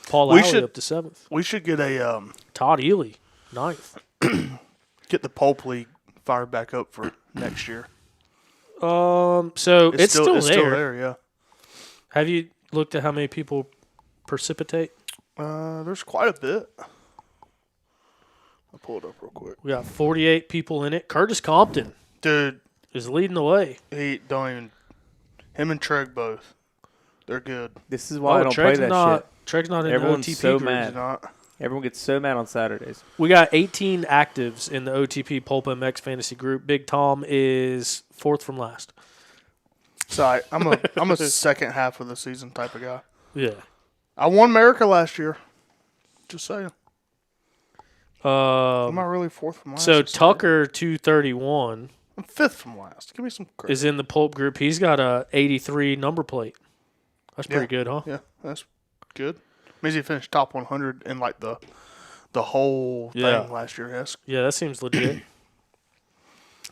Paul Alley up to 7th. We should get a Todd Ely, 9th. get the Pulp League fired back up for next year. So it's still there. Yeah. Have you looked at how many people precipitate? There's quite a bit. I'll pull it up real quick. We got 48 people in it. Curtis Compton Dude, is leading the way. he don't even. Him and Treg both. They're good. This is why I don't play that shit. Treg's not in Everyone's the OTP so group. mad. He's not. Everyone gets so mad on Saturdays. We got 18 actives in the OTP Pulp MX Fantasy group. Big Tom is 4th from last. So I'm a second half of the season type of guy. Yeah. I won America last year. Just saying. I'm not really 4th from last. So this year. Tucker 231 I'm 5th from last. Give me some credit. is in the Pulp group. He's got a 83 number plate. That's pretty good, huh? Yeah, that's good. Means he finished top 100 in like the whole Yeah. thing last year. Yes. Yeah, that seems legit.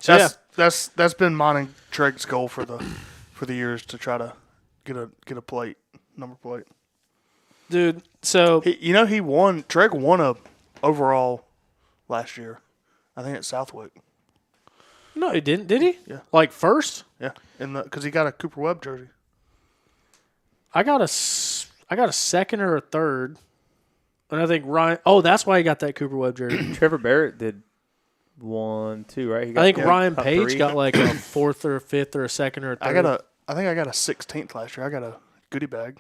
So That's been mine and Treg's goal for the years to try to get a plate, number plate. dude. So Treg won a overall last year. I think at Southwick. No, he didn't. Did he? Yeah. Like first? Yeah, because he got a Cooper Webb jersey. I got a second or a third. And I think Ryan. Oh, that's why he got that Cooper Webb jersey. Trevor Barrett did 1, 2, right? He I think got Ryan top Page 3. got like a fourth or a fifth or a second or a third. I think I got a 16th last year. I got a goodie bag.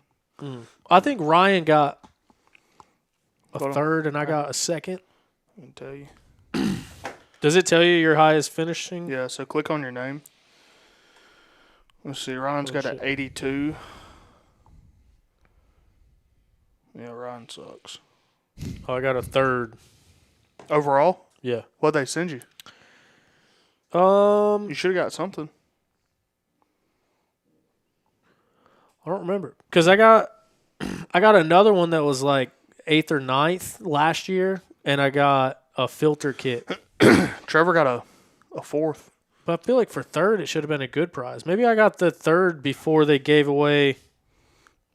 I think Ryan got a Hold on. third and I got a second. I can tell you. Does it tell you your highest finishing? Yeah, so click on your name. Let's see. Ryan's got an 82. Yeah, Ryan sucks. Oh, I got a third. Overall, Yeah. what'd they send you? I You should have got something. don't remember because I got another one that was like 8th or 9th last year, and I got a filter kit. Trevor got a 4th. But I feel like for third, it should have been a good prize. Maybe I got the third before they gave away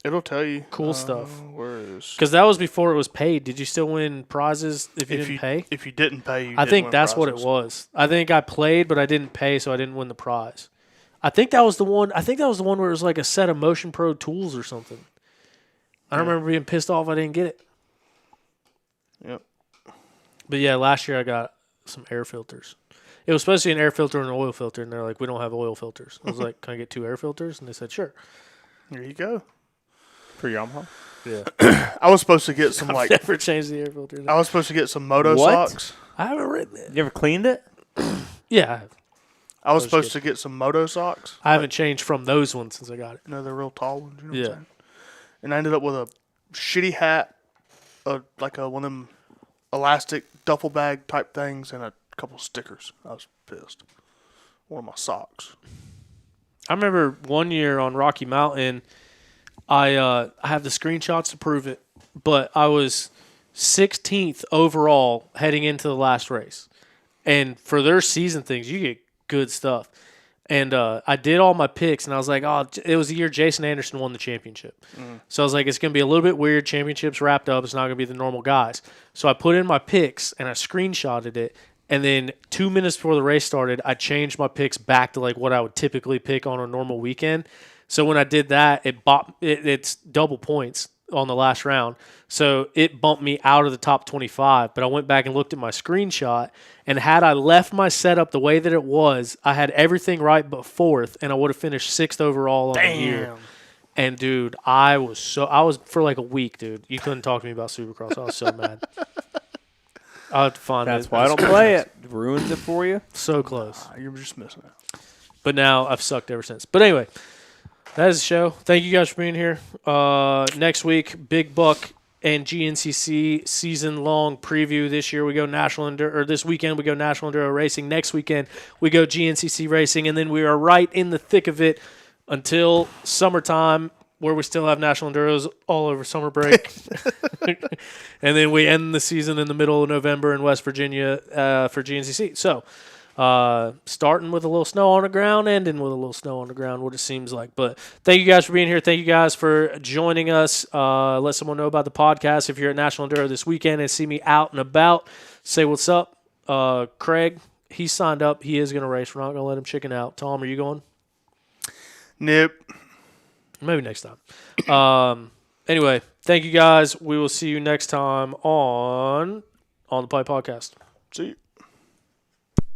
It'll tell you. cool stuff. Where is? Because that was before it was paid. Did you still win prizes if you didn't pay? If you didn't pay, you I didn't think win that's what it prizes. was. I think I played, but I didn't pay, so I didn't win the prize. I think that was the one. I think that was the one where it was like a set of Motion Pro tools or something. I don't remember being pissed off I didn't get it. Yep. But yeah, last year I got some air filters. It was supposed to be an air filter and an oil filter, and they're like, we don't have oil filters. I was like, can I get 2 air filters? And they said, sure. There you go. For Yamaha? Yeah. I was supposed to get some like. Never changed the air filter. I was supposed to get some moto What? socks. I haven't written it. You ever cleaned it? Yeah, I have. I was Those supposed good. to get some moto socks. I haven't changed from those ones since I got it. You know, they're real tall ones. You know what Yeah. I'm saying? And I ended up with a shitty hat, like one of them elastic duffel bag type things, and a couple stickers. I was pissed. One of my socks. I remember one year on Rocky Mountain, I have the screenshots to prove it, but I was 16th overall heading into the last race. And for their season things, you get good stuff. And I did all my picks, and I was like, oh, it was the year Jason Anderson won the championship. So I was like, it's going to be a little bit weird. Championship's wrapped up. It's not going to be the normal guys. So I put in my picks, and I screenshotted it. And then 2 minutes before the race started, I changed my picks back to like what I would typically pick on a normal weekend. So when I did that, it's double points on the last round. So it bumped me out of the top 25. But I went back and looked at my screenshot, and had I left my setup the way that it was, I had everything right but 4th, and I would have finished 6th overall on the year. And dude, I was for like a week, dude. You couldn't talk to me about Supercross. I was so mad. I'll have to find That's it. why I don't play it. It ruins it for you. So close. You're just missing it. But now I've sucked ever since. But anyway, that is the show. Thank you guys for being here. Next week, Big Buck and GNCC season-long preview. This year we go National Enduro, or this weekend we go National Enduro Racing. Next weekend we go GNCC Racing, and then we are right in the thick of it until summertime, where we still have National Enduros all over summer break. And then we end the season in the middle of November in West Virginia for GNCC. So starting with a little snow on the ground, ending with a little snow on the ground, what it seems like. But thank you guys for being here. Thank you guys for joining us. Let someone know about the podcast. If you're at National Enduro this weekend and see me out and about, say what's up. Craig, he signed up. He is going to race. We're not going to let him chicken out. Tom, are you going? Nope. Maybe next time. Anyway, thank you guys. We will see you next time on the Pipe Podcast. See you.